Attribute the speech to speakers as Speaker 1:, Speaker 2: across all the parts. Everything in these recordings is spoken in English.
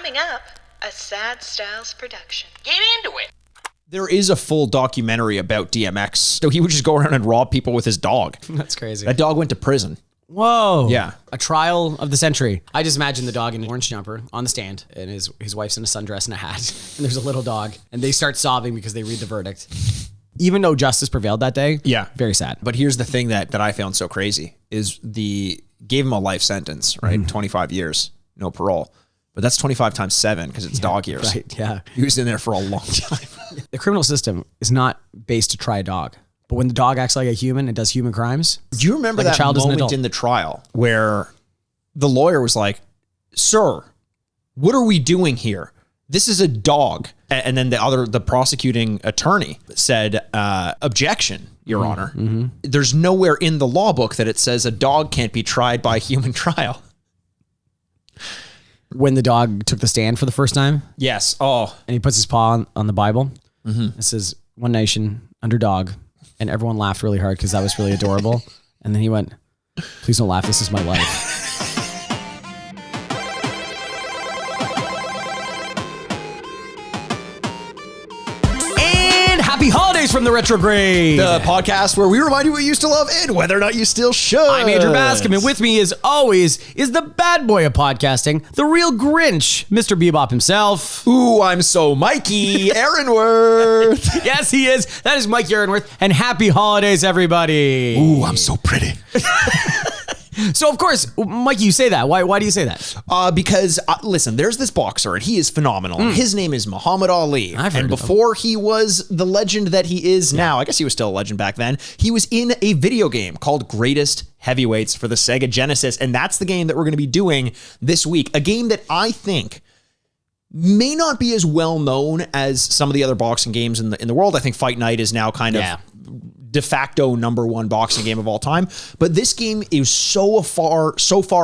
Speaker 1: Coming up, a Sad Styles production. Get into it!
Speaker 2: There is a full documentary about DMX. So he would just go around and rob people with his dog.
Speaker 3: That's crazy.
Speaker 2: That dog went to prison.
Speaker 3: Whoa.
Speaker 2: Yeah.
Speaker 3: A trial of the century. I just imagine the dog in an orange jumper on the stand, and his wife's in a sundress and a hat, and there's a little dog, and they start sobbing because they read the verdict. Even though justice prevailed that day.
Speaker 2: Yeah.
Speaker 3: Very sad.
Speaker 2: But here's the thing that I found so crazy is gave him a life sentence, right? 25 years, no parole. But that's 25 times 7 because it's dog years.
Speaker 3: Right, yeah.
Speaker 2: He was in there for a long time.
Speaker 3: The criminal system is not based to try a dog. But when the dog acts like a human and does human crimes.
Speaker 2: Do you remember
Speaker 3: like
Speaker 2: that moment in the trial where the lawyer was like, "Sir, what are we doing here? This is a dog." And then the prosecuting attorney said, "Objection, Your Honor. Mm-hmm. There's nowhere in the law book that it says a dog can't be tried by human trial."
Speaker 3: When the dog took the stand for the first time?
Speaker 2: Yes. Oh.
Speaker 3: And he puts his paw on the Bible. Mm-hmm. It says, "One nation under dog." And everyone laughed really hard because that was really adorable. And then he went, "Please don't laugh. This is my life." Happy holidays from the Retrograde.
Speaker 2: The podcast where we remind you what you used to love and whether or not you still should.
Speaker 3: I'm Andrew Bascom, and with me as always is the bad boy of podcasting, the real Grinch, Mr. Bebop himself.
Speaker 2: Ooh, I'm so Mikey Aaronworth.
Speaker 3: Yes, he is. That is Mike Aaronworth, and happy holidays, everybody.
Speaker 2: Ooh, I'm so pretty.
Speaker 3: So, of course, Mikey, you say that. Why do you say that?
Speaker 2: Because, listen, there's this boxer, and he is phenomenal. His name is Muhammad Ali.
Speaker 3: I've heard
Speaker 2: and
Speaker 3: of him.
Speaker 2: before he was the legend that he is now, I guess he was still a legend back then, he was in a video game called Greatest Heavyweights for the Sega Genesis, and that's the game that we're going to be doing this week. A game that I think may not be as well known as some of the other boxing games in the world. I think Fight Night is now kind of de facto #1 boxing game of all time. But this game is so far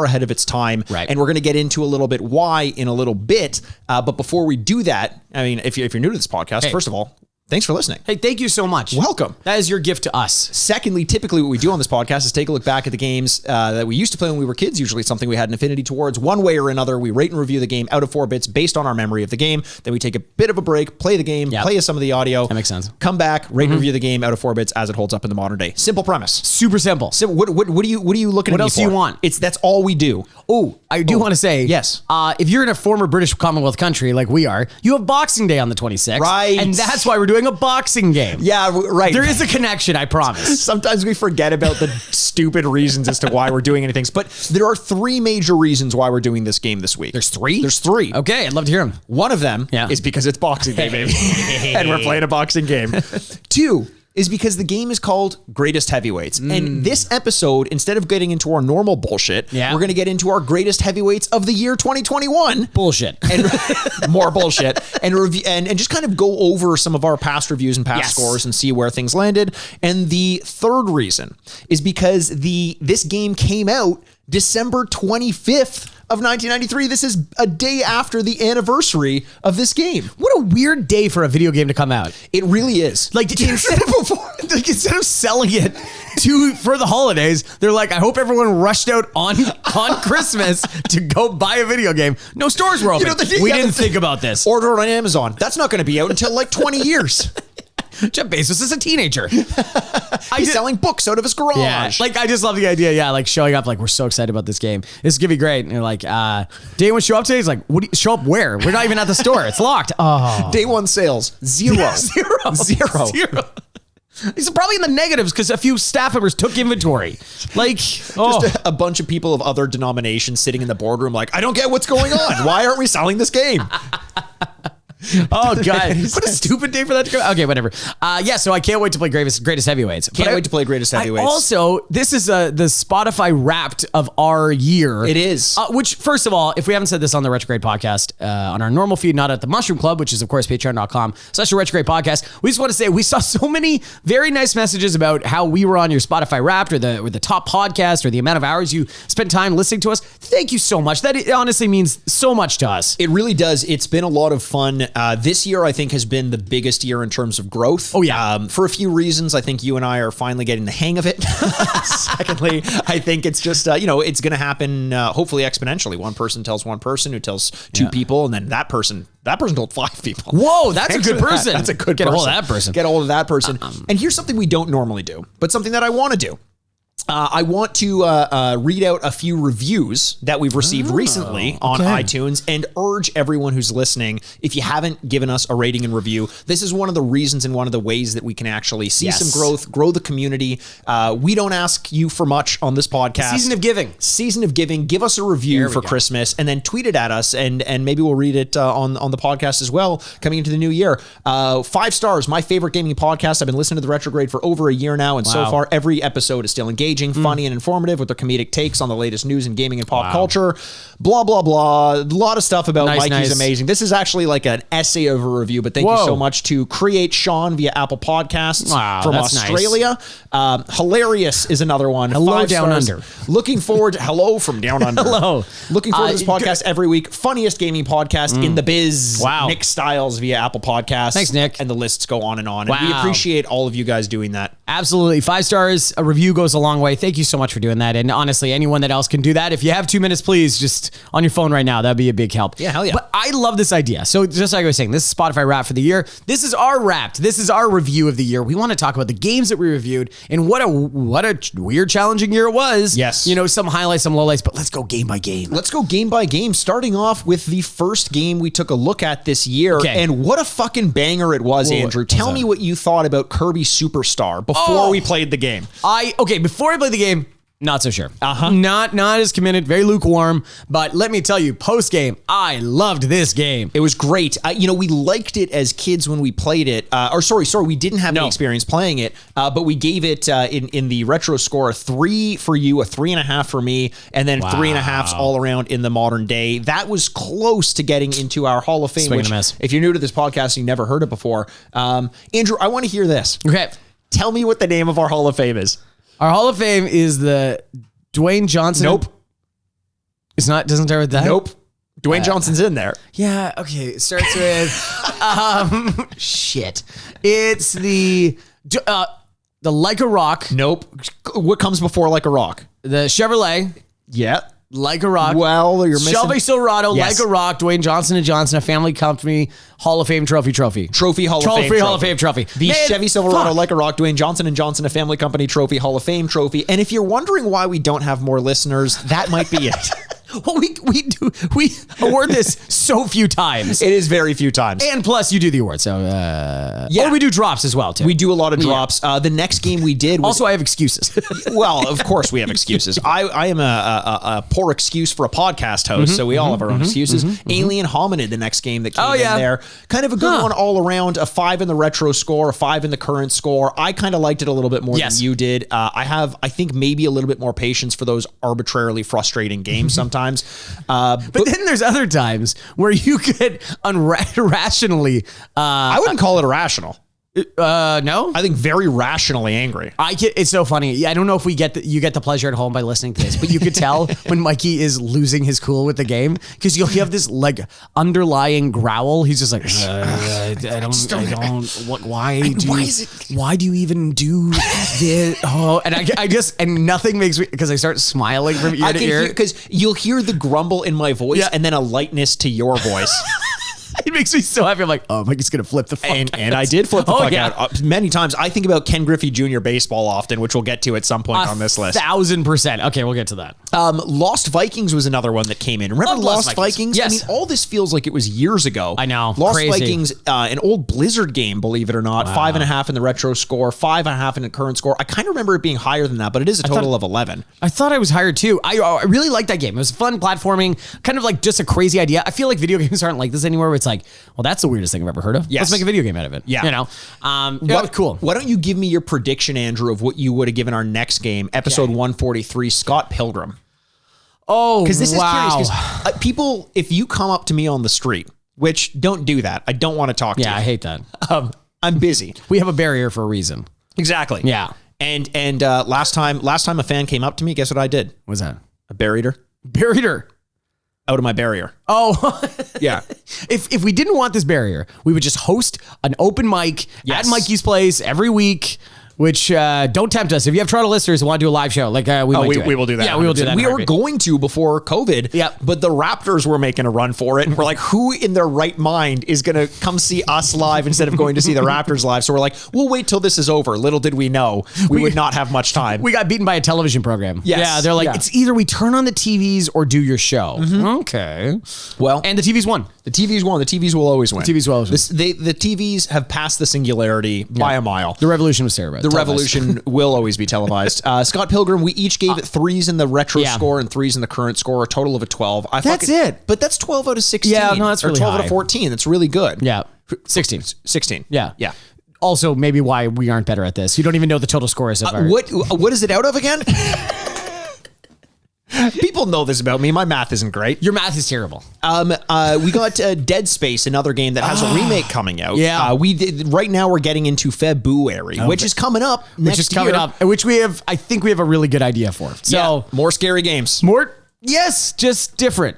Speaker 2: ahead of its time.
Speaker 3: Right.
Speaker 2: And we're going to get into a little bit why in a little bit. But before we do that, I mean, if you're new to this podcast, first of all, thanks for listening.
Speaker 3: Hey, thank you so much.
Speaker 2: Welcome.
Speaker 3: That is your gift to us.
Speaker 2: Secondly, typically what we do on this podcast is take a look back at the games that we used to play when we were kids, usually something we had an affinity towards. One way or another, we rate and review the game out of 4 bits based on our memory of the game. Then we take a bit of a break, play the game, play some of the audio.
Speaker 3: That makes sense.
Speaker 2: Come back, rate and review the game out of 4 bits as it holds up in the modern day. Simple premise.
Speaker 3: Super simple.
Speaker 2: So what are you looking at?
Speaker 3: What else do you want?
Speaker 2: That's all we do.
Speaker 3: Oh, I do want to say,
Speaker 2: yes.
Speaker 3: If you're in a former British Commonwealth country like we are, you have Boxing Day on the 26th.
Speaker 2: Right.
Speaker 3: And that's why we're doing a boxing game.
Speaker 2: Yeah, right.
Speaker 3: There is a connection, I promise.
Speaker 2: Sometimes we forget about the stupid reasons as to why we're doing anything. But there are 3 major reasons why we're doing this game this week.
Speaker 3: There's 3?
Speaker 2: There's 3.
Speaker 3: Okay, I'd love to hear them.
Speaker 2: One of them is because it's Boxing Day, baby. And we're playing a boxing game. 2 is because the game is called Greatest Heavyweights. And this episode, instead of getting into our normal bullshit, we're going to get into our Greatest Heavyweights of the year 2021.
Speaker 3: Bullshit.
Speaker 2: And more bullshit. And review and just kind of go over some of our past reviews and past scores and see where things landed. And the third reason is because this game came out December 25th of 1993. This is a day after the anniversary of this game.
Speaker 3: What a weird day for a video game to come out.
Speaker 2: It really is.
Speaker 3: Like, instead of selling it for the holidays, they're like, I hope everyone rushed out on Christmas to go buy a video game. No stores were open. We didn't think about this.
Speaker 2: Order it on Amazon. That's not going to be out until like 20 years.
Speaker 3: Jeff Bezos is a teenager.
Speaker 2: He's selling books out of his garage.
Speaker 3: Yeah, like I just love the idea. Yeah, like showing up, like we're so excited about this game. This is gonna be great. And you're like, day 1 show up today? He's like, what? Show up where? We're not even at the store. It's locked. Oh,
Speaker 2: day 1 sales 0. Zero.
Speaker 3: He's probably in the negatives because a few staff members took inventory. Like,
Speaker 2: just a bunch of people of other denominations sitting in the boardroom, like, I don't get what's going on. Why aren't we selling this game?
Speaker 3: Oh, God. What a stupid day for that to go. Okay, whatever. So I can't wait to play Greatest Heavyweights.
Speaker 2: Can't wait to play Greatest Heavyweights.
Speaker 3: Also, this is the Spotify Wrapped of our year.
Speaker 2: It is.
Speaker 3: Which, first of all, if we haven't said this on the Retrograde podcast, on our normal feed, not at the Mushroom Club, which is, of course, patreon.com/Retrograde podcast, we just want to say we saw so many very nice messages about how we were on your Spotify Wrapped or the top podcast or the amount of hours you spent time listening to us. Thank you so much. That honestly means so much to us.
Speaker 2: It really does. It's been a lot of fun This year, I think, has been the biggest year in terms of growth.
Speaker 3: Oh, yeah.
Speaker 2: For a few reasons, I think you and I are finally getting the hang of it. Secondly, I think it's just, it's going to happen hopefully exponentially. One person tells one person who tells two people, and then that person told 5 people.
Speaker 3: Whoa, that's a good person.
Speaker 2: That's a good
Speaker 3: Get
Speaker 2: person.
Speaker 3: a hold of that person.
Speaker 2: Get a hold of that person. And here's something we don't normally do, but something that I want to do. I want to read out a few reviews that we've received recently on iTunes and urge everyone who's listening, if you haven't given us a rating and review, this is one of the reasons and one of the ways that we can actually see some growth, grow the community. We don't ask you for much on this podcast.
Speaker 3: Season of giving.
Speaker 2: Season of giving. Give us a review for Christmas and then tweet it at us and maybe we'll read it on the podcast as well coming into the new year. 5 stars, my favorite gaming podcast. I've been listening to the Retrograde for over a year now, and so far every episode is still engaging, funny, and informative with their comedic takes on the latest news in gaming and pop culture. Blah, blah, blah. A lot of stuff about Mikey's amazing. This is actually like an essay of a review, but thank you so much to Create Sean via Apple Podcasts from Australia. Hilarious is another one.
Speaker 3: Hello,
Speaker 2: 5
Speaker 3: Down
Speaker 2: stars.
Speaker 3: Under.
Speaker 2: Looking forward to Hello from Down Under.
Speaker 3: Hello.
Speaker 2: Looking forward to this podcast every week. Funniest gaming podcast in the biz.
Speaker 3: Wow.
Speaker 2: Nick Styles via Apple Podcasts.
Speaker 3: Thanks, Nick.
Speaker 2: And the lists go on and on. And we appreciate all of you guys doing that.
Speaker 3: Absolutely. 5 stars. A review goes a long way. Thank you so much for doing that. And honestly, anyone that else can do that. If you have 2 minutes, please, just on your phone right now, that'd be a big help.
Speaker 2: Yeah, hell yeah.
Speaker 3: But I love this idea. So just like I was saying, this is Spotify Wrap for the year. This is our Wrapped. This is our review of the year. We want to talk about the games that we reviewed and what a weird, challenging year it was.
Speaker 2: Yes.
Speaker 3: Some highlights, some lowlights, but let's go game by game.
Speaker 2: Let's go game by game, starting off with the first game we took a look at this year.
Speaker 3: Okay.
Speaker 2: And what a fucking banger it was, Andrew. Tell me what you thought about Kirby Superstar before we played the game.
Speaker 3: Before I played the game, not so sure. Not as committed, very lukewarm. But let me tell you, post game, I loved this game.
Speaker 2: It was great. We liked it as kids when we played it. We didn't have any experience playing it, but we gave it in the retro score a 3 for you, a 3.5 for me, and then 3.5s all around in the modern day. That was close to getting into our Hall of Fame.
Speaker 3: Swing and a miss.
Speaker 2: If you're new to this podcast and you never heard it before, Andrew, I want to hear this.
Speaker 3: Okay.
Speaker 2: Tell me what the name of our Hall of Fame is.
Speaker 3: Our Hall of Fame is the Dwayne Johnson.
Speaker 2: Nope.
Speaker 3: It's not. Doesn't start with that.
Speaker 2: Nope. Dwayne Johnson's in there.
Speaker 3: Yeah. Okay. It starts with shit. It's the Like a Rock.
Speaker 2: Nope. What comes before Like a Rock?
Speaker 3: The Chevrolet.
Speaker 2: Yeah.
Speaker 3: Like a Rock.
Speaker 2: Well, you're missing.
Speaker 3: Shelby Silverado,
Speaker 2: Yes.
Speaker 3: Like a Rock, Dwayne Johnson & Johnson, a family company, Hall of Fame trophy.
Speaker 2: Trophy Hall of Fame.
Speaker 3: Hall of Fame trophy.
Speaker 2: The Chevy Silverado, Like a Rock, Dwayne Johnson & Johnson, a family company trophy, Hall of Fame trophy. And if you're wondering why we don't have more listeners, that might be it.
Speaker 3: Well, we award this so few times.
Speaker 2: It is very few times.
Speaker 3: And plus, you do the award. So, or we do drops as well, too.
Speaker 2: We do a lot of drops. The next game we did was...
Speaker 3: Also, I have excuses.
Speaker 2: Well, of course we have excuses. I am a poor excuse for a podcast host, so we all have our own excuses. Alien Hominid, the next game that came in there. Kind of a good one all around. A 5 in the retro score, a 5 in the current score. I kind of liked it a little bit more than you did. I think, maybe a little bit more patience for those arbitrarily frustrating games sometimes. But
Speaker 3: then there's other times where you get irrationally.
Speaker 2: I wouldn't call it irrational.
Speaker 3: No,
Speaker 2: I think very rationally angry.
Speaker 3: It's so funny. Yeah, I don't know if you get the pleasure at home by listening to this, but you could tell when Mikey is losing his cool with the game because you'll have this like underlying growl. He's just like, I don't. Why do you even do this? Oh, and and nothing makes me because I start smiling from ear to ear
Speaker 2: because you'll hear the grumble in my voice and then a lightness to your voice.
Speaker 3: It makes me so happy. I'm like, oh, Mikey's going to flip the fuck out.
Speaker 2: And I did flip the fuck out many times. I think about Ken Griffey Jr. baseball often, which we'll get to at some point on this list.
Speaker 3: 1,000%. Okay, we'll get to that.
Speaker 2: Lost Vikings was another one that came in. Remember Lost Vikings?
Speaker 3: Yes.
Speaker 2: I mean, all this feels like it was years ago.
Speaker 3: I know.
Speaker 2: Lost
Speaker 3: Crazy.
Speaker 2: Vikings, an old Blizzard game, believe it or not. 5.5 in the retro score, 5.5 in the current score. I kind of remember it being higher than that, but it is a total of 11.
Speaker 3: I thought I was higher too. I really liked that game. It was fun platforming, kind of like just a crazy idea. I feel like video games aren't like this anymore where it's like, well, that's the weirdest thing I've ever heard of.
Speaker 2: Yes.
Speaker 3: Let's make a video game out of it.
Speaker 2: Yeah.
Speaker 3: Cool.
Speaker 2: Why don't you give me your prediction, Andrew, of what you would have given our next game, episode 143, Scott Pilgrim?
Speaker 3: Oh,
Speaker 2: because this is curious. Because people, if you come up to me on the street, which don't do that, I don't want to talk to you.
Speaker 3: Yeah, I hate that.
Speaker 2: I'm busy.
Speaker 3: We have a barrier for a reason.
Speaker 2: Exactly.
Speaker 3: Yeah.
Speaker 2: And last time a fan came up to me, guess what I did?
Speaker 3: What's that?
Speaker 2: I buried her.
Speaker 3: Buried her.
Speaker 2: out of my barrier.
Speaker 3: Oh,
Speaker 2: Yeah.
Speaker 3: If we didn't want this barrier, we would just host an open mic
Speaker 2: Yes.
Speaker 3: at Mikey's place every week. Which don't tempt us. If you have Toronto listeners who want to do a live show, like we might do it.
Speaker 2: We will do that.
Speaker 3: Yeah, we will do that.
Speaker 2: We were going to before COVID.
Speaker 3: Yep.
Speaker 2: But the Raptors were making a run for it, and we're like, who in their right mind is going to come see us live instead of going to see the Raptors live? So we're like, we'll wait till this is over. Little did we know we would not have much time.
Speaker 3: We got beaten by a television program.
Speaker 2: Yes.
Speaker 3: Yeah, they're like,
Speaker 2: Yeah.
Speaker 3: it's either we turn on the TVs or do your show. Okay.
Speaker 2: Well,
Speaker 3: And the TVs won.
Speaker 2: the TVs won. The TVs will always win.
Speaker 3: The TVs will always win.
Speaker 2: The TVs have passed the singularity by a mile.
Speaker 3: The revolution was terrible.
Speaker 2: The revolution will always be televised. Scott Pilgrim, we each gave it 3s in the retro score and 3s in the current score, a total of a 12.
Speaker 3: That's it.
Speaker 2: But that's 12 out of 16.
Speaker 3: Yeah, no, that's
Speaker 2: or
Speaker 3: really
Speaker 2: 12 out
Speaker 3: high.
Speaker 2: of 14. That's really good.
Speaker 3: Yeah. 16.
Speaker 2: 16.
Speaker 3: Yeah.
Speaker 2: Yeah.
Speaker 3: Also, maybe why we aren't better at this. You don't even know the total score is of our...
Speaker 2: What is it out of again? People know this about me. My math isn't great.
Speaker 3: Your math is terrible.
Speaker 2: We got Dead Space, another game that has a remake coming out.
Speaker 3: Yeah.
Speaker 2: We did right now. We're getting into February, which is coming up.
Speaker 3: Which is coming up. Which I think we have a really good idea for. So
Speaker 2: Yeah, more scary games.
Speaker 3: more... Yes, just different.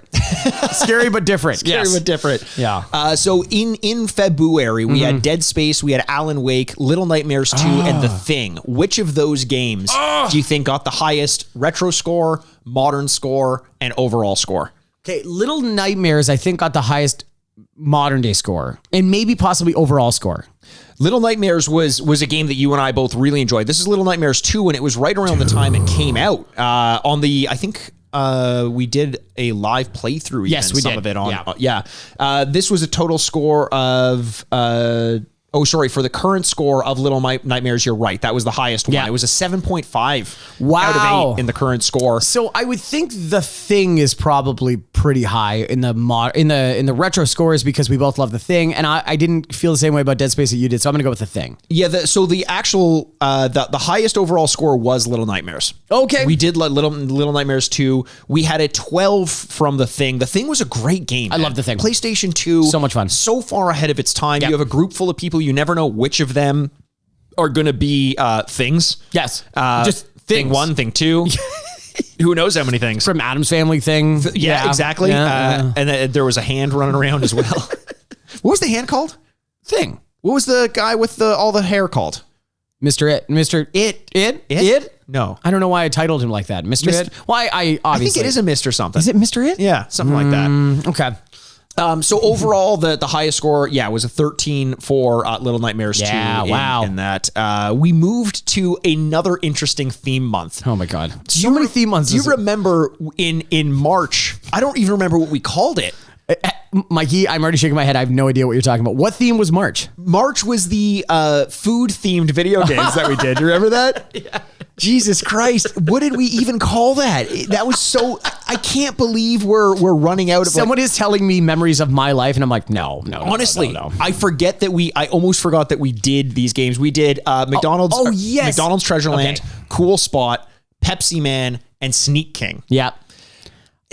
Speaker 3: Scary but different.
Speaker 2: Scary but different.
Speaker 3: Yeah.
Speaker 2: So in February, we had Dead Space, we had Alan Wake, Little Nightmares 2, and The Thing. Which of those games do you think got the highest retro score, modern score, and overall score?
Speaker 3: Okay, Little Nightmares, I think, got the highest modern day score and maybe possibly overall score.
Speaker 2: Little Nightmares was a game that you and I both really enjoyed. This is Little Nightmares 2, and it was right around the time it came out. We did a live playthrough.
Speaker 3: Yes, we
Speaker 2: some
Speaker 3: did.
Speaker 2: of it on.
Speaker 3: Yeah.
Speaker 2: This was a total score of. For the current score of Little Nightmares, you're right. That was the highest one.
Speaker 3: Yeah.
Speaker 2: It was a 7.5
Speaker 3: Wow.
Speaker 2: out of 8 in the current score.
Speaker 3: So I would think The Thing is probably pretty high in the retro scores because we both love The Thing, and I didn't feel the same way about Dead Space that you did. So I'm gonna go with The Thing.
Speaker 2: Yeah. The actual the highest overall score was Little Nightmares.
Speaker 3: Okay.
Speaker 2: We did Little Nightmares 2. We had a 12 from The Thing. The Thing was a great game.
Speaker 3: I love The Thing.
Speaker 2: PlayStation 2.
Speaker 3: So much fun.
Speaker 2: So far ahead of its time.
Speaker 3: Yep.
Speaker 2: You have a group full of people. You never know which of them are going to be things.
Speaker 3: Yes.
Speaker 2: Just thing
Speaker 3: things.
Speaker 2: 1, thing 2. Who knows how many things?
Speaker 3: From Addams Family Thing.
Speaker 2: Yeah, exactly.
Speaker 3: Yeah.
Speaker 2: And there was a hand running around as well. What was the hand called?
Speaker 3: Thing.
Speaker 2: What was the guy with all the hair called?
Speaker 3: Mr. It?
Speaker 2: No.
Speaker 3: I don't know why I titled him like that. Mr.
Speaker 2: Mr.
Speaker 3: It? Why I obviously.
Speaker 2: I think it is a Mr. something.
Speaker 3: Is it Mr. It?
Speaker 2: Yeah, something like that.
Speaker 3: Okay.
Speaker 2: So overall, the highest score, was a 13 for Little Nightmares 2.
Speaker 3: Yeah, wow.
Speaker 2: In that, we moved to another interesting theme month.
Speaker 3: Oh my God. So many theme months.
Speaker 2: Do you remember in March? I don't even remember what we called it.
Speaker 3: Mikey, I'm already shaking my head. I have no idea what you're talking about. What theme was March?
Speaker 2: March was the food-themed video games that we did. You remember that? Yeah. Jesus Christ. What did we even call that? That was so... I can't believe we're running out of...
Speaker 3: Someone is telling me memories of my life, and I'm like, no.
Speaker 2: Honestly,
Speaker 3: no.
Speaker 2: I forget that I almost forgot that we did these games. We did McDonald's.
Speaker 3: Oh, yes.
Speaker 2: McDonald's Treasureland,
Speaker 3: Okay.
Speaker 2: Cool Spot, Pepsi Man, and Sneak King.
Speaker 3: Yeah.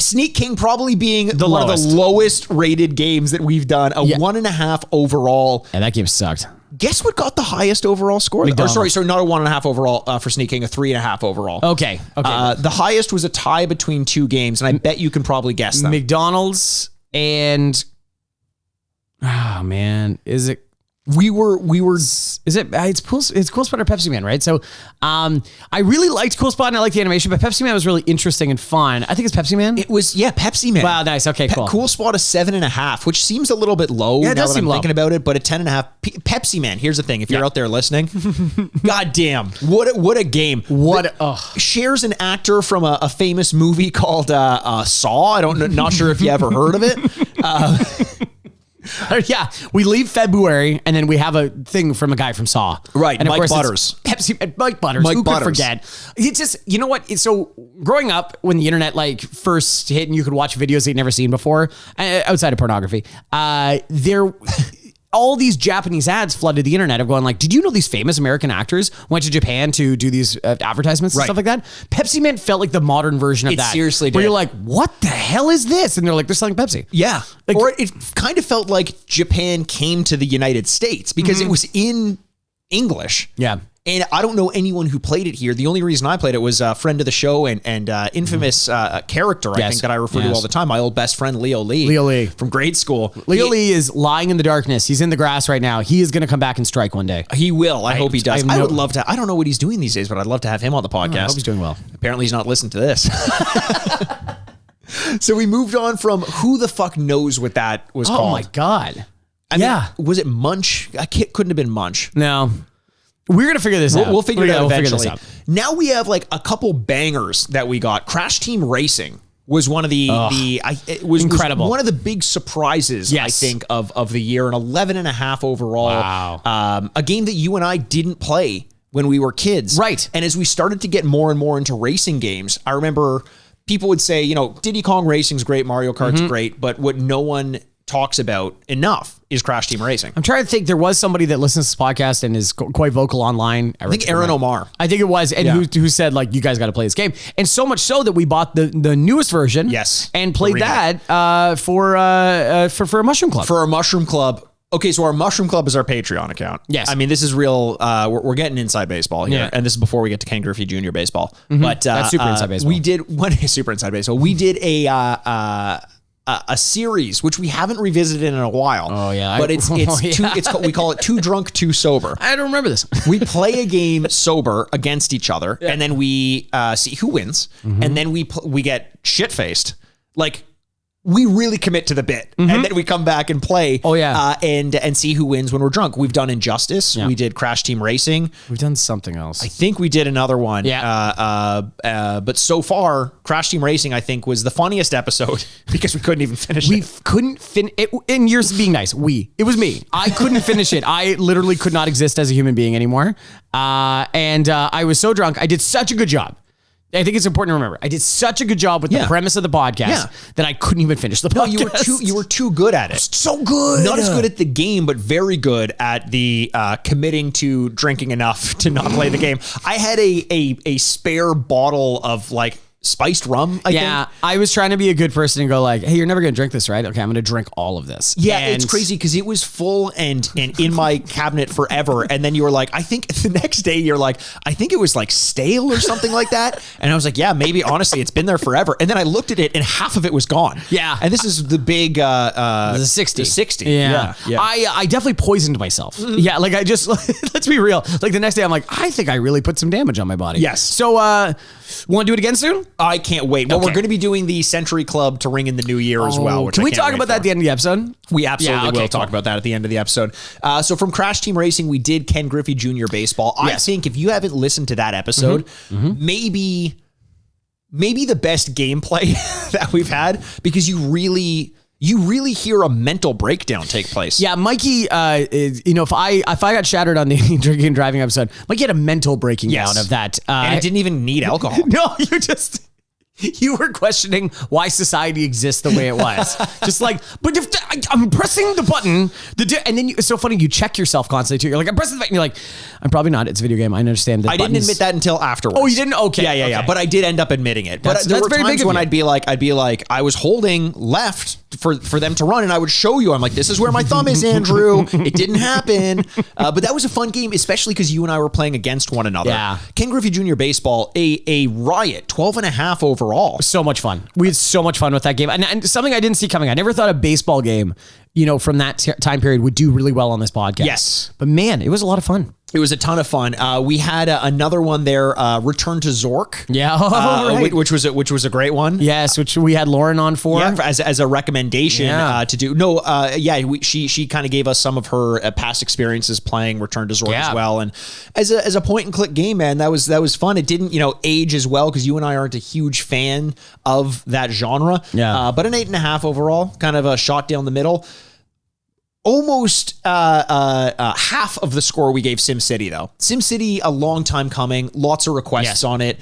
Speaker 2: Sneak King probably being one
Speaker 3: lowest.
Speaker 2: of the lowest rated games that we've done. A 1.5 overall.
Speaker 3: And that game sucked.
Speaker 2: Guess what got the highest overall score?
Speaker 3: McDonald's.
Speaker 2: Or sorry, not a 1.5 overall for Sneak King, a 3.5 overall.
Speaker 3: Okay.
Speaker 2: The highest was a tie between two games, and I bet you can probably guess them.
Speaker 3: McDonald's and... Oh, man. Is it...
Speaker 2: We were.
Speaker 3: Is it? It's Cool Spot or Pepsi Man, right? So, I really liked Cool Spot and I liked the animation, but Pepsi Man was really interesting and fun. I think it's Pepsi Man.
Speaker 2: It was, Pepsi Man.
Speaker 3: Wow, nice. Okay, cool.
Speaker 2: Cool Spot is 7.5, which seems a little bit low.
Speaker 3: Yeah, it does
Speaker 2: now that
Speaker 3: seem
Speaker 2: I'm
Speaker 3: low.
Speaker 2: thinking about it, but a 10.5. Pepsi Man. Here's the thing: if you're out there listening, goddamn, what a game! Shares an actor from a famous movie called Saw. Not sure if you ever heard of it.
Speaker 3: Yeah, we leave February and then we have a thing from a guy from Saw.
Speaker 2: Right,
Speaker 3: and of
Speaker 2: Mike
Speaker 3: course
Speaker 2: Butters.
Speaker 3: Mike Butters.
Speaker 2: Mike
Speaker 3: Who
Speaker 2: Butters.
Speaker 3: could forget? It's just, you know what? So growing up when the internet first hit and you could watch videos that you'd never seen before, outside of pornography, all these Japanese ads flooded the internet of going like, did you know these famous American actors went to Japan to do these advertisements and
Speaker 2: Right.
Speaker 3: stuff like that? Pepsi Man felt like the modern version of
Speaker 2: It
Speaker 3: that.
Speaker 2: seriously
Speaker 3: Where
Speaker 2: did.
Speaker 3: you're like, what the hell is this? And they're like, they're selling Pepsi.
Speaker 2: Yeah, or it kind of felt like Japan came to the United States because it was in English.
Speaker 3: Yeah.
Speaker 2: And I don't know anyone who played it here. The only reason I played it was a friend of the show and infamous character, I think, that I refer to all the time. My old best friend, Leo Lee. From grade school.
Speaker 3: Leo Lee is lying in the darkness. He's in the grass right now. He is going to come back and strike one day.
Speaker 2: He will. I hope he does. I would love to. I don't know what he's doing these days, but I'd love to have him on the podcast.
Speaker 3: I hope he's doing well.
Speaker 2: Apparently he's not listening to this. So we moved on from who the fuck knows what that was called.
Speaker 3: Oh my God.
Speaker 2: I mean, was it Munch? Couldn't have been Munch.
Speaker 3: No. We're going to figure this out.
Speaker 2: We'll figure it out eventually.
Speaker 3: Figure this out.
Speaker 2: Now we have like a couple bangers that we got. Crash Team Racing was one of it was
Speaker 3: incredible.
Speaker 2: Was one of the big surprises, I think, of the year. An 11.5 overall.
Speaker 3: Wow.
Speaker 2: A game that you and I didn't play when we were kids.
Speaker 3: Right.
Speaker 2: And as we started to get more and more into racing games, I remember people would say, Diddy Kong Racing's great, Mario Kart's great, but what no one talks about enough is Crash Team Racing.
Speaker 3: I'm trying to think. There was somebody that listens to this podcast and is quite vocal online.
Speaker 2: I think Aaron Omar.
Speaker 3: I think it was, and who said like, you guys got to play this game, and so much so that we bought the newest version.
Speaker 2: Yes,
Speaker 3: and played that for a Mushroom Club.
Speaker 2: For our Mushroom Club. Okay, so our Mushroom Club is our Patreon account.
Speaker 3: Yes.
Speaker 2: I mean, this is real. We're getting inside baseball here. And this is before we get to Ken Griffey Jr. baseball. But
Speaker 3: that's super inside baseball.
Speaker 2: We did super inside baseball. We did a series which we haven't revisited in a while.
Speaker 3: Oh yeah,
Speaker 2: but we call it Too Drunk, Too Sober.
Speaker 3: I don't remember this.
Speaker 2: We play a game sober against each other, and then we see who wins, and then we get shit faced. Like, we really commit to the bit, and then we come back and play.
Speaker 3: Oh yeah,
Speaker 2: and see who wins when we're drunk. We've done Injustice. Yeah. We did Crash Team Racing.
Speaker 3: We've done something else.
Speaker 2: I think we did another one.
Speaker 3: Yeah.
Speaker 2: But so far, Crash Team Racing, I think, was the funniest episode because we couldn't even finish it.
Speaker 3: We couldn't finish it. And you're being nice. It was me. I couldn't finish it. I literally could not exist as a human being anymore. And I was so drunk. I did such a good job. I think it's important to remember. I did such a good job with the premise of the podcast that I couldn't even finish the podcast.
Speaker 2: No, you were too good at it.
Speaker 3: So good.
Speaker 2: Not as good at the game, but very good at the committing to drinking enough to not play the game. I had a spare bottle of like spiced rum, I think.
Speaker 3: I was trying to be a good person and go like, hey, you're never going to drink this, right? Okay, I'm going to drink all of this.
Speaker 2: Yeah, and it's crazy because it was full and in my cabinet forever. And then you were like, I think the next day you're like, I think it was like stale or something like that. And I was like, yeah, maybe honestly, it's been there forever. And then I looked at it and half of it was gone.
Speaker 3: Yeah.
Speaker 2: And this is the big... the
Speaker 3: 60.
Speaker 2: The 60.
Speaker 3: Yeah. I definitely poisoned myself. Yeah, like I just... let's be real. Like the next day I'm like, I think I really put some damage on my body.
Speaker 2: Yes.
Speaker 3: So, want to do it again soon?
Speaker 2: I can't wait. Well, we're going to be doing the Century Club to ring in the new year as well. Which
Speaker 3: Can we talk about that at the end of the episode?
Speaker 2: We absolutely will talk about that at the end of the episode. So from Crash Team Racing, we did Ken Griffey Jr. Baseball. I think if you haven't listened to that episode, maybe the best gameplay that we've had, because you really hear a mental breakdown take place.
Speaker 3: Yeah, Mikey, if I got shattered on the drinking and driving episode, Mikey had a mental breaking down of that.
Speaker 2: And it didn't even need alcohol.
Speaker 3: No, you were questioning why society exists the way it was. Just like, but if I'm pressing the button, and then it's so funny, you check yourself constantly too. You're like, I'm pressing the button. You're like, I'm probably not. It's a video game. I understand that.
Speaker 2: I didn't admit that until afterwards.
Speaker 3: Oh, you didn't? Okay.
Speaker 2: Yeah. But I did end up admitting it. But there were times when I'd be like, I was holding left for them to run, and I would show you. I'm like, this is where my thumb is, Andrew. It didn't happen. But that was a fun game, especially because you and I were playing against one another. Yeah. Ken Griffey Jr. Baseball, a riot, 12.5 overall.
Speaker 3: So much fun. We had so much fun with that game. And something I didn't see coming. I never thought a baseball game, from that time period would do really well on this podcast.
Speaker 2: Yes.
Speaker 3: But man, it was a lot of fun.
Speaker 2: It was a ton of fun. We had another one there, Return to Zork.
Speaker 3: Yeah,
Speaker 2: right. which was a great one.
Speaker 3: Yes, which we had Lauren on for.
Speaker 2: Yeah, as a recommendation to do. No, she kind of gave us some of her past experiences playing Return to Zork as well. And as a point and click game, man, that was fun. It didn't age as well because you and I aren't a huge fan of that genre.
Speaker 3: Yeah,
Speaker 2: but an 8.5 overall, kind of a shot down the middle. Almost half of the score we gave SimCity, though. SimCity, a long time coming. Lots of requests on it.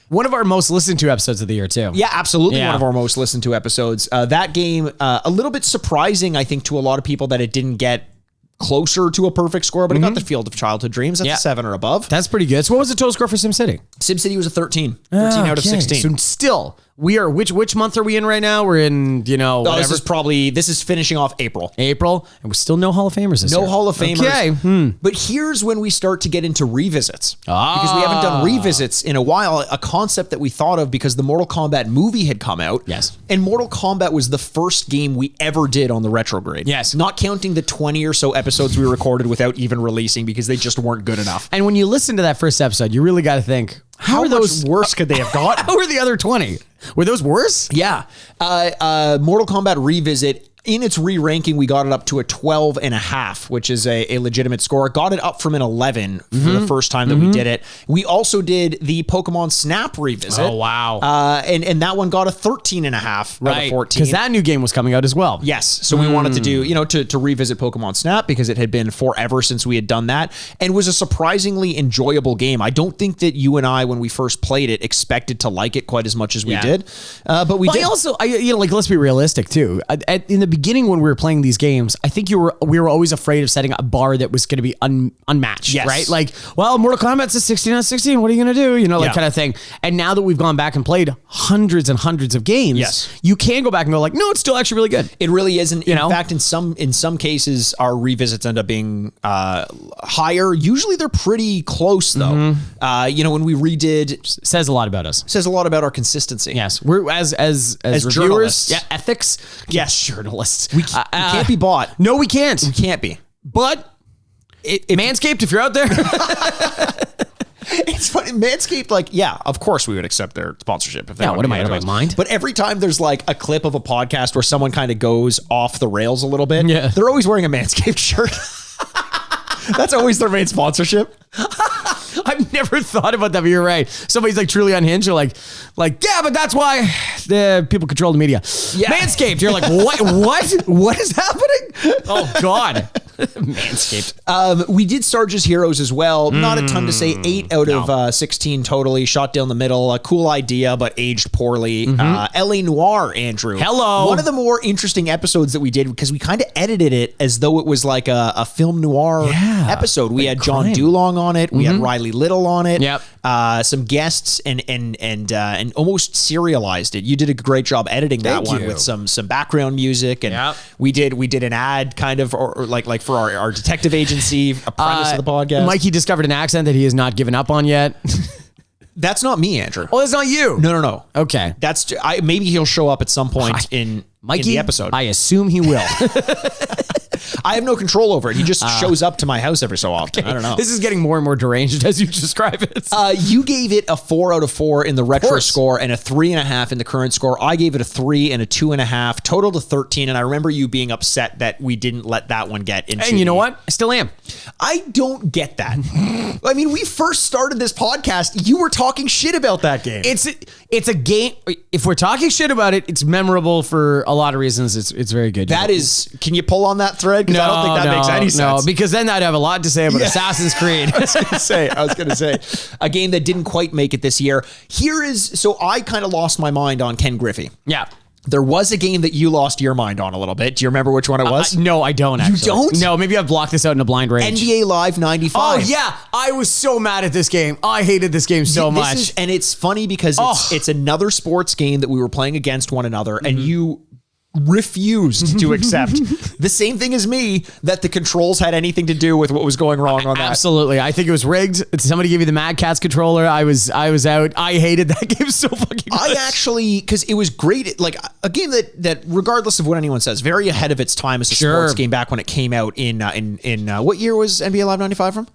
Speaker 3: One of our most listened to episodes of the year, too.
Speaker 2: Yeah, absolutely. One of our most listened to episodes. That game, a little bit surprising, I think, to a lot of people that it didn't get closer to a perfect score, but it got the Field of Childhood Dreams. That's a 7 or above.
Speaker 3: That's pretty good. So what was the total score for SimCity?
Speaker 2: SimCity was a 13. 13 out of 16.
Speaker 3: So still which month are we in right now? We're in, whatever.
Speaker 2: This is finishing off April.
Speaker 3: April, and we're still no Hall of Famers this year.
Speaker 2: No Hall of Famers.
Speaker 3: Okay.
Speaker 2: But here's when we start to get into revisits. Because we haven't done revisits in a while, a concept that we thought of because the Mortal Kombat movie had come out.
Speaker 3: Yes.
Speaker 2: And Mortal Kombat was the first game we ever did on the Retrograde.
Speaker 3: Yes.
Speaker 2: Not counting the 20 or so episodes we recorded without even releasing because they just weren't good enough.
Speaker 3: And when you listen to that first episode, you really got to think,
Speaker 2: How much worse could they have gotten?
Speaker 3: How are the other 20? Were those worse?
Speaker 2: Yeah. Mortal Kombat Revisit, in its re-ranking, we got it up to a 12.5, which is a legitimate score. Got it up from an 11 for the first time that we did it. We also did the Pokemon Snap Revisit.
Speaker 3: Oh, wow.
Speaker 2: And that one got a 13.5 out of 14.
Speaker 3: Because that new game was coming out as well.
Speaker 2: Yes. So we wanted to do, to revisit Pokemon Snap because it had been forever since we had done that and was a surprisingly enjoyable game. I don't think that you and I, when we first played it, expected to like it quite as much as we did. But we did.
Speaker 3: Let's be realistic too. In the beginning when we were playing these games, I think we were always afraid of setting a bar that was going to be unmatched,
Speaker 2: yes.
Speaker 3: right? Like, well, Mortal Kombat's a 16 out of 16. What are you going to do? Kind of thing. And now that we've gone back and played hundreds and hundreds of games,
Speaker 2: yes.
Speaker 3: you can go back and go like, no, it's still actually really good.
Speaker 2: It really is. And in fact, in some cases, our revisits end up being higher. Usually they're pretty close though. When we redid,
Speaker 3: says a lot about us.
Speaker 2: Says a lot about our consistency.
Speaker 3: Yes, we're as reviewers,
Speaker 2: journalists.
Speaker 3: Yeah, ethics. Yes, journalists.
Speaker 2: We can't be bought.
Speaker 3: No, we can't.
Speaker 2: We can't be.
Speaker 3: But Manscaped, if you're out there.
Speaker 2: It's funny. Manscaped, of course we would accept their sponsorship. If they
Speaker 3: what am I out of my mind?
Speaker 2: But every time there's like a clip of a podcast where someone kind of goes off the rails a little bit, they're always wearing a Manscaped shirt. That's always their main sponsorship.
Speaker 3: I've never thought about that, but you're right. Somebody's like truly unhinged. You're like, yeah, but that's why the people control the media. Yeah. Manscaped. You're like, what is happening? Oh God. Manscaped.
Speaker 2: We did Sarge's Heroes as well. Not a ton to say. 8 out of 16 totally. Shot down the middle. A cool idea, but aged poorly. L.A. Noire, Andrew.
Speaker 3: Hello.
Speaker 2: One of the more interesting episodes that we did because we kind of edited it as though it was like a film noir episode. We had John Dulong on it. We had Riley Little on it.
Speaker 3: Yep.
Speaker 2: Some guests and almost serialized it. You did a great job editing that one with some background music, and we did an ad kind of or like for our detective agency, a premise of the podcast.
Speaker 3: Mikey discovered an accent that he has not given up on yet.
Speaker 2: That's not me, Andrew.
Speaker 3: Oh, that's not you.
Speaker 2: No.
Speaker 3: Okay.
Speaker 2: That's maybe he'll show up at some point in the episode.
Speaker 3: I assume he will.
Speaker 2: I have no control over it. He just shows up to my house every so often. I don't know.
Speaker 3: This is getting more and more deranged as you describe it.
Speaker 2: You gave it a 4 out of 4 in the retro score and a 3.5 in the current score. I gave it a 3 and a 2.5, total to 13. And I remember you being upset that we didn't let that one get into.
Speaker 3: And you know what? I still am.
Speaker 2: I don't get that. I mean, we first started this podcast. You were talking shit about that game.
Speaker 3: It's a game. If we're talking shit about it, it's memorable for a lot of reasons. It's very good.
Speaker 2: That is. Can you pull on that thread? Because I don't think that makes any sense.
Speaker 3: No, because then I'd have a lot to say about Assassin's Creed.
Speaker 2: I was going to say a game that didn't quite make it this year. So I kind of lost my mind on Ken Griffey.
Speaker 3: Yeah.
Speaker 2: There was a game that you lost your mind on a little bit. Do you remember which one it was?
Speaker 3: No, I don't actually.
Speaker 2: You don't?
Speaker 3: No, maybe I've blocked this out in a blind rage.
Speaker 2: NBA Live 95.
Speaker 3: Oh, yeah. I was so mad at this game. I hated this game so much.
Speaker 2: And it's funny because it's another sports game that we were playing against one another, and you refused to accept the same thing as me, that the controls had anything to do with what was going wrong on that.
Speaker 3: Absolutely. I think it was rigged. Somebody gave me the Mad Catz controller. I was out. I hated that game so fucking much.
Speaker 2: I actually, because it was great, like a game that regardless of what anyone says, very ahead of its time as a sports game back when it came out in what year was NBA Live 95 from?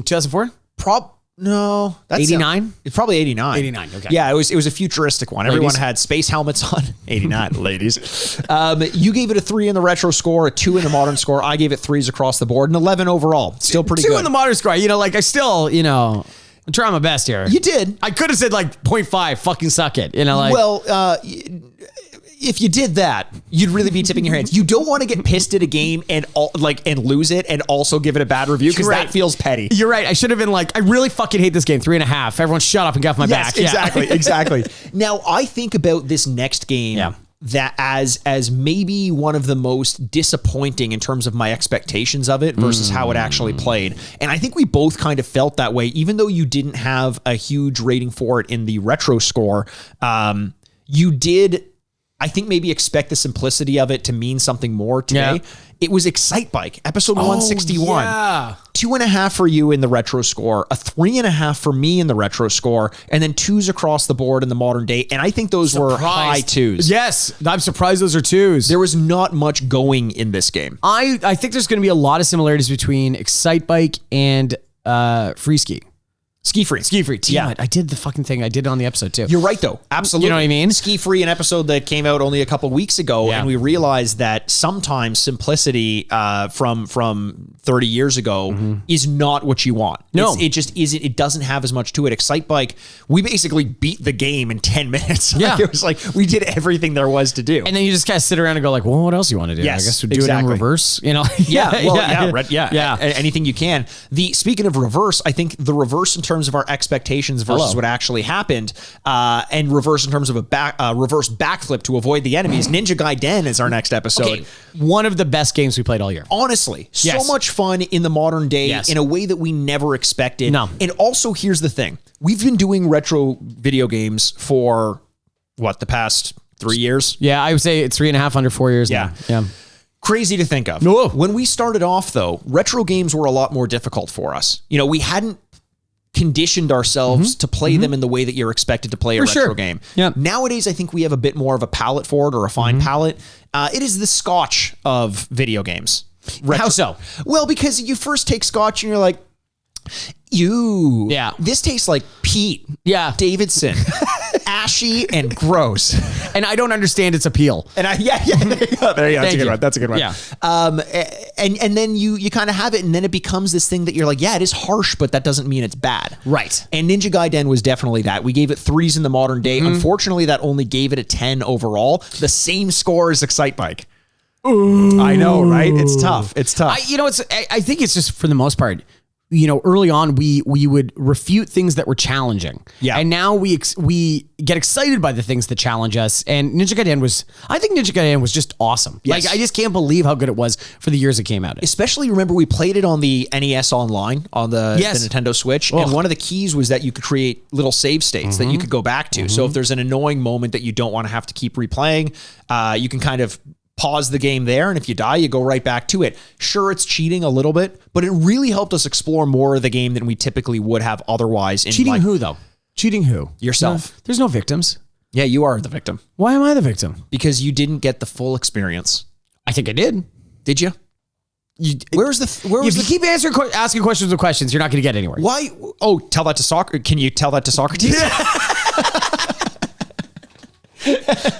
Speaker 3: 2004?
Speaker 2: No, that's
Speaker 3: 89.
Speaker 2: It's probably 89.
Speaker 3: 89. Okay.
Speaker 2: Yeah, it was a futuristic one.
Speaker 3: Ladies.
Speaker 2: Everyone had space helmets on. 89, ladies. You gave it a 3 in the retro score, a 2 in the modern score. I gave it 3s across the board, and 11 overall. Still pretty good.
Speaker 3: 2 in the modern score. I still, I'm trying my best here.
Speaker 2: You did.
Speaker 3: I could have said 0.5. Fucking suck it.
Speaker 2: If you did that, you'd really be tipping your hands. You don't want to get pissed at a game and lose it and also give it a bad review because that feels petty.
Speaker 3: You're right. I should have been I really fucking hate this game. 3.5. Everyone shut up and get off my back.
Speaker 2: Exactly. Now, I think about this next game that as maybe one of the most disappointing in terms of my expectations of it versus how it actually played. And I think we both kind of felt that way, even though you didn't have a huge rating for it in the retro score. You did, I think, maybe expect the simplicity of it to mean something more today.
Speaker 3: Yeah.
Speaker 2: It was Excite Bike, episode 161.
Speaker 3: Yeah.
Speaker 2: 2.5 for you in the retro score, a 3.5 for me in the retro score, and then 2s across the board in the modern day. And I think those were high 2s.
Speaker 3: Yes, I'm surprised those are 2s.
Speaker 2: There was not much going in this game.
Speaker 3: I think there's going to be a lot of similarities between Excite Bike and Free Ski.
Speaker 2: Ski Free.
Speaker 3: Damn it. I did the fucking thing. I did it on the episode too.
Speaker 2: You're right, though. Absolutely.
Speaker 3: You know what I mean?
Speaker 2: Ski Free, an episode that came out only a couple weeks ago, and we realized that sometimes simplicity from 30 years ago is not what you want.
Speaker 3: No.
Speaker 2: It just isn't. It doesn't have as much to it. Excite Bike, we basically beat the game in 10 minutes.
Speaker 3: Yeah.
Speaker 2: It was like we did everything there was to do.
Speaker 3: And then you just kind of sit around and go like, well, what else you want to do?
Speaker 2: Yes,
Speaker 3: I guess we do
Speaker 2: exactly.
Speaker 3: it in reverse. You know?
Speaker 2: Anything you can. Speaking of reverse, I think the reverse in terms of our expectations versus what actually happened, and reverse in terms of a reverse backflip to avoid the enemies. Ninja Gaiden is our next episode.
Speaker 3: Okay. One of the best games we played all year.
Speaker 2: Honestly, so much fun in the modern day in a way that we never expected.
Speaker 3: No.
Speaker 2: And also, here's the thing. We've been doing retro video games for, the past 3 years?
Speaker 3: Yeah, I would say it's 3.5 under 4 years now. Yeah.
Speaker 2: Crazy to think of.
Speaker 3: No.
Speaker 2: When we started off, though, retro games were a lot more difficult for us. We hadn't conditioned ourselves to play them in the way that you're expected to play a retro game.
Speaker 3: Yeah.
Speaker 2: Nowadays, I think we have a bit more of a palate for it, or a fine palate. It is the scotch of video games.
Speaker 3: How so?
Speaker 2: Well, because you first take scotch and you're like, this tastes like peat.
Speaker 3: Yeah.
Speaker 2: Davidson. Ashy and gross.
Speaker 3: And I don't understand its appeal.
Speaker 2: And there you go. There you go. That's a good one. That's a good one.
Speaker 3: Yeah.
Speaker 2: And then you kind of have it, and then it becomes this thing that you're like, yeah, it is harsh, but that doesn't mean it's bad.
Speaker 3: Right.
Speaker 2: And Ninja Gaiden was definitely that. We gave it 3s in the modern day. Unfortunately, that only gave it a 10 overall. The same score as Excite Bike. Ooh. I know, right? It's tough.
Speaker 3: I think it's just, for the most part, early on we would refute things that were challenging.
Speaker 2: Yeah.
Speaker 3: And now we get excited by the things that challenge us. And Ninja Gaiden was just awesome.
Speaker 2: Yes.
Speaker 3: Like, I just can't believe how good it was for the years it came out.
Speaker 2: Especially, remember, we played it on the NES Online, on the Nintendo Switch. And one of the keys was that you could create little save states that you could go back to. So if there's an annoying moment that you don't want to have to keep replaying, you can kind of pause the game there, and if you die, you go right back to it. Sure, it's cheating a little bit, but it really helped us explore more of the game than we typically would have otherwise.
Speaker 3: Cheating who, though? Cheating who?
Speaker 2: Yourself.
Speaker 3: There's no victims.
Speaker 2: Yeah, you are the victim.
Speaker 3: Why am I the victim?
Speaker 2: Because you didn't get the full experience.
Speaker 3: I think I did.
Speaker 2: Did you? If you
Speaker 3: keep asking questions with questions, you're not going to get anywhere.
Speaker 2: Why? Oh, tell that to Soccer. Can you tell that to Socrates?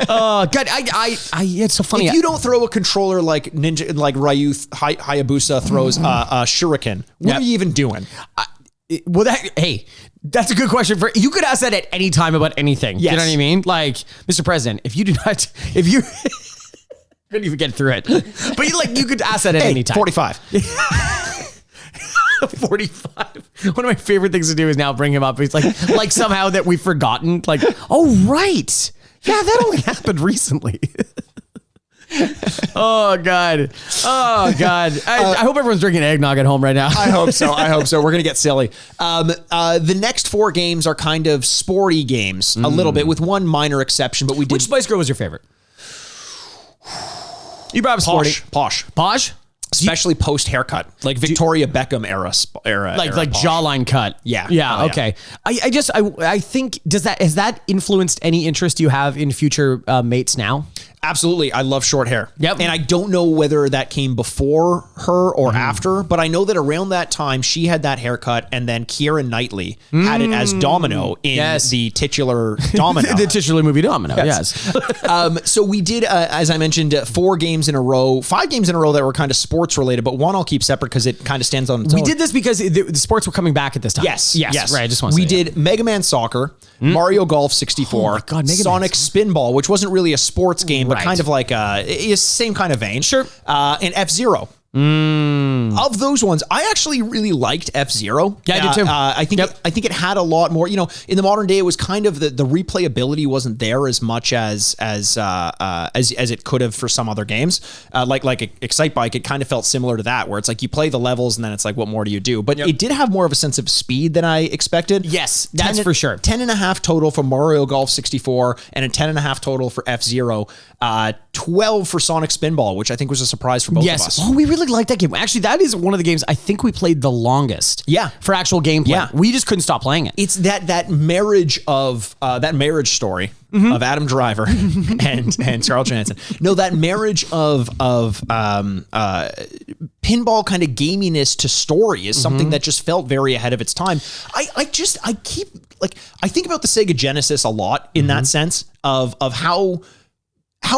Speaker 3: Oh God, it's so funny.
Speaker 2: If you don't throw a controller like Ryu Hayabusa throws a shuriken, what are you even doing?
Speaker 3: That's a good question. You could ask that at any time about anything.
Speaker 2: Yes.
Speaker 3: You know what I mean? Like, Mr. President, if you couldn't even get through it, but you could ask that at any time.
Speaker 2: 45.
Speaker 3: 45. One of my favorite things to do is now bring him up. He's like somehow that we've forgotten. Like, oh right. Yeah, that only happened recently. Oh, God. I hope everyone's drinking eggnog at home right now.
Speaker 2: I hope so. We're going to get silly. The next 4 games are kind of sporty games, a little bit, with one minor exception, but we did.
Speaker 3: Which Spice Girl was your favorite? You brought up sporty.
Speaker 2: Posh? Especially post haircut, like Victoria Beckham era,
Speaker 3: like
Speaker 2: Posh.
Speaker 3: jawline cut.
Speaker 2: Yeah.
Speaker 3: Okay. I think has that influenced any interest you have in future mates now?
Speaker 2: Absolutely. I love short hair.
Speaker 3: Yep.
Speaker 2: And I don't know whether that came before her or after, but I know that around that time she had that haircut, and then Keira Knightley had it as Domino in the titular Domino.
Speaker 3: The titular movie Domino, yes.
Speaker 2: So we did, as I mentioned, 5 games in a row that were kind of sports related, but one I'll keep separate because it kind of stands on its own.
Speaker 3: We did this because the sports were coming back at this time.
Speaker 2: Yes.
Speaker 3: Right. I just want to say
Speaker 2: we did Mega Man Soccer, Mario Golf 64,
Speaker 3: oh my God,
Speaker 2: Sonic Spinball, which wasn't really a sports game, but kind of like a same kind of vein.
Speaker 3: Sure.
Speaker 2: And F-Zero. Of those ones, I actually really liked F-Zero.
Speaker 3: Yeah, I did too.
Speaker 2: I think it had a lot more. You know, in the modern day, it was kind of the replayability wasn't there as much as it could have for some other games. Like Excitebike, it kind of felt similar to that, where it's like you play the levels and then it's like, what more do you do? But it did have more of a sense of speed than I expected.
Speaker 3: Yes, that's for sure.
Speaker 2: 10.5 total for Mario Golf 64 and a 10.5 total for F-Zero. 12 for Sonic Spinball, which I think was a surprise for both of us.
Speaker 3: Oh, we really liked that game. Actually, that is one of the games I think we played the longest.
Speaker 2: Yeah.
Speaker 3: For actual gameplay.
Speaker 2: Yeah.
Speaker 3: We just couldn't stop playing it.
Speaker 2: It's that marriage of that marriage story of Adam Driver and Scarlett Johansson. No, that marriage of pinball kind of gaminess to story is something that just felt very ahead of its time. I think about the Sega Genesis a lot in that sense of how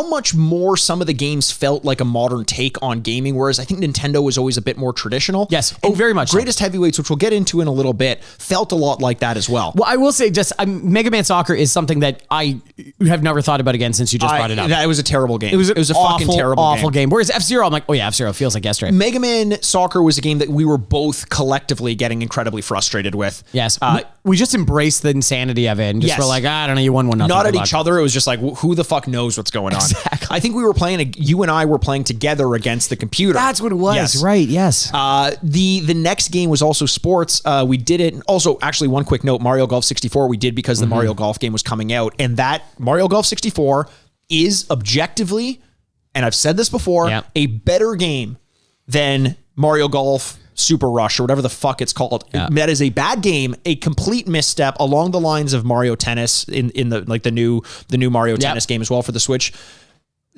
Speaker 2: much more some of the games felt like a modern take on gaming, whereas I think Nintendo was always a bit more traditional.
Speaker 3: Yes, very much so.
Speaker 2: Greatest Heavyweights, which we'll get into in a little bit, felt a lot like that as well.
Speaker 3: Well, I will say just Mega Man Soccer is something that I have never thought about again since you just brought it up.
Speaker 2: That was a terrible game.
Speaker 3: It was a
Speaker 2: fucking terrible
Speaker 3: awful game. Whereas F-Zero, I'm like, oh yeah, F-Zero feels like yesterday.
Speaker 2: Mega Man Soccer was a game that we were both collectively getting incredibly frustrated with.
Speaker 3: Yes. We just embraced the insanity of it and just were like, I don't know, you won one.
Speaker 2: Not at each other. It was just like, who the fuck knows what's going on?
Speaker 3: Exactly.
Speaker 2: I think we were playing, you and I were playing together against the computer.
Speaker 3: That's what it was.
Speaker 2: Yes.
Speaker 3: Right. Yes.
Speaker 2: The next game was also sports. We did it. Also, actually, one quick note, Mario Golf 64, we did because the Mario Golf game was coming out. And that Mario Golf 64 is objectively, and I've said this before, a better game than Mario Golf Super Rush or whatever the fuck it's called.
Speaker 3: Yeah.
Speaker 2: That is a bad game, a complete misstep along the lines of Mario Tennis in the new Mario Tennis game as well for the Switch.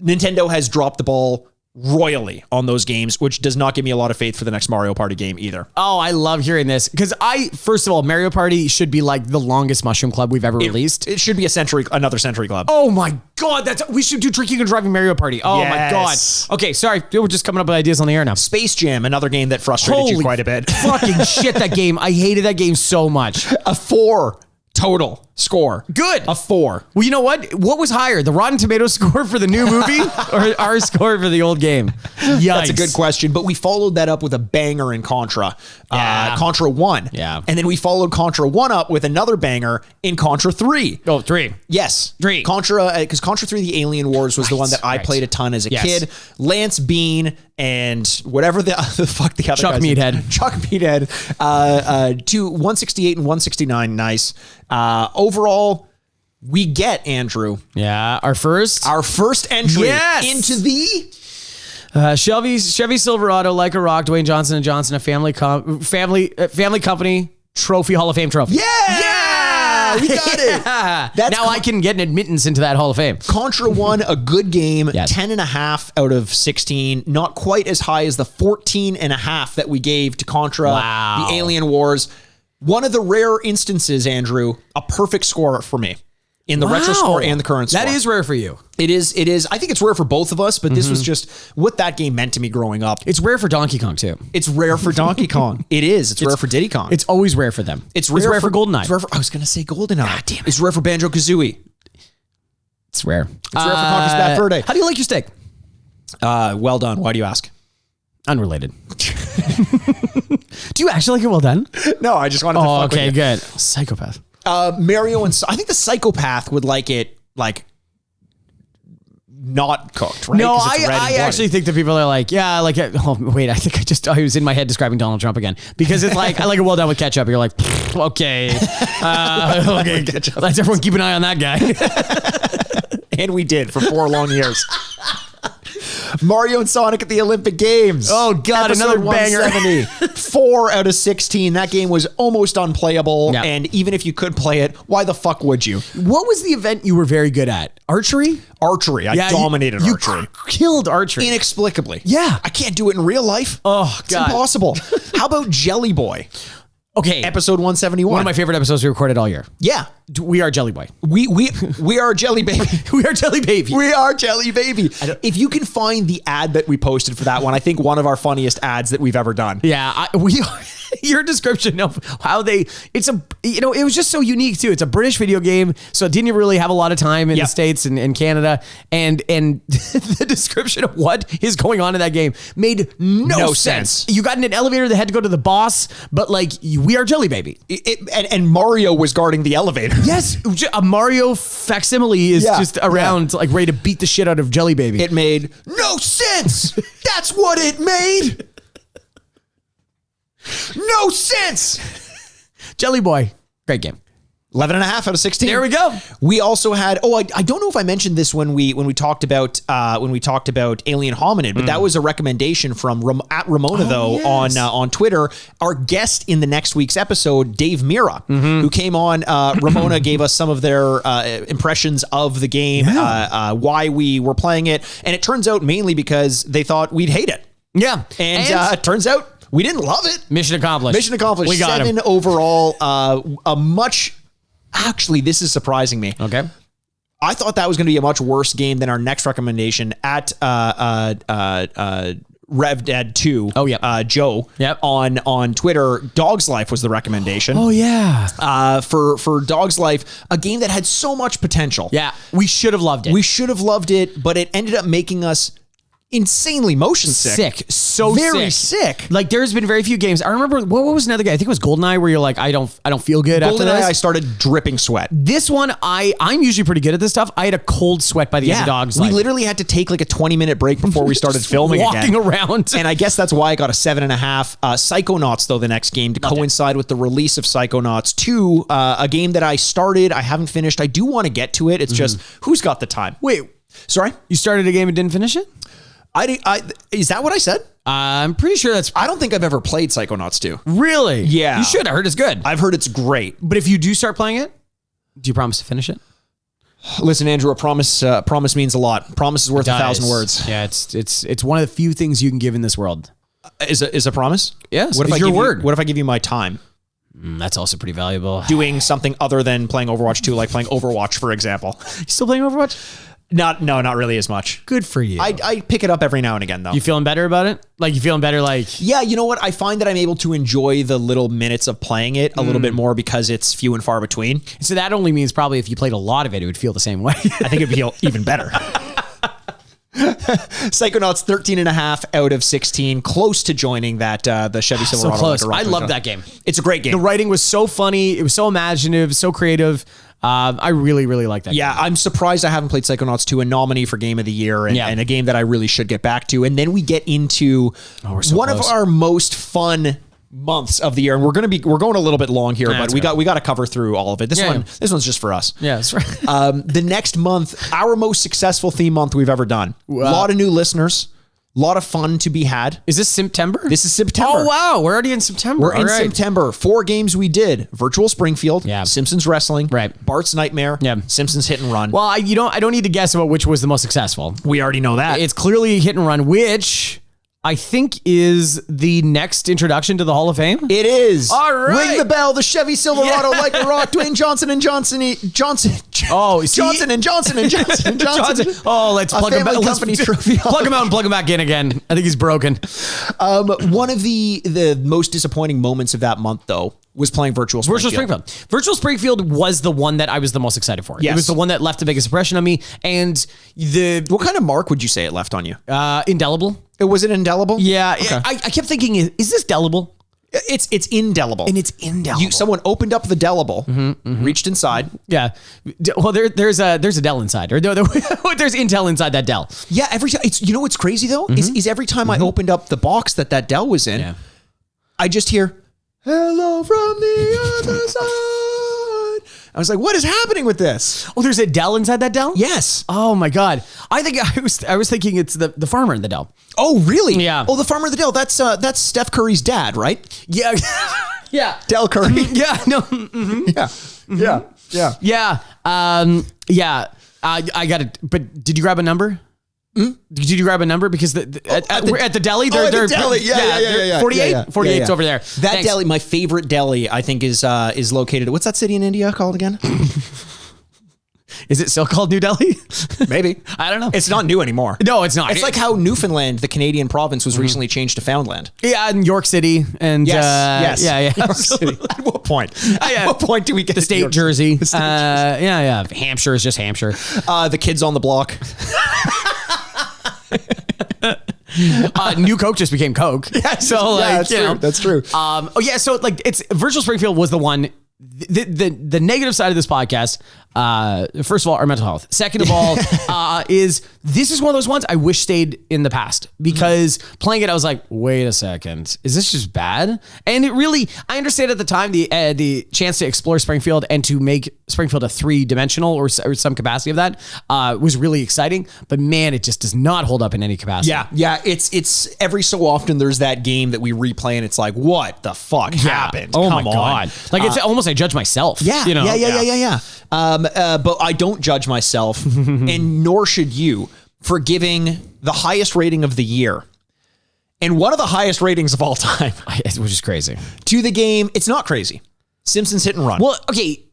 Speaker 2: Nintendo has dropped the ball royally on those games, which does not give me a lot of faith for the next Mario Party game either.
Speaker 3: Oh, I love hearing this because first of all, Mario Party should be like the longest Mushroom Club we've ever released.
Speaker 2: It should be another Century Club.
Speaker 3: Oh my God, we should do Drinking and Driving Mario Party. Oh my God. Okay, sorry, we're just coming up with ideas on the air now.
Speaker 2: Space Jam, another game that frustrated you quite a bit.
Speaker 3: Fucking shit, that game. I hated that game so much.
Speaker 2: A 4 total score.
Speaker 3: Good.
Speaker 2: A 4.
Speaker 3: Well, you know what? What was higher, the Rotten Tomatoes score for the new movie or our score for the old game? Yikes.
Speaker 2: That's a good question, but we followed that up with a banger in Contra. Contra 1.
Speaker 3: Yeah.
Speaker 2: And then we followed Contra 1 up with another banger in Contra 3.
Speaker 3: Oh, 3.
Speaker 2: Yes.
Speaker 3: 3.
Speaker 2: Contra, because Contra 3, the Alien Wars was the one that I played a ton as a kid. Lance Bean and whatever the fuck the other
Speaker 3: Chuck
Speaker 2: guys
Speaker 3: Meathead.
Speaker 2: Chuck Meathead. 168 and 169. Nice. Overall, we get, Andrew.
Speaker 3: Yeah. Our first
Speaker 2: entry into the
Speaker 3: Chevy Silverado, Like a Rock, Dwayne Johnson & Johnson, a family company trophy, Hall of Fame trophy.
Speaker 2: Yeah, we got it.
Speaker 3: Now I can get an admittance into that Hall of Fame.
Speaker 2: Contra 1, a good game,
Speaker 3: Yes.
Speaker 2: 10.5 out of 16. Not quite as high as the 14.5 that we gave to Contra, the Alien Wars. One of the rare instances, Andrew, a perfect score for me in the retro score and the current score.
Speaker 3: That is rare for you.
Speaker 2: It is. I think it's rare for both of us, but this was just what that game meant to me growing up.
Speaker 3: It's rare for Donkey Kong too.
Speaker 2: It's rare for Donkey Kong. It is. It's rare for Diddy Kong.
Speaker 3: It's always rare for them.
Speaker 2: It's rare for
Speaker 3: GoldenEye.
Speaker 2: I was going to say GoldenEye.
Speaker 3: God damn it.
Speaker 2: It's rare for Banjo-Kazooie.
Speaker 3: It's rare.
Speaker 2: It's rare for Conker's Bad Fur Day.
Speaker 3: How do you like your steak?
Speaker 2: Well done. Why do you ask?
Speaker 3: Unrelated. Do you actually like it well done?
Speaker 2: No, I just wanted to fuck with you.
Speaker 3: Good. Psychopath.
Speaker 2: Mario and I think the Psychopath would like it not cooked, right?
Speaker 3: No,
Speaker 2: 'Cause it's red and
Speaker 3: I
Speaker 2: bloody.
Speaker 3: actually think that people are like, yeah, I like it. Oh, wait, I think I was in my head describing Donald Trump again because it's like, I like it well done with ketchup. You're like, okay. Okay. Let's everyone keep an eye on that guy.
Speaker 2: And we did for 4 long years. Mario and Sonic at the Olympic Games.
Speaker 3: Oh, God,
Speaker 2: Episode
Speaker 3: another banger.
Speaker 2: 170. 4 out of 16. That game was almost unplayable.
Speaker 3: Yeah.
Speaker 2: And even if you could play it, why the fuck would you?
Speaker 3: What was the event you were very good at? Archery?
Speaker 2: Archery. I dominated archery.
Speaker 3: You killed archery.
Speaker 2: Inexplicably.
Speaker 3: Yeah.
Speaker 2: I can't do it in real life.
Speaker 3: Oh,
Speaker 2: It's
Speaker 3: God.
Speaker 2: impossible. How about Jelly Boy?
Speaker 3: Okay.
Speaker 2: Episode 171.
Speaker 3: One of my favorite episodes we recorded all year.
Speaker 2: Yeah.
Speaker 3: We are Jelly Boy.
Speaker 2: We are Jelly Baby.
Speaker 3: We are Jelly Baby.
Speaker 2: We are Jelly Baby. If you can find the ad that we posted for that one, I think one of our funniest ads that we've ever done.
Speaker 3: Yeah, we are. your description of how it was just so unique too. It's a British video game, so it didn't really have a lot of time in the States and Canada. And the description of what is going on in that game made no sense. You got in an elevator that had to go to the boss, but like we are Jelly Baby.
Speaker 2: And Mario was guarding the elevator.
Speaker 3: Yes, a Mario facsimile is just around like ready to beat the shit out of Jelly Baby.
Speaker 2: It made no sense. That's what it made. No sense.
Speaker 3: Jelly Boy, great game.
Speaker 2: 11.5 out of 16.
Speaker 3: There we go.
Speaker 2: We also had. I don't know if I mentioned this when we talked about Alien Hominid, but that was a recommendation from at Ramona on Twitter. Our guest in the next week's episode, Dave Mira, who came on. Ramona gave us some of their impressions of the game, why we were playing it, and it turns out mainly because they thought we'd hate it.
Speaker 3: Yeah,
Speaker 2: and it turns out we didn't love it.
Speaker 3: Mission accomplished.
Speaker 2: Mission accomplished.
Speaker 3: We got
Speaker 2: 7 overall. A much. Actually, this is surprising me.
Speaker 3: Okay.
Speaker 2: I thought that was going to be a much worse game than our next recommendation at Rev Dead 2.
Speaker 3: Oh, yeah.
Speaker 2: Joe.
Speaker 3: Yep.
Speaker 2: On Twitter, Dog's Life was the recommendation.
Speaker 3: Oh, yeah.
Speaker 2: For Dog's Life, a game that had so much potential.
Speaker 3: Yeah. We should have loved it.
Speaker 2: We should have loved it, but it ended up making us insanely motion sick.
Speaker 3: So
Speaker 2: very sick.
Speaker 3: Like there's been very few games. I remember what was another game? I think it was GoldenEye where you're like, I don't feel good after this.
Speaker 2: I started dripping sweat.
Speaker 3: This one, I'm usually pretty good at this stuff. I had a cold sweat by the end of Dog's Life.
Speaker 2: We literally had to take like a 20-minute break before we started filming
Speaker 3: walking
Speaker 2: again.
Speaker 3: around.
Speaker 2: And I guess that's why I got a 7.5. Psychonauts, though, the next game to coincide with the release of Psychonauts 2, a game that I started, I haven't finished. I do want to get to it. It's just, who's got the time?
Speaker 3: Wait,
Speaker 2: sorry?
Speaker 3: You started a game and didn't finish it?
Speaker 2: Is that what I said?
Speaker 3: I'm pretty sure that's...
Speaker 2: I don't think I've ever played Psychonauts 2.
Speaker 3: Really?
Speaker 2: Yeah.
Speaker 3: You should. I heard it's good.
Speaker 2: I've heard it's great.
Speaker 3: But if you do start playing it, do you promise to finish it?
Speaker 2: Listen, Andrew, a promise means a lot. Promise is worth 1,000 words.
Speaker 3: Yeah, it's one of the few things you can give in this world.
Speaker 2: Is a promise?
Speaker 3: Yes.
Speaker 2: What if
Speaker 3: it's your word?
Speaker 2: What if I give you my time?
Speaker 3: That's also pretty valuable.
Speaker 2: Doing something other than playing Overwatch 2, like playing Overwatch, for example.
Speaker 3: You still playing Overwatch?
Speaker 2: Not really as much.
Speaker 3: Good for you.
Speaker 2: I pick it up every now and again, though.
Speaker 3: You feeling better about it? Like you feeling better? Like
Speaker 2: yeah, you know what? I find that I'm able to enjoy the little minutes of playing it a little bit more because it's few and far between.
Speaker 3: So that only means probably if you played a lot of it, it would feel the same way.
Speaker 2: I think it'd feel even better. Psychonauts 13.5 out of 16, close to joining that the Chevy Silverado.
Speaker 3: So close. I love that game.
Speaker 2: It's a great game.
Speaker 3: The writing was so funny. It was so imaginative, so creative. I really, really like that game.
Speaker 2: I'm surprised I haven't played Psychonauts 2, a nominee for Game of the Year, and a game that I really should get back to. And then we get into one of our most fun months of the year, and we're going a little bit long here, but we got to cover through all of it. This one's just for us.
Speaker 3: Yeah, that's right.
Speaker 2: The next month, our most successful theme month we've ever done. A lot of new listeners. A lot of fun to be had.
Speaker 3: Is this September?
Speaker 2: This is September.
Speaker 3: Oh, wow. We're already in September.
Speaker 2: We're in September. 4 games we did. Virtual Springfield.
Speaker 3: Yeah.
Speaker 2: Simpsons Wrestling.
Speaker 3: Right.
Speaker 2: Bart's Nightmare.
Speaker 3: Yeah.
Speaker 2: Simpsons Hit and Run.
Speaker 3: Well, I don't need to guess about which was the most successful.
Speaker 2: We already know that.
Speaker 3: It's clearly Hit and Run, which I think is the next introduction to the Hall of Fame.
Speaker 2: It is.
Speaker 3: All right.
Speaker 2: Ring the bell. The Chevy Silverado, like the Rock, Dwayne Johnson and Johnson.
Speaker 3: Oh,
Speaker 2: Johnson and Johnson and Johnson and Johnson.
Speaker 3: Oh, let's plug him back.
Speaker 2: Company trophy.
Speaker 3: Plug him out and plug him back in again. I think he's broken.
Speaker 2: One of the most disappointing moments of that month, though, was playing Virtual Springfield.
Speaker 3: Virtual Springfield was the one that I was the most excited for.
Speaker 2: Yes.
Speaker 3: It was the one that left the biggest impression on me. And
Speaker 2: what kind of mark would you say it left on you?
Speaker 3: Indelible.
Speaker 2: Was it indelible?
Speaker 3: Yeah.
Speaker 2: Okay.
Speaker 3: I kept thinking, is this delible?
Speaker 2: It's indelible.
Speaker 3: And it's indelible.
Speaker 2: Someone opened up the delible, reached inside.
Speaker 3: Yeah. Well, there's a Dell inside, or there's Intel inside that Dell.
Speaker 2: Yeah. Every time, what's crazy though is every time I opened up the box that Dell was in, I just hear "Hello from the other side." I was like, "What is happening with this?"
Speaker 3: Oh, there's a Dell inside that Dell?
Speaker 2: Yes.
Speaker 3: Oh my God. I was thinking it's the farmer in the Dell.
Speaker 2: Oh, really?
Speaker 3: Yeah.
Speaker 2: Oh, the farmer in the Dell. That's Steph Curry's dad, right?
Speaker 3: Yeah. Yeah.
Speaker 2: Dell Curry.
Speaker 3: Yeah. No. Mm-hmm.
Speaker 2: Yeah. Yeah.
Speaker 3: Yeah. Yeah. I got it. But did you grab a number? Did you grab a number? Because at the deli, they're
Speaker 2: the deli. Yeah.
Speaker 3: 48?
Speaker 2: Yeah.
Speaker 3: 48's over there.
Speaker 2: That deli, my favorite deli, I think is located. What's that city in India called again?
Speaker 3: Is it still called New Delhi?
Speaker 2: Maybe.
Speaker 3: I don't know.
Speaker 2: It's not new anymore.
Speaker 3: No, it's not.
Speaker 2: It's like how Newfoundland, the Canadian province, was recently changed to Foundland.
Speaker 3: Yeah, in York City. And
Speaker 2: Yes.
Speaker 3: Yeah.
Speaker 2: York City. At what point? At what point do we get
Speaker 3: The
Speaker 2: to
Speaker 3: state
Speaker 2: York
Speaker 3: jersey.
Speaker 2: City? The state jersey.
Speaker 3: Yeah. Hampshire is just Hampshire.
Speaker 2: The kids on the block.
Speaker 3: New Coke just became Coke. So like,
Speaker 2: that's true.
Speaker 3: So like it's Virtual Springfield was the one. The negative side of this podcast, first of all, our mental health. Second of all, this is one of those ones I wish stayed in the past because playing it, I was like, wait a second, is this just bad? And it really, I understand at the time the chance to explore Springfield and to make Springfield a 3-dimensional or some capacity of that was really exciting. But man, it just does not hold up in any capacity.
Speaker 2: Yeah. It's every so often there's that game that we replay and it's like, what the fuck happened?
Speaker 3: Oh
Speaker 2: Come
Speaker 3: my
Speaker 2: on.
Speaker 3: God! Like it's almost I judge myself.
Speaker 2: Yeah. But I don't judge myself, and nor should you, for giving the highest rating of the year and one of the highest ratings of all time,
Speaker 3: Which is crazy.
Speaker 2: to the game. It's not crazy. Simpsons Hit and Run.
Speaker 3: Well, okay.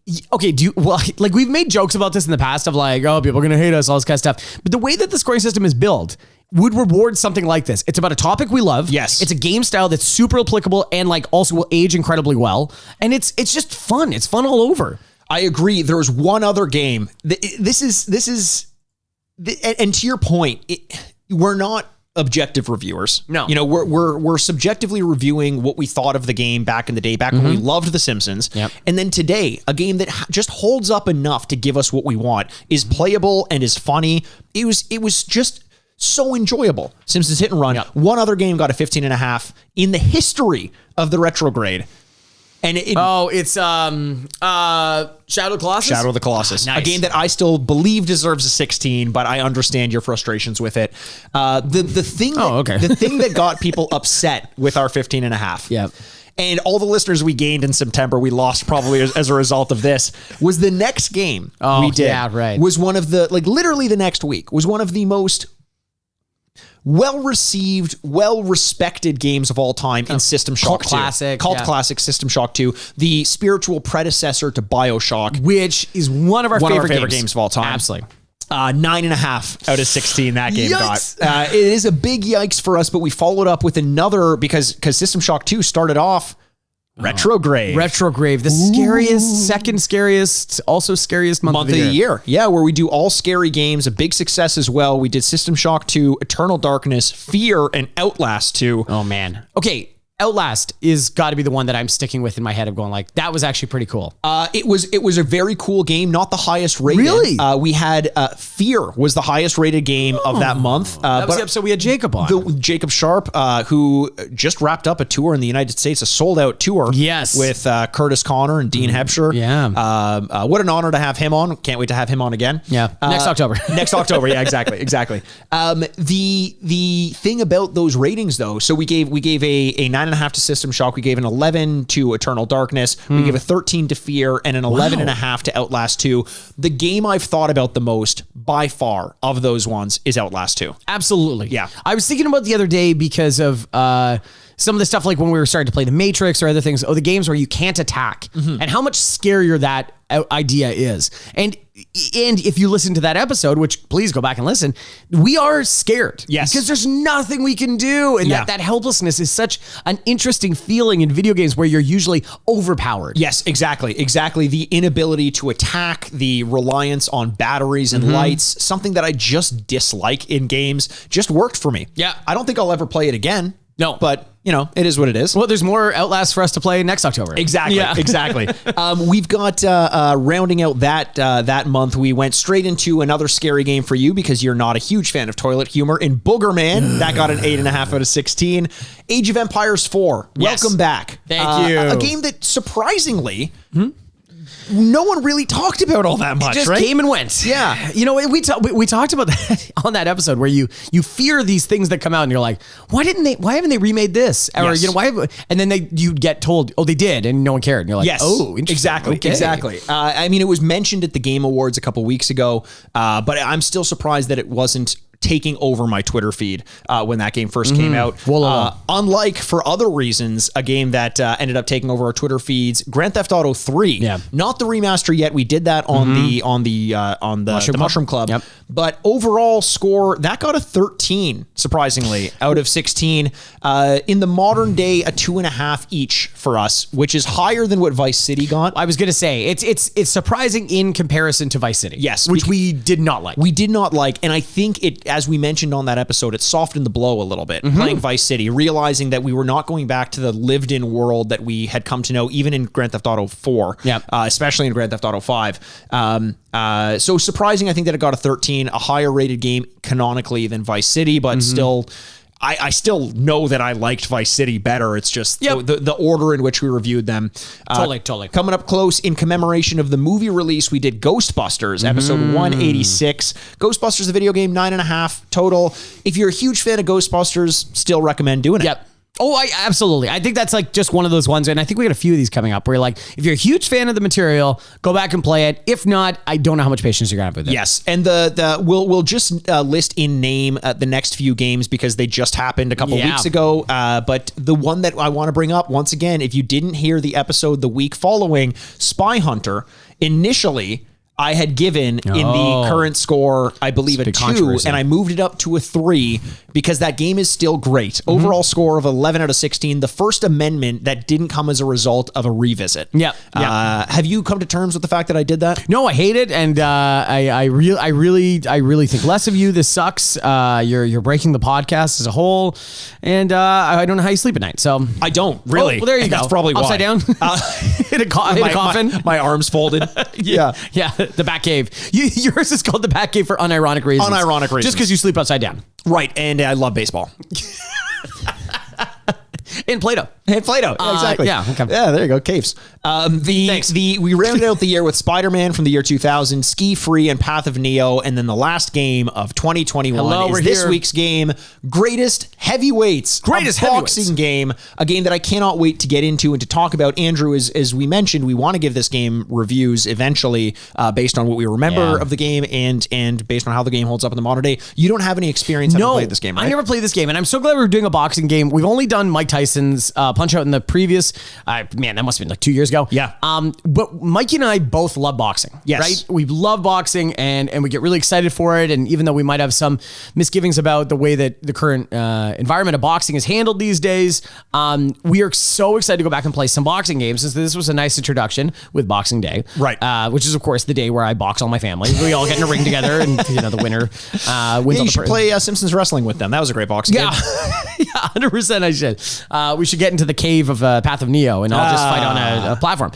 Speaker 3: Like we've made jokes about this in the past of like, oh, people are gonna hate us, all this kind of stuff. But the way that the scoring system is built would reward something like this. It's about a topic we love.
Speaker 2: Yes.
Speaker 3: It's a game style that's super applicable and like also will age incredibly well. And it's just fun. It's fun all over.
Speaker 2: I agree. There's one other game. This is, and to your point, we're not objective reviewers.
Speaker 3: No.
Speaker 2: We're subjectively reviewing what we thought of the game back in the day, back when we loved The Simpsons.
Speaker 3: Yep.
Speaker 2: And then today, a game that just holds up enough to give us what we want, is playable and is funny. It was just so enjoyable. Simpsons Hit and Run.
Speaker 3: Yep.
Speaker 2: One other game got a 15.5 in the history of the Retrograde. And
Speaker 3: it's Shadow of the Colossus?
Speaker 2: Shadow of the Colossus.
Speaker 3: Nice.
Speaker 2: A game that I still believe deserves a 16, but I understand your frustrations with it. The thing that got people upset with our 15.5.
Speaker 3: Yep.
Speaker 2: And all the listeners we gained in September, we lost probably as a result of this, was the next game we did.
Speaker 3: Yeah, right.
Speaker 2: Was one of the, like literally the next week, was one of the most well-received, well-respected games of all time in System Shock 2. Cult classic System Shock 2, the spiritual predecessor to BioShock.
Speaker 3: Which is one of our favorite
Speaker 2: games of all time.
Speaker 3: Absolutely.
Speaker 2: 9.5 out of 16 that game
Speaker 3: Yikes.
Speaker 2: got. It is a big yikes for us, but we followed up with another because System Shock 2 started off Retrograde.
Speaker 3: Retrograde, the scariest, second scariest, also scariest month of the year.
Speaker 2: Yeah, where we do all scary games, a big success as well. We did System Shock 2, Eternal Darkness, Fear, and Outlast 2.
Speaker 3: Oh, man. Okay, Outlast is got to be the one that I'm sticking with in my head of going like, that was actually pretty cool.
Speaker 2: It was a very cool game, not the highest rated.
Speaker 3: Really?
Speaker 2: We had Fear was the highest rated game of that month.
Speaker 3: That was the episode we had Jacob on.
Speaker 2: Jacob Sharp, who just wrapped up a tour in the United States, a sold out tour.
Speaker 3: Yes.
Speaker 2: With Curtis Connor and Dean Hebscher.
Speaker 3: Yeah.
Speaker 2: What an honor to have him on. Can't wait to have him on again.
Speaker 3: Yeah. Next October.
Speaker 2: Next October. Yeah, exactly. The thing about those ratings though, so we gave a 9.5 to System Shock. We gave an 11 to Eternal Darkness. We gave a 13 to Fear and an 11.5 to Outlast 2. The game I've thought about the most by far of those ones is Outlast 2.
Speaker 3: Absolutely.
Speaker 2: Yeah.
Speaker 3: I was thinking about the other day because of some of the stuff like when we were starting to play The Matrix or other things, the games where you can't attack and how much scarier that idea is. And if you listen to that episode, which please go back and listen, we are scared.
Speaker 2: Yes.
Speaker 3: Because there's nothing we can do. And that helplessness is such an interesting feeling in video games where you're usually overpowered.
Speaker 2: Yes, exactly. The inability to attack, the reliance on batteries and lights, something that I just dislike in games, just worked for me.
Speaker 3: Yeah.
Speaker 2: I don't think I'll ever play it again.
Speaker 3: No.
Speaker 2: But, it is what it is.
Speaker 3: Well, there's more Outlast for us to play next October.
Speaker 2: Exactly.
Speaker 3: Yeah.
Speaker 2: Exactly. We've got rounding out that month. We went straight into another scary game for you because you're not a huge fan of toilet humor in Boogerman. That got an 8.5 out of 16. Age of Empires 4.
Speaker 3: Yes.
Speaker 2: Welcome back.
Speaker 3: Thank you.
Speaker 2: A game that surprisingly no one really talked about all that much,
Speaker 3: It just
Speaker 2: right?
Speaker 3: came and went.
Speaker 2: Yeah.
Speaker 3: We talked about that on that episode where you fear these things that come out and you're like, why haven't they remade this? Or,
Speaker 2: Yes.
Speaker 3: and then you get told, oh, they did, and no one cared. And you're like,
Speaker 2: Yes.
Speaker 3: oh, interesting.
Speaker 2: Exactly. It was mentioned at the Game Awards a couple weeks ago, but I'm still surprised that it wasn't taking over my Twitter feed when that game first came out. Unlike for other reasons, a game that ended up taking over our Twitter feeds, Grand Theft Auto 3.
Speaker 3: Yeah.
Speaker 2: Not the remaster yet. We did that on the Mushroom Club.
Speaker 3: Yep.
Speaker 2: But overall score, that got a 13, surprisingly, out of 16. In the modern day, a 2.5 each for us, which is higher than what Vice City got.
Speaker 3: I was going to say, it's surprising in comparison to Vice City.
Speaker 2: Yes.
Speaker 3: Which we did not like.
Speaker 2: We did not like, and I think it, as we mentioned on that episode, it softened the blow a little bit, playing Vice City, realizing that we were not going back to the lived-in world that we had come to know, even in Grand Theft Auto 4, especially in Grand Theft Auto 5. So surprising, I think that it got a 13, a higher rated game canonically than Vice City, but still... I still know that I liked Vice City better. It's just the order in which we reviewed them.
Speaker 3: Totally.
Speaker 2: Coming up close in commemoration of the movie release, we did Ghostbusters, episode 186. Ghostbusters, the video game, 9.5 total. If you're a huge fan of Ghostbusters, still recommend doing it.
Speaker 3: Yep. Oh, absolutely. I think that's like just one of those ones. And I think we got a few of these coming up where you're like, if you're a huge fan of the material, go back and play it. If not, I don't know how much patience you're going to have with it.
Speaker 2: Yes. And we'll just list in name the next few games because they just happened a couple weeks ago. But the one that I want to bring up once again, if you didn't hear the episode the week following, Spy Hunter, initially I had given in the current score, I believe, a 2, and I moved it up to a 3 because that game is still great. Overall score of 11 out of 16. The first amendment that didn't come as a result of a revisit.
Speaker 3: Yeah.
Speaker 2: Have you come to terms with the fact that I did that?
Speaker 3: No, I hate it, and I really think less of you. This sucks. You're breaking the podcast as a whole, and I don't know how you sleep at night. So
Speaker 2: I don't really.
Speaker 3: Well, there you go.
Speaker 2: That's probably
Speaker 3: upside
Speaker 2: why.
Speaker 3: down. Hit a coffin.
Speaker 2: My arms folded.
Speaker 3: Yeah. The Bat Cave. Yours is called the Bat Cave for unironic reasons. Just because you sleep upside down.
Speaker 2: Right, and I love baseball.
Speaker 3: And Play-Doh.
Speaker 2: Exactly.
Speaker 3: Yeah, okay.
Speaker 2: Yeah, there you go. Caves. We rounded out the year with Spider-Man from the year 2000, Ski Free, and Path of Neo, and then the last game of 2021 is this week's game, Greatest Heavyweights. Boxing game, a game that I cannot wait to get into and to talk about. Andrew, as we mentioned, we want to give this game reviews eventually based on what we remember of the game and based on how the game holds up in the modern day. You don't have any experience having played this game, right?
Speaker 3: I never played this game, and I'm so glad we're doing a boxing game. We've only done Mike Tyson's Punch-Out in the previous, that must have been like 2 years ago.
Speaker 2: Yeah.
Speaker 3: But Mikey and I both love boxing.
Speaker 2: Yes.
Speaker 3: Right? We love boxing and we get really excited for it. And even though we might have some misgivings about the way that the current environment of boxing is handled these days, we are so excited to go back and play some boxing games since this was a nice introduction with Boxing Day.
Speaker 2: Right.
Speaker 3: Which is, of course, the day where I box all my family. We all get in a ring together and, the winner wins.
Speaker 2: You should play Simpsons Wrestling with them. That was a great boxing game.
Speaker 3: Yeah, 100% I should. We should get into the cave of Path of Neo and I'll just fight on a platform.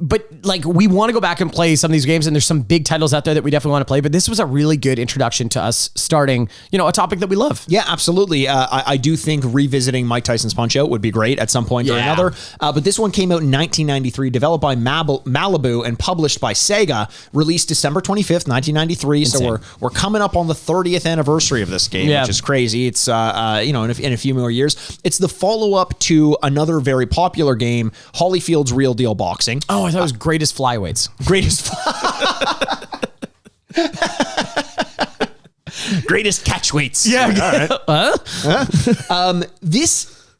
Speaker 3: But like we want to go back and play some of these games, and there's some big titles out there that we definitely want to play. But this was a really good introduction to us starting, a topic that we love.
Speaker 2: Yeah, absolutely. I do think revisiting Mike Tyson's Punch-Out would be great at some point or another. But this one came out in 1993, developed by Malibu and published by Sega. Released December 25th, 1993. Insane. So we're coming up on the 30th anniversary of this game, which is crazy. It's in a few more years. It's the follow-up to another very popular game, Holyfield's Real Deal Boxing.
Speaker 3: Oh, I thought it was Greatest Flyweights.
Speaker 2: Greatest Catchweights.
Speaker 3: Yeah.
Speaker 2: All right.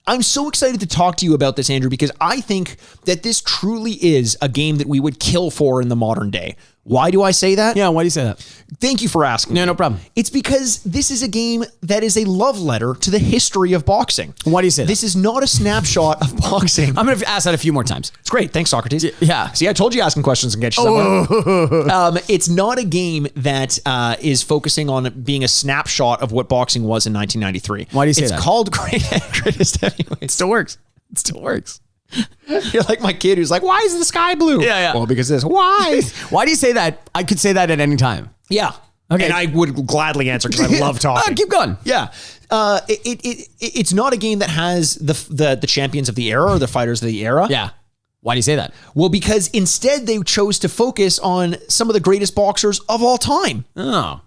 Speaker 2: I'm so excited to talk to you about this, Andrew, because I think that this truly is a game that we would kill for in the modern day. Why do I say that?
Speaker 3: Yeah, why do you say that?
Speaker 2: Thank you for asking.
Speaker 3: No problem.
Speaker 2: It's because this is a game that is a love letter to the history of boxing.
Speaker 3: Why do you say that?
Speaker 2: This is not a snapshot of boxing.
Speaker 3: I'm going to ask that a few more times.
Speaker 2: It's great. Thanks, Socrates.
Speaker 3: Yeah.
Speaker 2: See, I told you asking questions can get you somewhere. It's not a game that is focusing on being a snapshot of what boxing was in 1993.
Speaker 3: Why do you say that?
Speaker 2: It's called Greatest Heavyweights.
Speaker 3: It still works.
Speaker 2: You're like my kid who's like, why is the sky blue?
Speaker 3: Yeah.
Speaker 2: Well, because this. Why?
Speaker 3: Why do you say that? I could say that at any time.
Speaker 2: Yeah. Okay. And I would gladly answer because I love talking.
Speaker 3: Keep going.
Speaker 2: Yeah. It's not a game that has the champions of the era or the fighters of the era.
Speaker 3: Yeah. Why do you say that?
Speaker 2: Well, because instead they chose to focus on some of the greatest boxers of all time.
Speaker 3: Oh.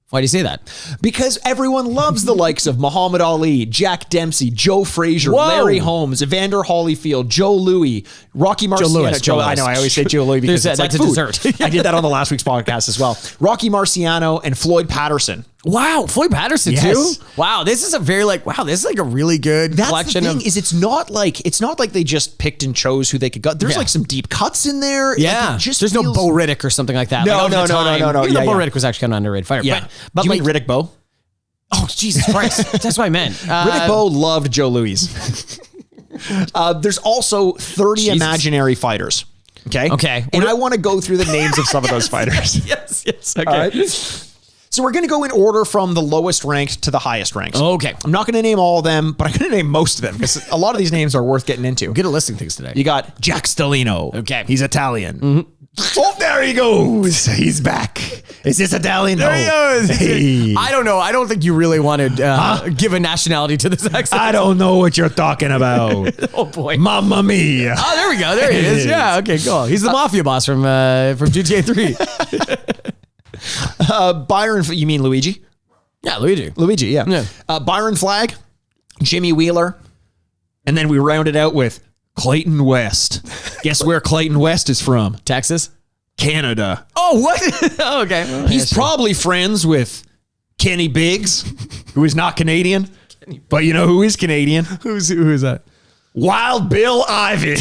Speaker 3: Why do you say that?
Speaker 2: Because everyone loves the likes of Muhammad Ali, Jack Dempsey, Joe Frazier, Larry Holmes, Evander Holyfield, Joe Louis, Rocky Marciano.
Speaker 3: Joe Louis.
Speaker 2: I know, I always say Joe Louis because it's like
Speaker 3: that's
Speaker 2: food.
Speaker 3: a dessert.
Speaker 2: I did that on the last week's podcast as well. Rocky Marciano and Floyd Patterson.
Speaker 3: Wow, Floyd Patterson
Speaker 2: Yes.
Speaker 3: too. Wow, this is a very this is like a really good
Speaker 2: That's
Speaker 3: collection
Speaker 2: the thing
Speaker 3: of.
Speaker 2: is it's not like they just picked and chose who they could go. There's
Speaker 3: Yeah.
Speaker 2: like some deep cuts in there.
Speaker 3: Yeah,
Speaker 2: Like, it just
Speaker 3: there's no
Speaker 2: feels-
Speaker 3: Bo Riddick or something like that.
Speaker 2: No,
Speaker 3: Like,
Speaker 2: no,
Speaker 3: of the
Speaker 2: no,
Speaker 3: time,
Speaker 2: no.
Speaker 3: Even though
Speaker 2: Yeah,
Speaker 3: Bo
Speaker 2: yeah.
Speaker 3: Riddick was actually kind of underrated fighter.
Speaker 2: Yeah,
Speaker 3: but
Speaker 2: do you
Speaker 3: like,
Speaker 2: mean Riddick Bowe?
Speaker 3: oh Jesus Christ, that's what I meant.
Speaker 2: Riddick Bowe loved Joe Louis. There's also 30
Speaker 3: Jesus.
Speaker 2: imaginary fighters. Okay. And I want to go through the names of some of those fighters.
Speaker 3: yes. Okay.
Speaker 2: All right. So we're going to go in order from the lowest ranked to the highest ranked.
Speaker 3: Okay.
Speaker 2: I'm not going to name all of them, but I'm going to name most of them because a lot of these names are worth getting into.
Speaker 3: Good at listing things today.
Speaker 2: You got Jack Stellino.
Speaker 3: Okay.
Speaker 2: He's Italian. Oh, there he goes. He's back. Is this Italian?
Speaker 3: There he goes.
Speaker 2: Hey.
Speaker 3: I don't know. I don't think you really want to give a nationality to this accent.
Speaker 2: I don't know what you're talking about.
Speaker 3: Oh boy.
Speaker 2: Mamma mia.
Speaker 3: Oh, there we go. There he is. Yeah. Okay. Cool. He's the mafia boss from GTA 3.
Speaker 2: Byron, you mean Luigi?
Speaker 3: Yeah, Luigi.
Speaker 2: Luigi, yeah. Byron Flagg, Jimmy Wheeler, and then we rounded out with Clayton West. Guess where Clayton West is from?
Speaker 3: Texas.
Speaker 2: Canada.
Speaker 3: Oh, what? Oh, okay. Well,
Speaker 2: He's probably friends with Kenny Biggs, who is not Canadian. But you know who is Canadian?
Speaker 3: who is that?
Speaker 2: Wild Bill Ivy.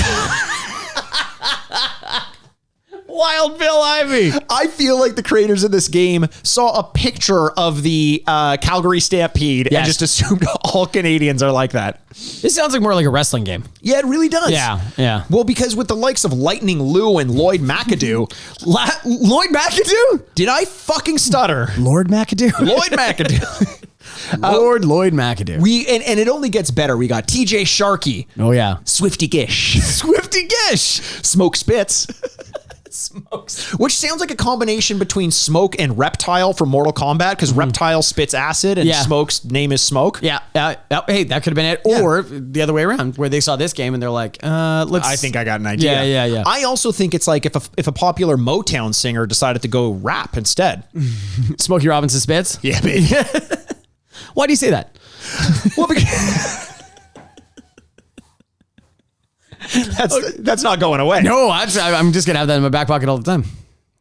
Speaker 3: Wild Bill Ivy.
Speaker 2: I feel like the creators of this game saw a picture of the Calgary Stampede and
Speaker 3: Yes.
Speaker 2: just assumed all Canadians are like that.
Speaker 3: This sounds like more like a wrestling game.
Speaker 2: Yeah, it really does.
Speaker 3: Yeah.
Speaker 2: Well, because with the likes of Lightning Lou and Lloyd McAdoo,
Speaker 3: Lloyd McAdoo?
Speaker 2: did I fucking stutter?
Speaker 3: Lord McAdoo?
Speaker 2: Lloyd McAdoo.
Speaker 3: Lord Lloyd McAdoo.
Speaker 2: And it only gets better. We got TJ Sharkey,
Speaker 3: Oh, yeah.
Speaker 2: Swifty Gish,
Speaker 3: Swifty Gish.
Speaker 2: Smoke Spitz,
Speaker 3: Smokes.
Speaker 2: which sounds like a combination between Smoke and Reptile from Mortal Kombat because Reptile spits acid and
Speaker 3: Yeah.
Speaker 2: Smoke's name is Smoke.
Speaker 3: Yeah. Hey, that could have been it. Or the other way around, where they saw this game and they're like, let's.
Speaker 2: I think I got an idea.
Speaker 3: Yeah.
Speaker 2: I also think it's like if a popular Motown singer decided to go rap instead.
Speaker 3: Smokey Robinson spits.
Speaker 2: Yeah, baby.
Speaker 3: Why do you say that?
Speaker 2: Well, because that's not going away.
Speaker 3: No, I'm just going to have that in my back pocket all the time.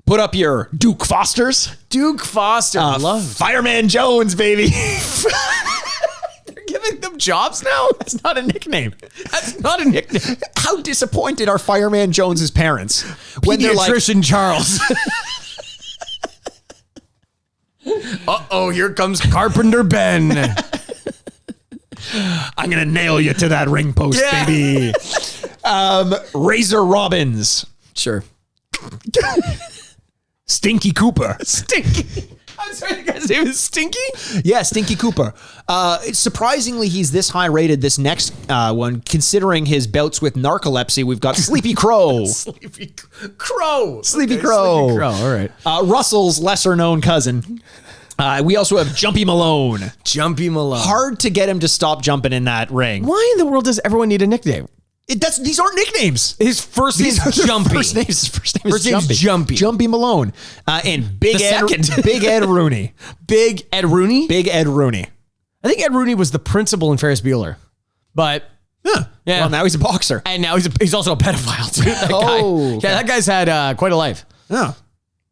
Speaker 2: Put up your Duke Fosters.
Speaker 3: Duke Foster. Love.
Speaker 2: Fireman Jones, baby.
Speaker 3: They're giving them jobs now?
Speaker 2: That's not a nickname.
Speaker 3: That's not a nickname.
Speaker 2: How disappointed are Fireman Jones's parents when they're like,
Speaker 3: Pediatrician Charles. Uh-oh, here comes Carpenter Ben.
Speaker 2: I'm going to nail you to that ring post,
Speaker 3: Yeah.
Speaker 2: baby. Razor Robbins.
Speaker 3: Sure.
Speaker 2: Stinky Cooper.
Speaker 3: Stinky. I'm sorry, the guy's name is Stinky?
Speaker 2: Yeah, Stinky Cooper. Surprisingly, he's this high rated, this next one, considering his bouts with narcolepsy. We've got Sleepy Crow.
Speaker 3: Sleepy Crow.
Speaker 2: Sleepy
Speaker 3: Okay,
Speaker 2: Crow.
Speaker 3: Sleepy Crow, all right.
Speaker 2: Russell's lesser known cousin. We also have Jumpy Malone.
Speaker 3: Jumpy Malone.
Speaker 2: Hard to get him to stop jumping in that ring.
Speaker 3: Why in the world does everyone need a nickname?
Speaker 2: These aren't nicknames.
Speaker 3: His first
Speaker 2: These
Speaker 3: name's
Speaker 2: are their
Speaker 3: Jumpy.
Speaker 2: First names. His first name
Speaker 3: First
Speaker 2: is
Speaker 3: name's
Speaker 2: Jumpy.
Speaker 3: Jumpy.
Speaker 2: Jumpy Malone. And Big
Speaker 3: The
Speaker 2: Ed.
Speaker 3: second.
Speaker 2: Big Ed Rooney.
Speaker 3: Big Ed Rooney?
Speaker 2: Big Ed Rooney.
Speaker 3: I think Ed Rooney was the principal in Ferris Bueller. But,
Speaker 2: Huh.
Speaker 3: yeah.
Speaker 2: Well, now he's a boxer.
Speaker 3: And now he's also a pedophile, too. That guy.
Speaker 2: Oh,
Speaker 3: Yeah, that guy's had quite a life.
Speaker 2: Yeah.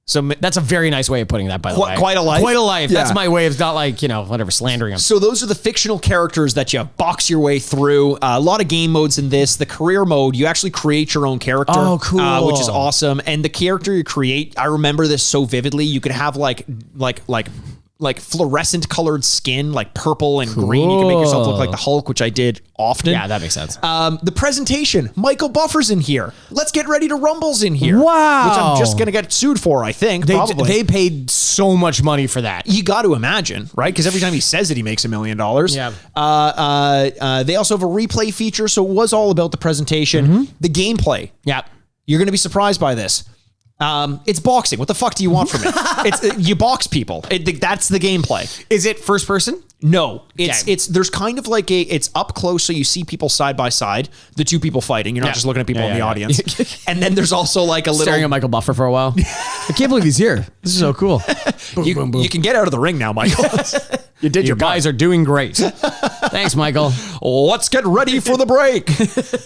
Speaker 2: So
Speaker 3: That's a very nice way of putting that, by the way.
Speaker 2: Quite a life?
Speaker 3: Quite a life.
Speaker 2: Yeah.
Speaker 3: That's my way of not like, whatever, slandering him.
Speaker 2: So those are the fictional characters that you box your way through. A lot of game modes in this. The career mode, you actually create your own character.
Speaker 3: Oh, cool.
Speaker 2: Which is awesome. And the character you create, I remember this so vividly. You could have like fluorescent colored skin, like purple and green. You can make yourself look like the Hulk, which I did often.
Speaker 3: Yeah, that makes sense.
Speaker 2: The presentation, Michael Buffer's in here. Let's Get Ready to Rumble's in here.
Speaker 3: Wow.
Speaker 2: Which I'm just going to get sued for, I think. Probably.
Speaker 3: They paid so much money for that.
Speaker 2: You got to imagine, right? Because every time he says it, he makes $1 million.
Speaker 3: Yeah.
Speaker 2: They also have a replay feature, so it was all about the presentation. The gameplay.
Speaker 3: Yeah.
Speaker 2: You're going to be surprised by this. It's boxing. What the fuck do you want from it? You box people. That's the gameplay.
Speaker 3: Is it first person?
Speaker 2: No, it's
Speaker 3: Okay.
Speaker 2: there's kind of like it's up close, so you see people side by side, the two people fighting. You're not
Speaker 3: Yeah.
Speaker 2: just looking at people
Speaker 3: Yeah,
Speaker 2: in the
Speaker 3: yeah,
Speaker 2: audience. And then there's also like a
Speaker 3: Staring at
Speaker 2: little.
Speaker 3: Michael Buffer for a while. I can't believe he's here. This is so cool.
Speaker 2: You can get out of the ring now, Michael. You did
Speaker 3: Your
Speaker 2: your
Speaker 3: guys are doing great. Thanks, Michael.
Speaker 2: Let's get ready for the break.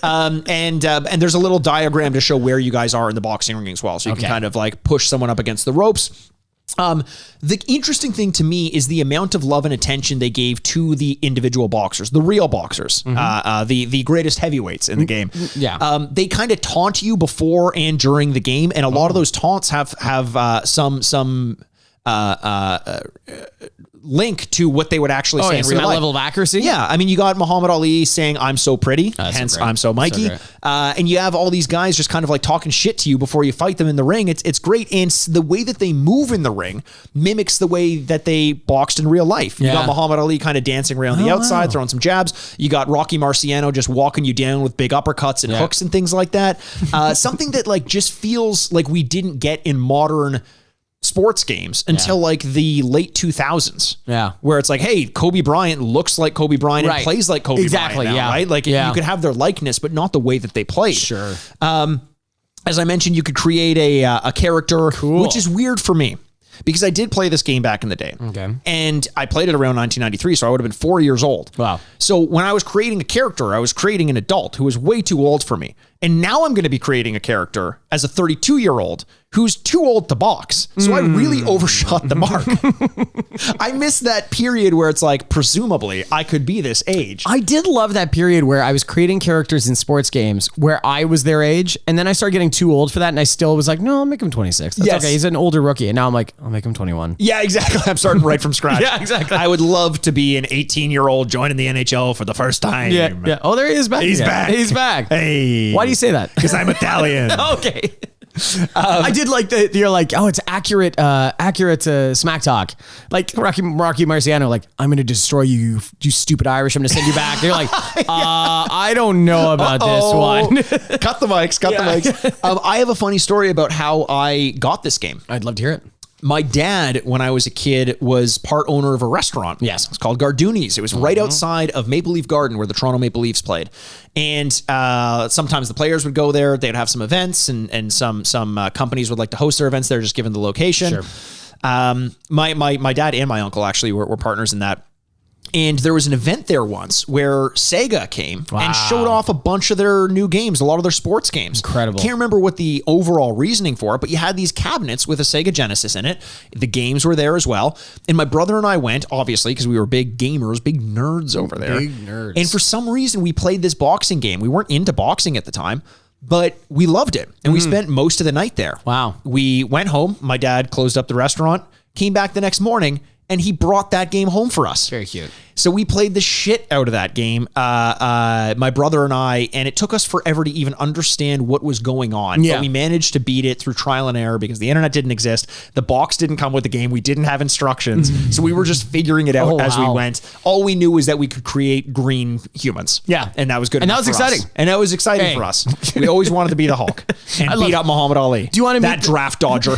Speaker 2: And there's a little diagram to show where you guys are in the boxing ring as well. So you can
Speaker 3: Okay.
Speaker 2: kind of like push someone up against the ropes. The interesting thing to me is the amount of love and attention they gave to the individual boxers, the real boxers, the greatest heavyweights in the game.
Speaker 3: Yeah.
Speaker 2: They kind of taunt you before and during the game, and a lot of those taunts have some link to what they would actually say in real life.
Speaker 3: Level of accuracy.
Speaker 2: Yeah, I mean, you got Muhammad Ali saying, "I'm so pretty," hence
Speaker 3: so
Speaker 2: "I'm so Mikey," and you have all these guys just kind of like talking shit to you before you fight them in the ring. It's great, and the way that they move in the ring mimics the way that they boxed in real life. You got Muhammad Ali kind of dancing around the outside, throwing some jabs. You got Rocky Marciano just walking you down with big uppercuts and hooks and things like that. Something that like just feels like we didn't get in modern sports games until like the late 2000s.
Speaker 3: Yeah.
Speaker 2: Where it's like, hey, Kobe Bryant looks like Kobe Bryant and plays like Kobe Bryant now, right? Like you could have their likeness, but not the way that they played.
Speaker 3: Sure.
Speaker 2: As I mentioned, you could create a character, which is weird for me because I did play this game back in the day.
Speaker 3: Okay.
Speaker 2: And I played it around 1993, so I would have been 4 years old.
Speaker 3: Wow.
Speaker 2: So when I was creating a character, I was creating an adult who was way too old for me. And now I'm going to be creating a character as a 32-year-old who's too old to box. So I really overshot the mark. I missed that period where it's like, presumably, I could be this age.
Speaker 3: I did love that period where I was creating characters in sports games where I was their age, and then I started getting too old for that, and I still was like, no, I'll make him 26. That's okay. He's an older rookie. And now I'm like, I'll make him 21.
Speaker 2: Yeah, exactly. I'm starting right from scratch.
Speaker 3: Yeah, exactly.
Speaker 2: I would love to be an 18-year-old joining the NHL for the first time.
Speaker 3: Yeah. Oh, there he is back.
Speaker 2: He's back.
Speaker 3: He's back.
Speaker 2: Hey.
Speaker 3: Why do you say that?
Speaker 2: Because I'm Italian.
Speaker 3: Okay. I did like you're like, oh, it's accurate smack talk. Like Rocky Marciano, like, I'm going to destroy you, you stupid Irish. I'm going to send you back. You're like, I don't know about this one.
Speaker 2: Cut the mics. I have a funny story about how I got this game.
Speaker 3: I'd love to hear it.
Speaker 2: My dad, when I was a kid, was part owner of a restaurant.
Speaker 3: Yes.
Speaker 2: It's called Garduni's. It was right outside of Maple Leaf Garden where the Toronto Maple Leafs played. And sometimes the players would go there. They'd have some events and some companies would like to host their events there just given the location.
Speaker 3: Sure.
Speaker 2: My dad and my uncle actually were partners in that. And there was an event there once where Sega came and showed off a bunch of their new games, a lot of their sports games.
Speaker 3: Incredible.
Speaker 2: Can't remember what the overall reasoning for it, but you had these cabinets with a Sega Genesis in it. The games were there as well. And my brother and I went, obviously, because we were big gamers, big nerds over there.
Speaker 3: Big nerds.
Speaker 2: And for some reason, we played this boxing game. We weren't into boxing at the time, but we loved it. And we spent most of the night there.
Speaker 3: Wow.
Speaker 2: We went home. My dad closed up the restaurant, came back the next morning, and he brought that game home for us.
Speaker 3: Very cute.
Speaker 2: So we played the shit out of that game, my brother and I, and it took us forever to even understand what was going on.
Speaker 3: Yeah.
Speaker 2: But we managed to beat it through trial and error because the internet didn't exist. The box didn't come with the game. We didn't have instructions. So we were just figuring it out as we went. All we knew was that we could create green humans.
Speaker 3: Yeah.
Speaker 2: And that was good.
Speaker 3: And that
Speaker 2: enough
Speaker 3: was
Speaker 2: for us.
Speaker 3: exciting.
Speaker 2: And that was exciting for us. We always wanted to be the Hulk and beat up Muhammad Ali.
Speaker 3: Do you want to
Speaker 2: that draft dodger?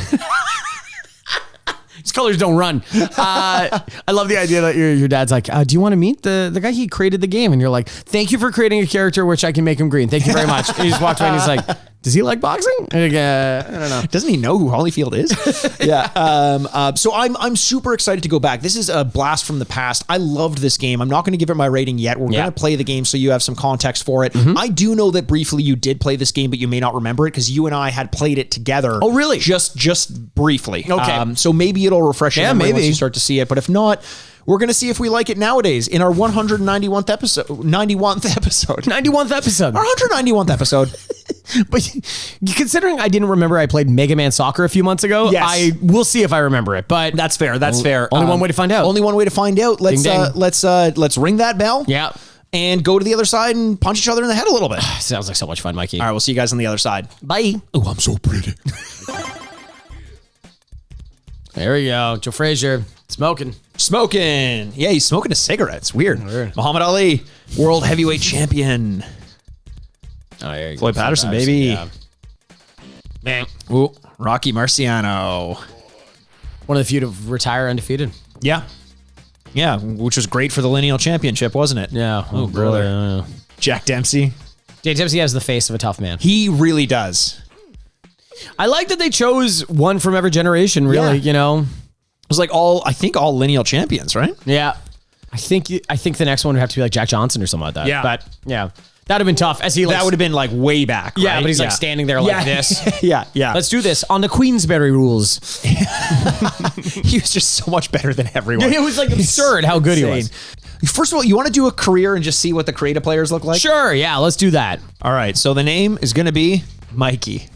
Speaker 3: His colors don't run. I love the idea that your dad's like, do you want to meet the guy? He created the game. And you're like, thank you for creating a character which I can make him green. Thank you very much. And he just walks away and he's like, does he like boxing? And I don't know.
Speaker 2: Doesn't he know who Holyfield is? Yeah. So I'm super excited to go back. This is a blast from the past. I loved this game. I'm not going to give it my rating yet. We're going to play the game so you have some context for it. I do know that briefly you did play this game, but you may not remember it because you and I had played it together.
Speaker 3: Oh, really?
Speaker 2: Just briefly.
Speaker 3: Okay.
Speaker 2: So maybe it'll refresh your memory once you start to see it. But if not, we're going to see if we like it nowadays in our 191th episode. 91th episode.
Speaker 3: 91th episode.
Speaker 2: Our 191th episode.
Speaker 3: But considering I didn't remember I played Mega Man Soccer a few months ago, I will see if I remember it. But
Speaker 2: that's fair. That's fair.
Speaker 3: Only one way to find out.
Speaker 2: Only one way to find out. Let's ring that bell.
Speaker 3: Yeah.
Speaker 2: And go to the other side and punch each other in the head a little bit.
Speaker 3: Sounds like so much fun, Mikey.
Speaker 2: All right, we'll see you guys on the other side.
Speaker 3: Bye.
Speaker 2: Oh, I'm so pretty.
Speaker 3: There we go. Joe Frazier smoking.
Speaker 2: Yeah, he's smoking a cigarette. It's weird. Muhammad Ali, world heavyweight champion.
Speaker 3: Oh, there you go.
Speaker 2: Floyd Patterson, baby.
Speaker 3: Yeah.
Speaker 2: Man. Ooh, Rocky Marciano.
Speaker 3: One of the few to retire undefeated.
Speaker 2: Yeah. Yeah, which was great for the lineal championship, wasn't it?
Speaker 3: Yeah.
Speaker 2: Oh, brother. Jack Dempsey.
Speaker 3: Jack Dempsey has the face of a tough man.
Speaker 2: He really does.
Speaker 3: I like that they chose one from every generation, really, you know.
Speaker 2: It was like I think all lineal champions, right?
Speaker 3: Yeah. I think the next one would have to be like Jack Johnson or something like that.
Speaker 2: Yeah.
Speaker 3: But yeah. That would have been tough. As he
Speaker 2: That would have been like way back.
Speaker 3: yeah,
Speaker 2: right?
Speaker 3: but he's like standing there like this.
Speaker 2: yeah.
Speaker 3: Let's do this on the Queensberry rules.
Speaker 2: He was just so much better than everyone.
Speaker 3: It was like absurd how good he was.
Speaker 2: First of all, you want to do a career and just see what the creative players look like?
Speaker 3: Sure, yeah, let's do that.
Speaker 2: All right, so the name is going to be Mikey.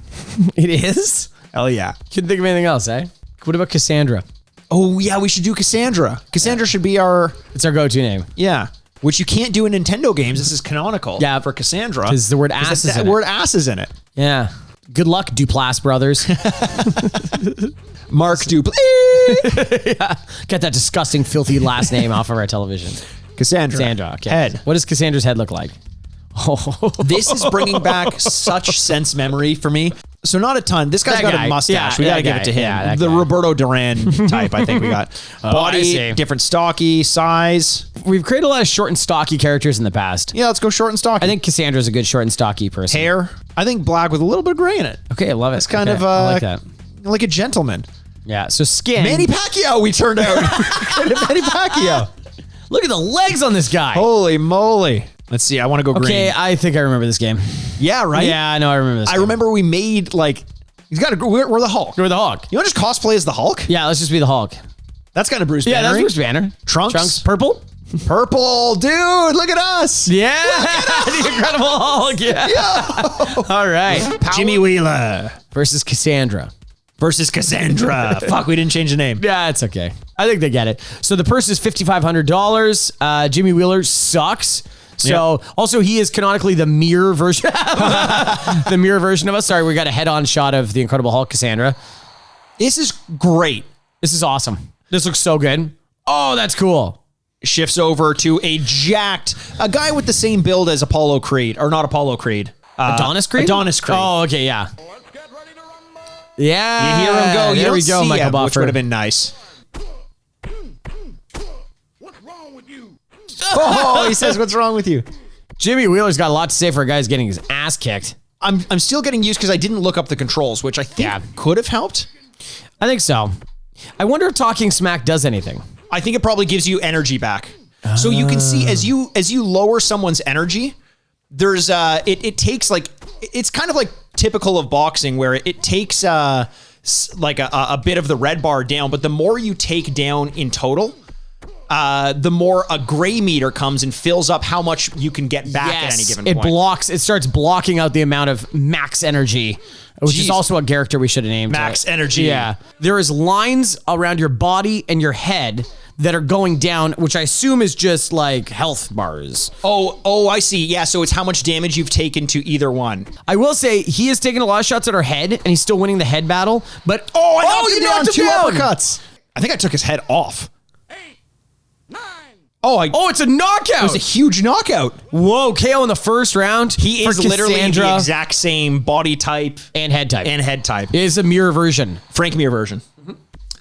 Speaker 3: It is?
Speaker 2: Hell yeah.
Speaker 3: Couldn't think of anything else, eh? What about Cassandra?
Speaker 2: Oh, yeah, we should do Cassandra. Cassandra should be our...
Speaker 3: It's our go-to name.
Speaker 2: Yeah. Which you can't do in Nintendo games. This is canonical.
Speaker 3: Yeah.
Speaker 2: For Cassandra.
Speaker 3: Because the word ass is in it.
Speaker 2: word ass is in it.
Speaker 3: Yeah. Good luck, Duplass brothers.
Speaker 2: Mark Duplass.
Speaker 3: Yeah. Get that disgusting, filthy last name off of our television.
Speaker 2: Cassandra.
Speaker 3: Cassandra. Okay.
Speaker 2: Head.
Speaker 3: What does Cassandra's head look like? Oh.
Speaker 2: This is bringing back such sense memory for me. So not a ton. This guy's
Speaker 3: That
Speaker 2: got
Speaker 3: guy.
Speaker 2: a mustache.
Speaker 3: Yeah,
Speaker 2: We got to
Speaker 3: that
Speaker 2: give
Speaker 3: guy.
Speaker 2: it to him.
Speaker 3: Yeah, that
Speaker 2: The
Speaker 3: guy.
Speaker 2: Roberto Duran type, I think we got.
Speaker 3: I
Speaker 2: Body,
Speaker 3: see.
Speaker 2: different stocky, size.
Speaker 3: We've created a lot of short and stocky characters in the past.
Speaker 2: Yeah, let's go short and stocky.
Speaker 3: I think Cassandra's a good short and stocky person.
Speaker 2: hair. I think black with a little bit of gray in it.
Speaker 3: Okay, I love it.
Speaker 2: It's kind
Speaker 3: Okay,
Speaker 2: of
Speaker 3: I like that.
Speaker 2: like a gentleman.
Speaker 3: Yeah, so skin.
Speaker 2: Manny Pacquiao, we turned out. Manny Pacquiao.
Speaker 3: Look at the legs on this guy.
Speaker 2: Holy moly. Let's see. I want to go
Speaker 3: Okay,
Speaker 2: green.
Speaker 3: I think I remember this game.
Speaker 2: Yeah, right?
Speaker 3: Yeah, I know I remember this
Speaker 2: I
Speaker 3: game.
Speaker 2: remember we made like, we're the Hulk.
Speaker 3: You're the Hulk.
Speaker 2: You want to just cosplay as the Hulk?
Speaker 3: Yeah, let's just be the Hulk.
Speaker 2: That's kind of Bruce
Speaker 3: Yeah,
Speaker 2: Banner.
Speaker 3: that's Bruce Banner.
Speaker 2: Trunks.
Speaker 3: Purple?
Speaker 2: Purple. Dude, look at us.
Speaker 3: Yeah. The Incredible Hulk. Yeah. All right.
Speaker 2: Jimmy Wheeler
Speaker 3: Versus Cassandra.
Speaker 2: versus Cassandra. Fuck, we didn't change the name.
Speaker 3: Yeah, it's okay. I think they get it. So the purse is $5,500. Jimmy Wheeler sucks. So also he is canonically the mirror version the mirror version of us. Sorry, we got a head-on shot of the Incredible Hulk, Cassandra.
Speaker 2: This is great.
Speaker 3: This is awesome. This looks so good. Oh, that's cool.
Speaker 2: Shifts over to a guy with the same build as Apollo Creed, or not Apollo Creed.
Speaker 3: Adonis Creed?
Speaker 2: Adonis Creed.
Speaker 3: Oh, okay, yeah. Yeah.
Speaker 2: You hear him go. You
Speaker 3: There
Speaker 2: don't
Speaker 3: we go,
Speaker 2: see
Speaker 3: Michael
Speaker 2: him,
Speaker 3: Buffer.
Speaker 2: which would have been nice.
Speaker 4: What's wrong with you?
Speaker 2: Oh, he says, "What's wrong with you?"
Speaker 3: Jimmy Wheeler's got a lot to say for a guy who's getting his ass kicked.
Speaker 2: I'm still getting used because I didn't look up the controls, which I think could have helped.
Speaker 3: I think so. I wonder if talking smack does anything.
Speaker 2: I think it probably gives you energy back. So you can see as you lower someone's energy, there's it takes like, it's kind of like typical of boxing where it takes like a bit of the red bar down, but the more you take down in total, the more a gray meter comes and fills up how much you can get back at any given point.
Speaker 3: It starts blocking out the amount of max energy, which is
Speaker 2: Jeez.
Speaker 3: also a character we should have named.
Speaker 2: Max energy.
Speaker 3: Yeah. There is lines around your body and your head that are going down, which I assume is just like health bars.
Speaker 2: Oh, I see. Yeah, so it's how much damage you've taken to either one.
Speaker 3: I will say he has taken a lot of shots at our head and he's still winning the head battle, but
Speaker 2: I knocked him down,
Speaker 3: knocked him
Speaker 2: two
Speaker 3: down.
Speaker 2: uppercuts. I think I took his head off.
Speaker 4: 8, 9.
Speaker 3: Oh, it's a knockout.
Speaker 2: It was a huge knockout.
Speaker 3: Whoa, KO in the first round.
Speaker 2: He
Speaker 3: for
Speaker 2: is literally
Speaker 3: Cassandra
Speaker 2: the exact same body type
Speaker 3: and head type.
Speaker 2: and head type.
Speaker 3: It is a mirror version.
Speaker 2: Frank Mir version.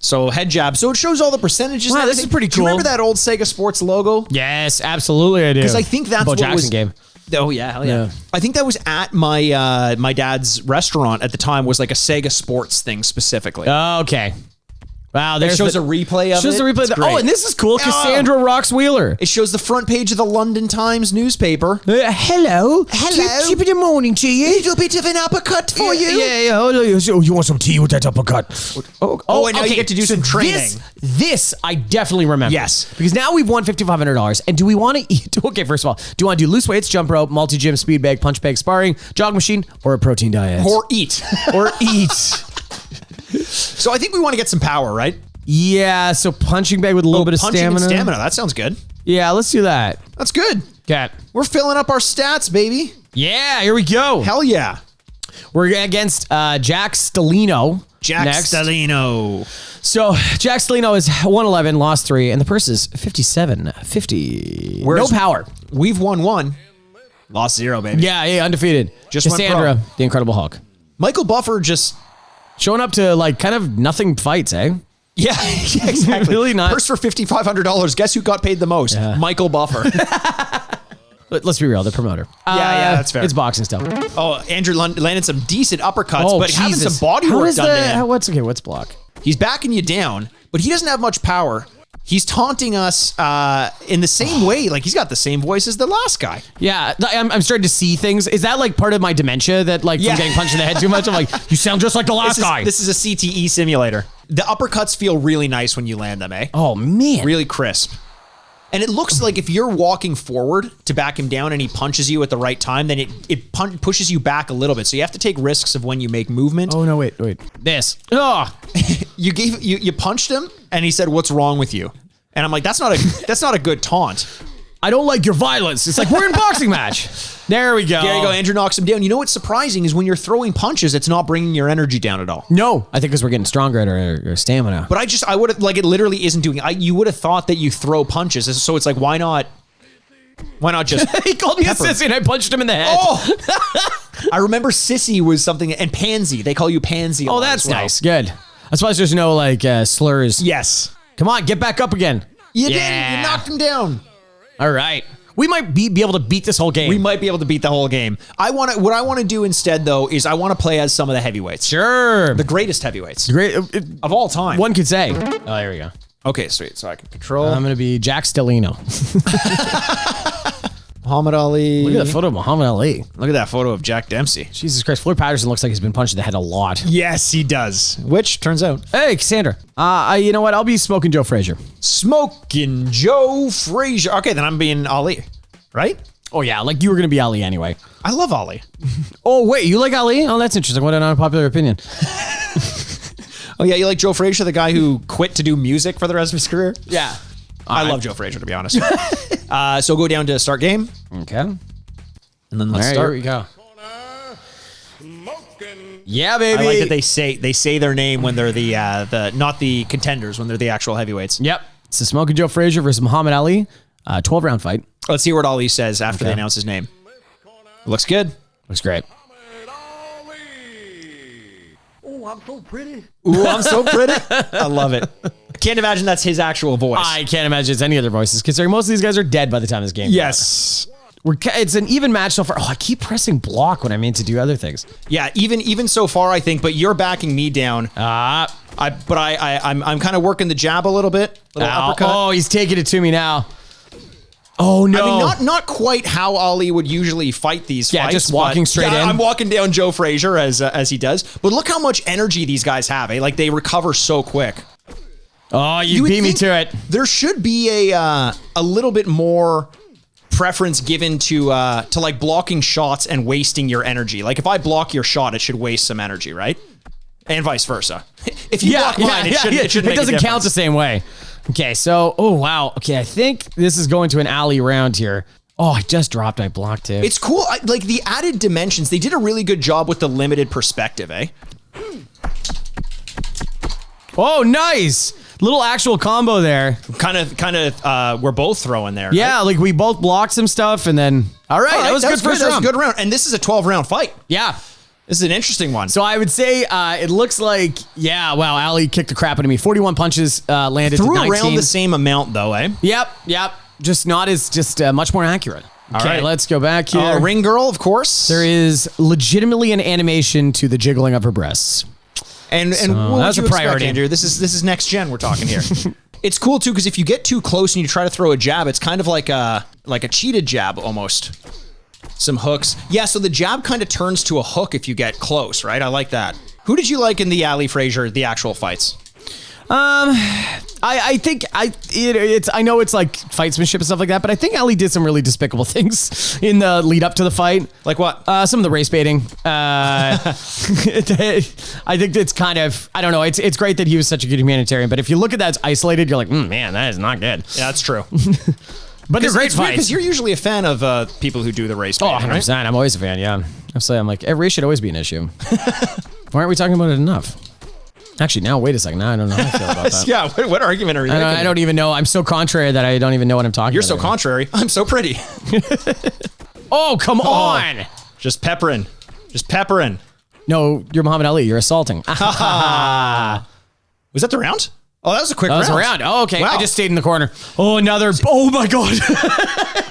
Speaker 2: So head jab. So it shows all the percentages.
Speaker 3: Wow,
Speaker 2: and
Speaker 3: this is
Speaker 2: everything.
Speaker 3: pretty
Speaker 2: Do you
Speaker 3: cool.
Speaker 2: remember that old Sega Sports logo?
Speaker 3: Yes, absolutely I do.
Speaker 2: Because I think that's
Speaker 3: Bo
Speaker 2: what
Speaker 3: Jackson
Speaker 2: was
Speaker 3: game.
Speaker 2: Oh yeah, hell yeah.
Speaker 3: Yeah.
Speaker 2: I think that was at my my dad's restaurant at the time. Was like a Sega Sports thing specifically.
Speaker 3: Okay. Wow, there
Speaker 2: shows a replay of
Speaker 3: shows
Speaker 2: it.
Speaker 3: the replay.
Speaker 2: It's
Speaker 3: Of
Speaker 2: great.
Speaker 3: oh, and this is cool. Cassandra rocks Wheeler.
Speaker 2: It shows the front page of the London Times newspaper.
Speaker 3: Hello.
Speaker 2: Hello.
Speaker 3: Keep it in morning to you.
Speaker 2: Little bit of an uppercut for you.
Speaker 3: Yeah. Oh, you want some tea with that uppercut?
Speaker 2: Oh, and now you get to do some training.
Speaker 3: This I definitely remember.
Speaker 2: Yes.
Speaker 3: Because now we've won $5,500. And do we want to eat? Okay, first of all, do you want to do loose weights, jump rope, multi-gym, speed bag, punch bag, sparring, jog machine, or a protein diet?
Speaker 2: Or eat.
Speaker 3: Or eat.
Speaker 2: So I think we want to get some power, right?
Speaker 3: Yeah, so punching bag with a little bit of
Speaker 2: punching
Speaker 3: stamina.
Speaker 2: and stamina. That sounds good.
Speaker 3: Yeah, let's do that.
Speaker 2: That's good.
Speaker 3: Cat.
Speaker 2: We're filling up our stats, baby.
Speaker 3: Yeah, here we go.
Speaker 2: Hell yeah.
Speaker 3: We're against Jack Stellino.
Speaker 2: Jack
Speaker 3: next.
Speaker 2: Stellino.
Speaker 3: So Jack Stellino is 111, lost 3, and the purse is 57.50.
Speaker 2: Whereas-
Speaker 3: No power.
Speaker 2: We've won 1. Lost 0, baby.
Speaker 3: Yeah, undefeated.
Speaker 2: Just went
Speaker 3: Cassandra,
Speaker 2: pro.
Speaker 3: the Incredible Hulk.
Speaker 2: Michael Buffer just...
Speaker 3: Showing up to like kind of nothing fights, eh?
Speaker 2: Yeah, exactly.
Speaker 3: Really not.
Speaker 2: Purse for $5,500. Guess who got paid the most? Michael Buffer.
Speaker 3: Let's be real, the promoter.
Speaker 2: Yeah, that's fair.
Speaker 3: It's boxing stuff.
Speaker 2: Oh, Andrew landed some decent uppercuts, but having some body
Speaker 3: How
Speaker 2: work
Speaker 3: is
Speaker 2: done to him.
Speaker 3: What's block?
Speaker 2: He's backing you down, but he doesn't have much power. He's taunting us in the same way. Like, he's got the same voice as the last guy.
Speaker 3: Yeah, I'm starting to see things. Is that like part of my dementia that like from getting punched in the head too much? I'm like, you sound just like the last guy.
Speaker 2: This is a CTE simulator. The uppercuts feel really nice when you land them, eh?
Speaker 3: Oh, man.
Speaker 2: Really crisp. And it looks like if you're walking forward to back him down and he punches you at the right time, then it pushes you back a little bit. So you have to take risks of when you make movement.
Speaker 3: Oh, no, wait. This. Oh.
Speaker 2: You punched him and he said, "What's wrong with you?" And I'm like, that's not a good taunt.
Speaker 3: I don't like your violence. It's like, we're in a boxing match. There we go.
Speaker 2: There you go. Andrew knocks him down. You know what's surprising is when you're throwing punches, it's not bringing your energy down at all.
Speaker 3: No, I think because we're getting stronger at our stamina.
Speaker 2: But I would have, like, it literally isn't doing, you would have thought that you throw punches. So it's like, why not just
Speaker 3: He called me a sissy and I punched him in the head.
Speaker 2: Oh! I remember sissy was something, and pansy. They call you pansy.
Speaker 3: Oh, that's nice. Good. I suppose there's no like slurs.
Speaker 2: Yes.
Speaker 3: Come on, get back up again.
Speaker 2: You did. You knocked him down.
Speaker 3: All right. We might be able to beat this whole game.
Speaker 2: We might be able to beat the whole game. What I want to do instead, though, is I want to play as some of the heavyweights.
Speaker 3: Sure.
Speaker 2: The greatest heavyweights.
Speaker 3: Great.
Speaker 2: Of all time.
Speaker 3: One could say. Oh, there we go.
Speaker 2: Okay, sweet. So I can control.
Speaker 3: I'm going to be Jack Stellino.
Speaker 2: Muhammad Ali.
Speaker 3: Look at that photo of Muhammad Ali.
Speaker 2: Look at that photo of Jack Dempsey.
Speaker 3: Jesus Christ. Floyd Patterson looks like he's been punched in the head a lot.
Speaker 2: Yes, he does. Which turns out.
Speaker 3: Hey, Cassandra. You know what? I'll be Smoking Joe Frazier.
Speaker 2: Smoking Joe Frazier. Okay, then I'm being Ali, right?
Speaker 3: Oh, yeah. Like you were going to be Ali anyway.
Speaker 2: I love Ali.
Speaker 3: Oh, wait. You like Ali? Oh, that's interesting. What an unpopular opinion.
Speaker 2: Oh, yeah. You like Joe Frazier, the guy who quit to do music for the rest of his career?
Speaker 3: Yeah.
Speaker 2: I love Joe Frazier, to be honest. So go down to start game.
Speaker 3: Okay.
Speaker 2: And then let's
Speaker 3: All right,
Speaker 2: start.
Speaker 3: here we go.
Speaker 4: Smoking.
Speaker 3: Yeah, baby.
Speaker 2: I like that they say their name when they're the not the contenders, when they're the actual heavyweights.
Speaker 3: Yep. It's the Smoking Joe Frazier versus Muhammad Ali. 12-round fight.
Speaker 2: Let's hear what Ali says after they announce his name. Looks good.
Speaker 3: Looks great.
Speaker 4: Oh, I'm so pretty.
Speaker 2: Ooh, I'm so pretty. I love it. I can't imagine that's his actual voice.
Speaker 3: I can't imagine it's any other voices, considering most of these guys are dead by the time this game.
Speaker 2: Yes.
Speaker 3: It's an even match so far. Oh, I keep pressing block when I mean to do other things.
Speaker 2: Yeah, even so far, I think. But you're backing me down. I'm kind of working the jab a little bit. Little uppercut.
Speaker 3: Oh, he's taking it to me now. Oh no!
Speaker 2: I mean, not quite how Ali would usually fight these fights.
Speaker 3: Yeah, just walking straight in.
Speaker 2: I'm walking down Joe Frazier as he does. But look how much energy these guys have. Eh? Like they recover so quick.
Speaker 3: Oh, you
Speaker 2: would
Speaker 3: beat me
Speaker 2: think
Speaker 3: to it.
Speaker 2: There should be a little bit more preference given to like blocking shots and wasting your energy. Like if I block your shot, it should waste some energy, right? And vice versa. If you block mine, it shouldn't make a
Speaker 3: doesn't count
Speaker 2: difference.
Speaker 3: the same way. Okay, so oh wow. Okay, I think this is going to an alley round here. Oh, I just dropped. I blocked it.
Speaker 2: It's cool. Like the added dimensions. They did a really good job with the limited perspective, eh?
Speaker 3: Oh, nice. Little actual combo there.
Speaker 2: Kind of. We're both throwing there.
Speaker 3: Yeah,
Speaker 2: right?
Speaker 3: like we both blocked some stuff and then. All right, that was a good first round.
Speaker 2: That was a good round. And this is a 12-round fight.
Speaker 3: Yeah.
Speaker 2: This is an interesting one.
Speaker 3: So I would say it looks like, yeah, wow, Ali kicked the crap out of me. 41 punches landed to 19.
Speaker 2: Threw around the same amount, though, eh?
Speaker 3: Yep. Just not as, just much more accurate. Okay,
Speaker 2: right.
Speaker 3: let's go back here.
Speaker 2: Ring girl, of course.
Speaker 3: There is legitimately an animation to the jiggling of her breasts.
Speaker 2: And what
Speaker 3: that's
Speaker 2: would
Speaker 3: a
Speaker 2: you
Speaker 3: priority.
Speaker 2: expect, Andrew? This is next gen we're talking here. It's cool, too, because if you get too close and you try to throw a jab, it's kind of like a cheated jab, almost. Some hooks. Yeah, so the jab kind of turns to a hook if you get close, right? I like that. Who did you like in the Ali Frazier, the actual fights?
Speaker 3: I think I know it's like fightsmanship and stuff like that, but I think Ali did some really despicable things in the lead up to the fight.
Speaker 2: Like what?
Speaker 3: Some of the race baiting. I think it's kind of, I don't know. It's great that he was such a good humanitarian, but if you look at that as isolated, you're like, man, that is not good.
Speaker 2: Yeah, that's true.
Speaker 3: But they're great fights.
Speaker 2: Because you're usually a fan of people who do the race
Speaker 3: Oh,
Speaker 2: baiting,
Speaker 3: 100%.
Speaker 2: right?
Speaker 3: I'm always a fan, yeah. I'm like, race should always be an issue. Why aren't we talking about it enough? Actually, now, wait a second. Now I don't know how I feel about that.
Speaker 2: Yeah, what argument are you making?
Speaker 3: I don't even know. I'm so contrary that I don't even know what I'm talking
Speaker 2: You're
Speaker 3: about.
Speaker 2: so contrary. I'm so pretty.
Speaker 3: Oh, come on.
Speaker 2: Just peppering. No,
Speaker 3: No, you're Muhammad Ali. You're assaulting.
Speaker 2: was that the round? Oh, that was a quick
Speaker 3: That
Speaker 2: round.
Speaker 3: was a round. Oh, okay.
Speaker 2: Wow.
Speaker 3: I just stayed in the corner. Oh, another. Oh, my God.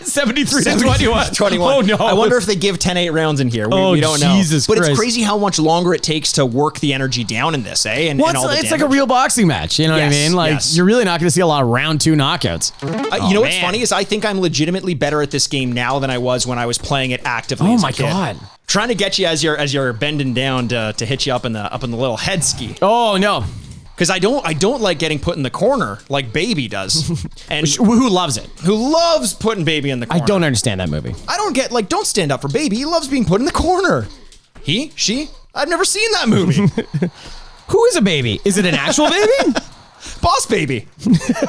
Speaker 3: 73 to 21.
Speaker 2: 21.
Speaker 3: Oh, no.
Speaker 2: I wonder if they give 10-8 rounds in here. We don't know.
Speaker 3: Jesus
Speaker 2: But
Speaker 3: Christ.
Speaker 2: it's crazy how much longer it takes to work the energy down in this, eh? And,
Speaker 3: Well,
Speaker 2: and all the
Speaker 3: it's like a
Speaker 2: damage.
Speaker 3: real boxing match. You know what I
Speaker 2: Yes,
Speaker 3: mean? Like,
Speaker 2: yes.
Speaker 3: you're really not going to see a lot of round 2 knockouts.
Speaker 2: You know what's
Speaker 3: man.
Speaker 2: funny is I think I'm legitimately better at this game now than I was when I was playing it actively.
Speaker 3: Oh,
Speaker 2: as a
Speaker 3: my
Speaker 2: kid.
Speaker 3: God.
Speaker 2: Trying to get you as you're bending down to hit you up in the little head ski.
Speaker 3: Oh, no.
Speaker 2: Because I don't like getting put in the corner like Baby does, and
Speaker 3: Who loves it?
Speaker 2: who loves putting Baby in the
Speaker 3: I
Speaker 2: corner.
Speaker 3: don't understand that movie.
Speaker 2: I don't get like don't stand up for Baby. He loves being put in the corner. He, she. I've never seen that movie.
Speaker 3: Who is a baby? Is it an actual baby?
Speaker 2: Boss Baby.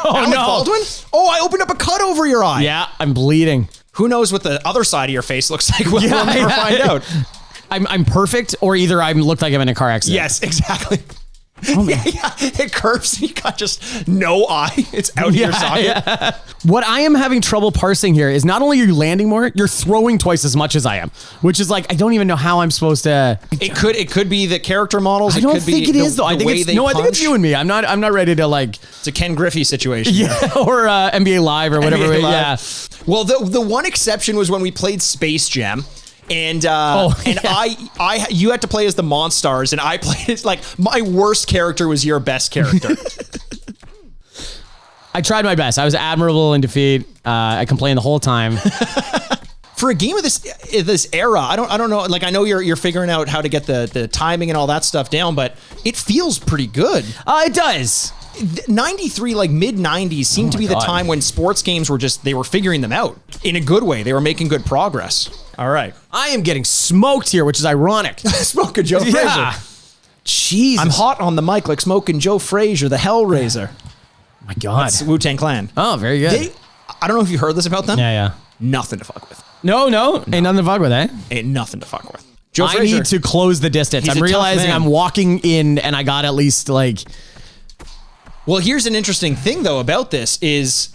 Speaker 3: Oh,
Speaker 2: Alec
Speaker 3: no.
Speaker 2: Baldwin. Oh, I opened up a cut over your eye.
Speaker 3: Yeah, I'm bleeding.
Speaker 2: Who knows what the other side of your face looks like? We'll
Speaker 3: Yeah,
Speaker 2: never
Speaker 3: yeah.
Speaker 2: find out.
Speaker 3: I'm perfect, or either I look like I'm in a car accident.
Speaker 2: Yes, exactly.
Speaker 3: Oh, man.
Speaker 2: Yeah, it curves and you got just no eye. It's out of your socket.
Speaker 3: Yeah. What I am having trouble parsing here is not only are you landing more, you're throwing twice as much as I am, which is like I don't even know how I'm supposed to.
Speaker 2: It could be the character models.
Speaker 3: I
Speaker 2: It
Speaker 3: don't
Speaker 2: could
Speaker 3: think
Speaker 2: be
Speaker 3: it is though. I
Speaker 2: the
Speaker 3: think
Speaker 2: way
Speaker 3: it's
Speaker 2: they
Speaker 3: no. I think it's
Speaker 2: punch.
Speaker 3: you and me. I'm not ready to like.
Speaker 2: It's a Ken Griffey situation.
Speaker 3: Yeah, or NBA Live or whatever.
Speaker 2: NBA
Speaker 3: Yeah.
Speaker 2: Live. Well, the one exception was when we played Space Jam. And you had to play as the Monstars, and I played as like my worst character was your best character.
Speaker 3: I tried my best. I was admirable in defeat. I complained the whole time.
Speaker 2: For a game of this era, I don't know. Like I know you're figuring out how to get the timing and all that stuff down, but it feels pretty good.
Speaker 3: It does.
Speaker 2: 93, like mid 90s, seemed to be the
Speaker 3: God.
Speaker 2: time when sports games they were figuring them out in a good way. They were making good progress. All right.
Speaker 3: I am getting smoked here, which is ironic.
Speaker 2: Smoking Joe Frazier.
Speaker 3: Yeah. Jesus.
Speaker 2: I'm hot on the mic like Smoking Joe Frazier, the Hellraiser.
Speaker 3: My God.
Speaker 2: It's Wu-Tang Clan.
Speaker 3: Oh, very good.
Speaker 2: I don't know if you heard this about them.
Speaker 3: Yeah.
Speaker 2: Nothing to fuck with.
Speaker 3: No. Ain't nothing to fuck with, eh?
Speaker 2: Ain't nothing to fuck with. Joe
Speaker 3: I
Speaker 2: Frazier.
Speaker 3: need to close the distance.
Speaker 2: He's
Speaker 3: I'm
Speaker 2: a tough
Speaker 3: realizing
Speaker 2: man.
Speaker 3: I'm walking in and I got at least like.
Speaker 2: Well, here's an interesting thing though about this is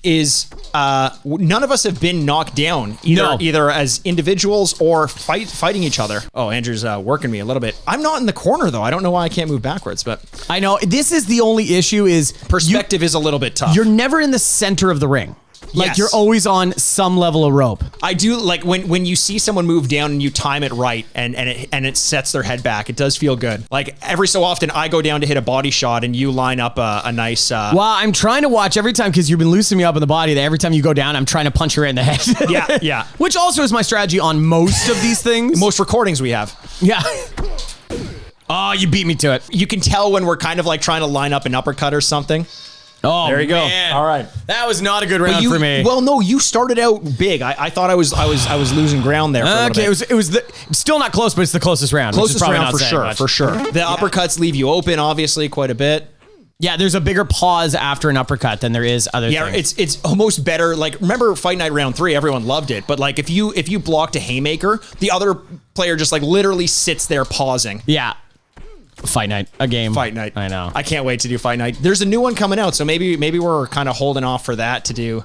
Speaker 2: none of us have been knocked down either as individuals or fighting each other. Oh, Andrew's working me a little bit. I'm not in the corner though. I don't know why I can't move backwards, but
Speaker 3: I know this is the only issue is
Speaker 2: perspective is a little bit tough.
Speaker 3: You're never in the center of the ring. Like
Speaker 2: Yes.
Speaker 3: you're always on some level of rope.
Speaker 2: I do like when you see someone move down and you time it right and it sets their head back. It does feel good. Like every so often I go down to hit a body shot and you line up a nice.
Speaker 3: Well, I'm trying to watch every time because you've been loosening me up in the body. That every time you go down, I'm trying to punch you right in the head.
Speaker 2: Yeah.
Speaker 3: Which also is my strategy on most of these things.
Speaker 2: Most recordings we have.
Speaker 3: Yeah. Oh, you beat me to it.
Speaker 2: You can tell when we're kind of like trying to line up an uppercut or something.
Speaker 3: Oh,
Speaker 2: There you go.
Speaker 3: man.
Speaker 2: All right.
Speaker 3: That was not a good round for me.
Speaker 2: Well, no, you started out big. I thought I was losing ground there. For a little
Speaker 3: Okay,
Speaker 2: bit.
Speaker 3: it was still not close, but it's the closest round. which is
Speaker 2: Closest
Speaker 3: probably
Speaker 2: round
Speaker 3: not
Speaker 2: for
Speaker 3: saying
Speaker 2: sure.
Speaker 3: much.
Speaker 2: For sure. The uppercuts leave you open, obviously, quite a bit.
Speaker 3: Yeah, there's a bigger pause after an uppercut than there is other
Speaker 2: Yeah,
Speaker 3: things.
Speaker 2: it's almost better. Like remember Fight Night round 3, everyone loved it, but like if you blocked a haymaker, the other player just like literally sits there pausing.
Speaker 3: Yeah. Fight Night, a game.
Speaker 2: Fight Night.
Speaker 3: I know.
Speaker 2: I can't wait to do Fight Night. There's a new one coming out, so maybe we're kind of holding off for that to do.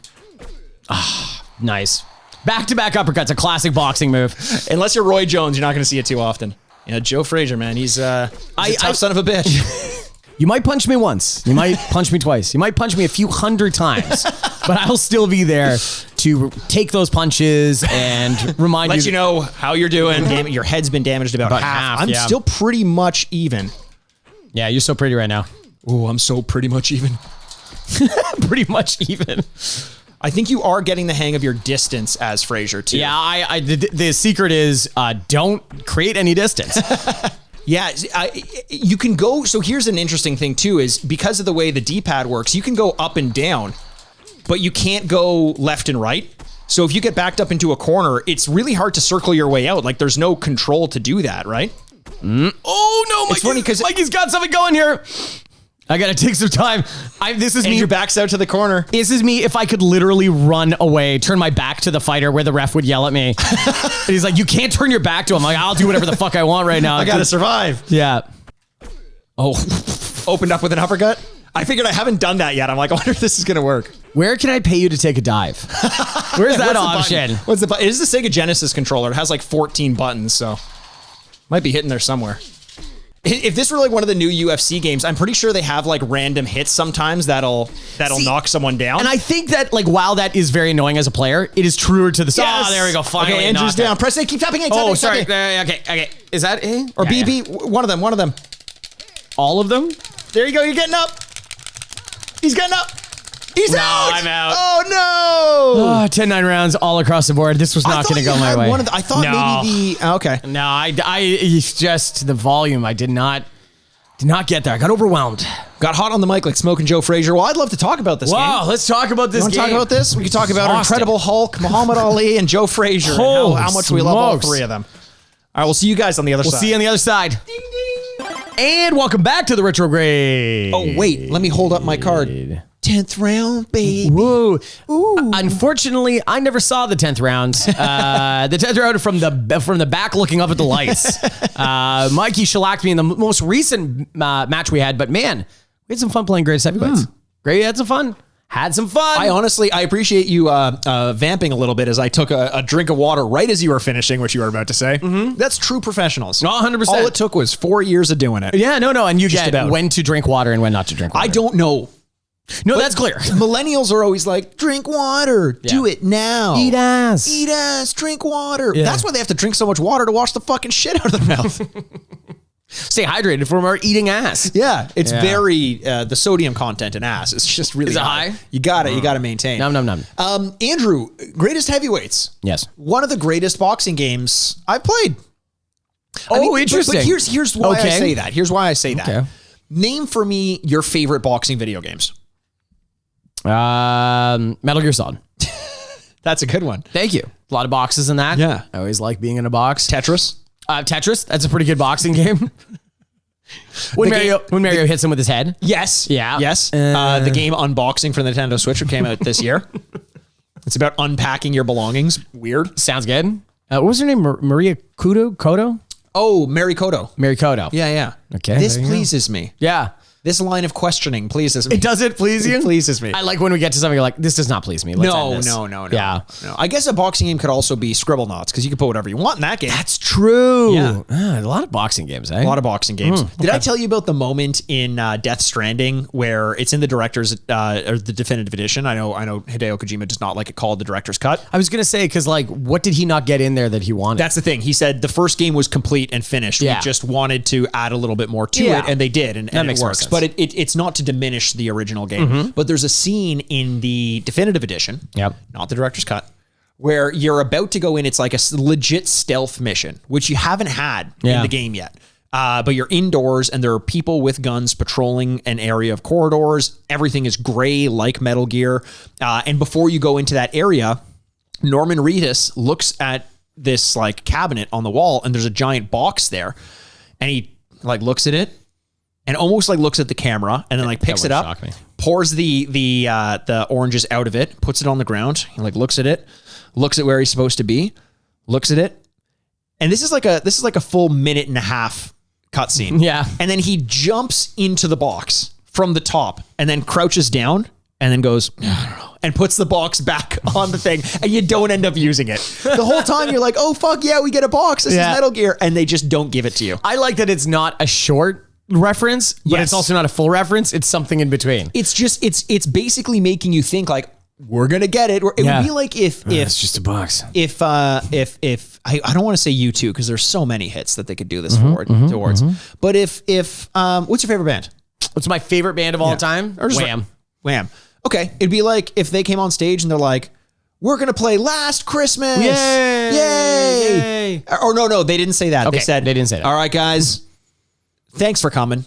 Speaker 3: Nice. Back-to-back uppercuts, a classic boxing move.
Speaker 2: Unless you're Roy Jones, you're not going to see it too often. Yeah, Joe Frazier, man, he's a tough son of a bitch.
Speaker 3: You might punch me once. You might punch me twice. You might punch me a few hundred times. But I'll still be there to take those punches and remind
Speaker 2: Let you know how you're doing. Your head's been damaged about half. I'm
Speaker 3: yeah.
Speaker 2: still pretty much even.
Speaker 3: Yeah, you're so pretty right now.
Speaker 2: Oh, I'm so pretty much even.
Speaker 3: Pretty much even.
Speaker 2: I think you are getting the hang of your distance as Frazier too.
Speaker 3: Yeah, the secret is don't create any distance.
Speaker 2: Yeah, you can go. So here's an interesting thing too, is because of the way the D-pad works, you can go up and down, but you can't go left and right. So if you get backed up into a corner, it's really hard to circle your way out. Like there's no control to do that, right?
Speaker 3: Oh no,
Speaker 2: It's funny 'cause-
Speaker 3: Mikey's got something going here. I gotta take some time. This is me.
Speaker 2: Andrew backs out to the corner.
Speaker 3: This is me if I could literally run away, turn my back to the fighter where the ref would yell at me. And he's like, you can't turn your back to him. Like, I'll do whatever the fuck I want right now.
Speaker 2: I gotta survive.
Speaker 3: Yeah. Oh.
Speaker 2: Opened up with an uppercut. I figured I haven't done that yet. I'm like, I wonder if this is gonna work.
Speaker 3: Where can I pay you to take a dive? Where's that option?
Speaker 2: What's the button? It is the Sega Genesis controller. It has like 14 buttons, so might be hitting there somewhere. If this were like one of the new UFC games, I'm pretty sure they have like random hits sometimes that'll knock someone down.
Speaker 3: And I think that like while that is very annoying as a player, it is truer to the
Speaker 2: Yes.
Speaker 3: Oh, there we go. Finally,
Speaker 2: okay, Andrew's down. Press A. Keep tapping A.
Speaker 3: Oh,
Speaker 2: tapping,
Speaker 3: sorry.
Speaker 2: tapping.
Speaker 3: Okay. Is that A
Speaker 2: Or B. One of them.
Speaker 3: All of them?
Speaker 2: There you go. You're getting up. He's getting up. He's out.
Speaker 3: I'm out.
Speaker 2: Oh no.
Speaker 3: 10-9 rounds all across the board. This was not going to go my way.
Speaker 2: I thought maybe the okay.
Speaker 3: No, it's just the volume. I did not get there. I got overwhelmed.
Speaker 2: Got hot on the mic like Smoking Joe Frazier. Well, I'd love to talk about this game.
Speaker 3: Wow, let's talk about this
Speaker 2: You want to
Speaker 3: game.
Speaker 2: talk about this? We could talk about Incredible Hulk, Muhammad Ali, and Joe Frazier. And
Speaker 3: Holy
Speaker 2: how much we love all
Speaker 3: smokes.
Speaker 2: three of them. All right, we'll see you guys on the other side.
Speaker 3: We'll see you on the other side. Ding, ding. And welcome back to the Retrograde.
Speaker 2: Oh, wait. Let me hold up my card. 10th round, baby.
Speaker 3: Whoa. Unfortunately, I never saw the 10th round. The 10th round from the back looking up at the lights. Mikey shellacked me in the most recent match we had, but man, we had some fun playing Greatest Heavyweights. Great, had some fun. I appreciate you vamping a little bit as I took a drink of water right as you were finishing what you were about to say. That's true professionals. 100%.
Speaker 2: All it took was 4 years of doing it.
Speaker 3: Yeah, no. And you
Speaker 2: Just
Speaker 3: get
Speaker 2: about.
Speaker 3: when to drink water and when not to drink water.
Speaker 2: I don't know.
Speaker 3: No, that's clear.
Speaker 2: Millennials are always like, drink water. Do it now.
Speaker 3: Eat ass.
Speaker 2: Eat ass. Drink water.
Speaker 3: Yeah.
Speaker 2: That's why they have to drink so much water to wash the fucking shit out of their mouth.
Speaker 3: Stay hydrated from our eating ass.
Speaker 2: Yeah, it's very the sodium content in ass is just really
Speaker 3: Is it high?
Speaker 2: You got to maintain.
Speaker 3: Num.
Speaker 2: Andrew, Greatest Heavyweights.
Speaker 3: Yes.
Speaker 2: One of the greatest boxing games I've played.
Speaker 3: Interesting.
Speaker 2: But here's why I say that. Here's why I say that.
Speaker 3: Okay.
Speaker 2: Name for me your favorite boxing video games.
Speaker 3: Metal Gear Solid.
Speaker 2: That's a good one.
Speaker 3: Thank you. A lot of boxes in that.
Speaker 2: Yeah.
Speaker 3: I always like being in a box.
Speaker 2: Tetris.
Speaker 3: Tetris. That's a pretty good boxing game. When Mario hits him with his head.
Speaker 2: Yes.
Speaker 3: Yeah.
Speaker 2: Yes. The game Unboxing for the Nintendo Switch came out this year. It's about unpacking your belongings. Weird.
Speaker 3: Sounds good. What was her name? Maria Kodo?
Speaker 2: Oh, Mary Kodo.
Speaker 3: Mary Kodo.
Speaker 2: Yeah.
Speaker 3: Okay,
Speaker 2: This
Speaker 3: there you go.
Speaker 2: pleases me.
Speaker 3: Yeah.
Speaker 2: This line of questioning pleases me.
Speaker 3: Does it please you?
Speaker 2: It pleases me.
Speaker 3: I like when we get to something you're like, this does not please me. Let's end this.
Speaker 2: No.
Speaker 3: Yeah.
Speaker 2: No. I guess a boxing game could also be Scribblenauts because you can put whatever you want in that game.
Speaker 3: That's true.
Speaker 2: Yeah.
Speaker 3: A lot of boxing games, eh?
Speaker 2: A lot of boxing games. Did I tell you about the moment in Death Stranding where it's in the director's or the definitive edition? I know Hideo Kojima does not like it called the director's cut.
Speaker 3: I was going to say, because like, what did he not get in there that he wanted?
Speaker 2: That's the thing. He said the first game was complete and finished.
Speaker 3: Yeah.
Speaker 2: We just wanted to add a little bit more to it, and they did, and
Speaker 3: makes
Speaker 2: it
Speaker 3: more
Speaker 2: works.
Speaker 3: sense.
Speaker 2: But it's not to diminish the original game. But there's a scene in the definitive edition, not the director's cut, where you're about to go in. It's like a legit stealth mission, which you haven't had in the game yet. But you're indoors and there are people with guns patrolling an area of corridors. Everything is gray like Metal Gear. And before you go into that area, Norman Reedus looks at this like cabinet on the wall and there's a giant box there. And he like looks at it and almost like looks at the camera and then like picks it up, pours the oranges out of it, puts it on the ground. He like looks at it, looks at where he's supposed to be, looks at it. And this is like a full minute and a half cutscene.
Speaker 3: Yeah.
Speaker 2: And then he jumps into the box from the top and then crouches down and then goes, I don't know, and puts the box back on the thing and you don't end up using it. The whole time you're like, oh, fuck yeah, we get a box. This is Metal Gear. And they just don't give it to you.
Speaker 3: I like that it's not a short reference, but it's also not a full reference. It's something in between.
Speaker 2: It's just, it's basically making you think like, we're going to get it. It would be like if
Speaker 3: it's just a box.
Speaker 2: If I don't want to say U2 because there's so many hits that they could do this towards. But if what's your favorite band?
Speaker 3: What's my favorite band of all time?
Speaker 2: Or just
Speaker 3: Wham.
Speaker 2: Wham. Okay. It'd be like if they came on stage and they're like, we're going to play Last Christmas. Yay. Or no, they didn't say that.
Speaker 3: Okay,
Speaker 2: they
Speaker 3: didn't say that.
Speaker 2: All right, guys. Thanks for coming.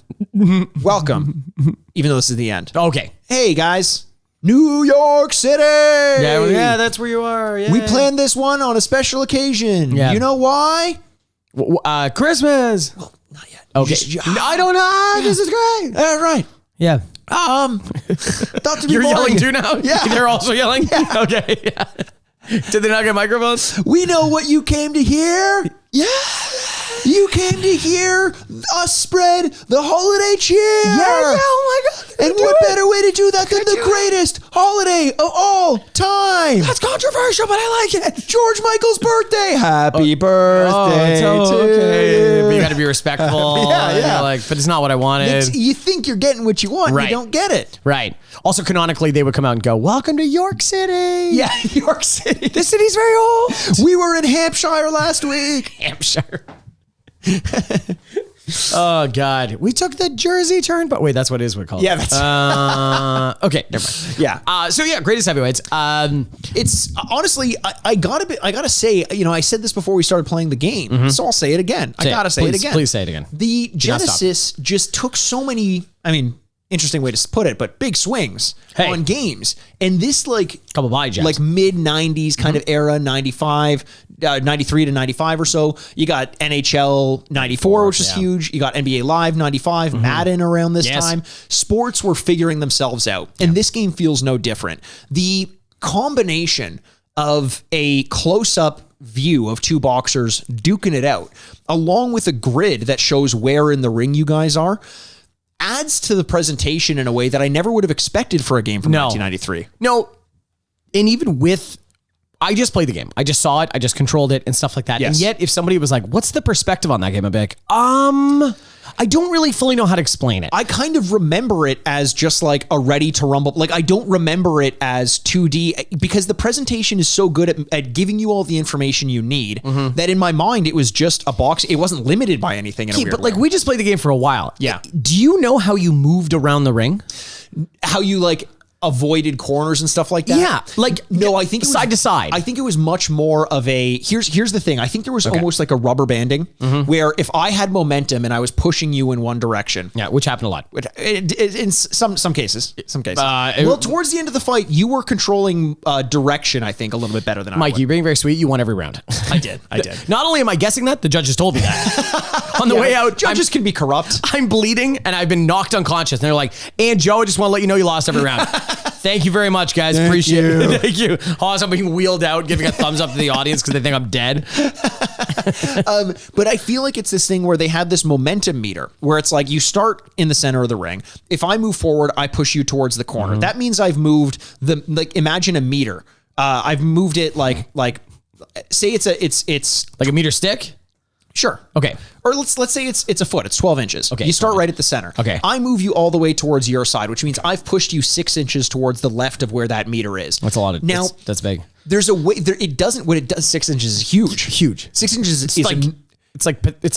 Speaker 2: Welcome. Even though this is the end.
Speaker 3: Okay.
Speaker 2: Hey, guys. New York City.
Speaker 3: Yeah, that's where you are. Yeah.
Speaker 2: We planned this one on a special occasion.
Speaker 3: Yeah.
Speaker 2: You know why?
Speaker 3: Christmas.
Speaker 2: Well, not yet.
Speaker 3: Okay. I don't know. This is great.
Speaker 2: All right.
Speaker 3: Yeah.
Speaker 2: Thought to be
Speaker 3: You're
Speaker 2: boring.
Speaker 3: yelling too now?
Speaker 2: Yeah.
Speaker 3: They're also yelling? Yeah. Okay. Yeah. Did they not get microphones?
Speaker 2: We know what you came to hear. Yeah. You came to hear us spread the holiday cheer.
Speaker 3: Yeah, oh my God.
Speaker 2: And what better way to do that than the greatest holiday of all time?
Speaker 3: That's controversial, but I like it.
Speaker 2: George Michael's birthday. Happy birthday to
Speaker 3: okay.
Speaker 2: you.
Speaker 3: But you got to be respectful.
Speaker 2: Yeah.
Speaker 3: You're like, but it's not what I wanted.
Speaker 2: You think you're getting what you want,
Speaker 3: Right.
Speaker 2: you don't get it.
Speaker 3: Right. Also, canonically, they would come out and go, "Welcome to York City."
Speaker 2: Yeah, York City.
Speaker 3: This city's very old.
Speaker 2: We were in Hampshire last week.
Speaker 3: Hampshire. Oh God, we took the Jersey turn, but wait, that's what it is. We call it.
Speaker 2: Yeah, that's
Speaker 3: okay. Never mind.
Speaker 2: Yeah.
Speaker 3: So yeah, greatest heavyweights.
Speaker 2: It's honestly, I gotta say, I said this before we started playing the game, so I'll say it again. I gotta say it again.
Speaker 3: Please say it again.
Speaker 2: The Genesis just took so many. Interesting way to put it, but big swings on games. And this
Speaker 3: Couple body jabs.
Speaker 2: like mid 90s kind of era, 95, 93 to 95 or so. You got NHL 94, which is huge. You got NBA Live 95, Madden around this time. Sports were figuring themselves out. And this game feels no different. The combination of a close-up view of two boxers duking it out, along with a grid that shows where in the ring you guys are, adds to the presentation in a way that I never would have expected for a game from 1993.
Speaker 3: No, and even with, I just played the game. I just saw it. I just controlled it and stuff like that.
Speaker 2: Yes.
Speaker 3: And yet, if somebody was like, "What's the perspective on that game?" I'd be like, I don't really fully know how to explain it.
Speaker 2: I kind of remember it as just like a ready to rumble. Like I don't remember it as 2D because the presentation is so good at giving you all the information you need that in my mind, it was just a box. It wasn't limited by anything in a weird
Speaker 3: but
Speaker 2: way.
Speaker 3: like we just played the game for a while.
Speaker 2: Yeah.
Speaker 3: Do you know how you moved around the ring?
Speaker 2: How you avoided corners and stuff like that.
Speaker 3: Yeah.
Speaker 2: No, I think it was,
Speaker 3: side to side.
Speaker 2: I think it was much more of a, here's the thing. I think there was almost like a rubber banding where if I had momentum and I was pushing you in one direction.
Speaker 3: Yeah, which happened a lot.
Speaker 2: In some cases. Well, towards the end of the fight, you were controlling direction, I think, a little bit better than
Speaker 3: Mike,
Speaker 2: I
Speaker 3: you're being very sweet. You won every round.
Speaker 2: I did.
Speaker 3: Not only am I guessing that, the judges told me that. On the way out,
Speaker 2: judges can be corrupt.
Speaker 3: I'm bleeding and I've been knocked unconscious. And they're like, "And Joe, I just want to let you know you lost every round." Thank you very much, guys. Appreciate it. Thank you. Oh, I'm being wheeled out, giving a thumbs up to the audience because they think I'm dead.
Speaker 2: But I feel like it's this thing where they have this momentum meter where it's like you start in the center of the ring. If I move forward, I push you towards the corner. That means I've moved imagine a meter. I've moved it like say it's
Speaker 3: Like a meter stick?
Speaker 2: Sure.
Speaker 3: Okay.
Speaker 2: Or let's say it's a foot. It's 12 inches.
Speaker 3: Okay.
Speaker 2: You start right at the center.
Speaker 3: Okay.
Speaker 2: I move you all the way towards your side, which means I've pushed you 6 inches towards the left of where that meter is.
Speaker 3: That's a lot of
Speaker 2: now.
Speaker 3: That's big.
Speaker 2: There's a way. It doesn't. What it does, 6 inches is huge.
Speaker 3: Huge.
Speaker 2: 6 inches is
Speaker 3: It's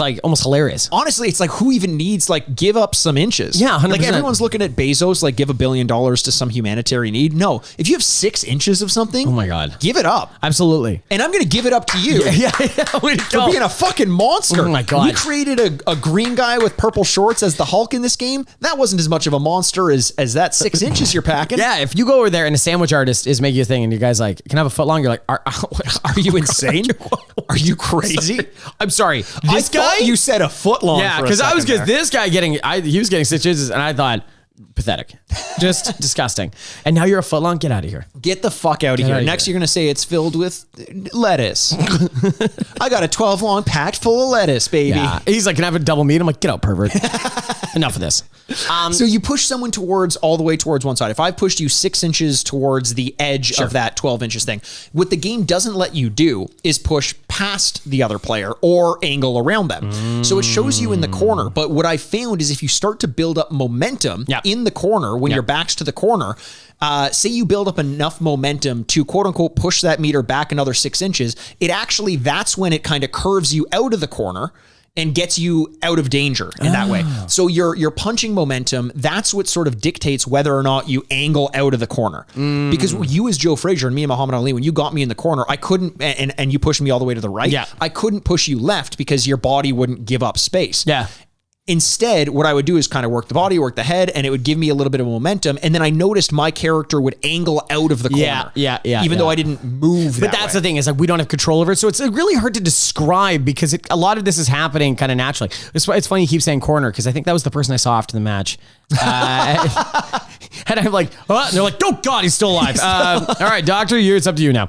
Speaker 3: like almost hilarious.
Speaker 2: honestly, it's like who even needs give up some inches?
Speaker 3: Yeah, 100%.
Speaker 2: Like everyone's looking at Bezos, give $1 billion to some humanitarian need. No, if you have 6 inches of something,
Speaker 3: Oh my God.
Speaker 2: give it up.
Speaker 3: Absolutely.
Speaker 2: And I'm going to give it up to you.
Speaker 3: Yeah.
Speaker 2: For being a fucking monster.
Speaker 3: Oh my God.
Speaker 2: We created a green guy with purple shorts as the Hulk in this game. That wasn't as much of a monster as that 6 inches you're packing.
Speaker 3: Yeah, if you go over there and a sandwich artist is making you a thing and you guys like, "Can I have a foot long?" You're like, are
Speaker 2: you insane? Are you crazy?
Speaker 3: I'm sorry.
Speaker 2: I thought you said a foot long.
Speaker 3: Yeah,
Speaker 2: because
Speaker 3: this guy he was getting 6 inches and I thought, pathetic. Just disgusting. And now you're a foot long? Get out of here.
Speaker 2: Get the fuck out of here.
Speaker 3: outta
Speaker 2: Next,
Speaker 3: here.
Speaker 2: you're going to say it's filled with lettuce. I got a 12 long packed full of lettuce, baby.
Speaker 3: Yeah. He's like, "Can I have a double meat?" I'm like, "Get out, pervert." Enough of this.
Speaker 2: So you push someone all the way towards one side. If I've pushed you 6 inches towards the edge of that 12 inches thing, what the game doesn't let you do is push past the other player or angle around them. So it shows you in the corner. But what I found is if you start to build up momentum in the corner, when your back's to the corner, say you build up enough momentum to quote unquote push that meter back another 6 inches, that's when it kind of curves you out of the corner and gets you out of danger in that way. So you're punching momentum. That's what sort of dictates whether or not you angle out of the corner. Because you as Joe Frazier and me and Muhammad Ali, when you got me in the corner, I couldn't, and you pushed me all the way to the right.
Speaker 3: Yeah.
Speaker 2: I couldn't push you left because your body wouldn't give up space.
Speaker 3: Yeah.
Speaker 2: Instead, what I would do is kind of work the body, work the head, and it would give me a little bit of momentum. And then I noticed my character would angle out of the corner. Even though I didn't move that
Speaker 3: But that's the thing is we don't have control over it. So it's really hard to describe because a lot of this is happening kind of naturally. It's funny you keep saying corner because I think that was the person I saw after the match. And I'm like, oh, and they're like, oh God, he's still alive. All right, doctor, it's up to you now.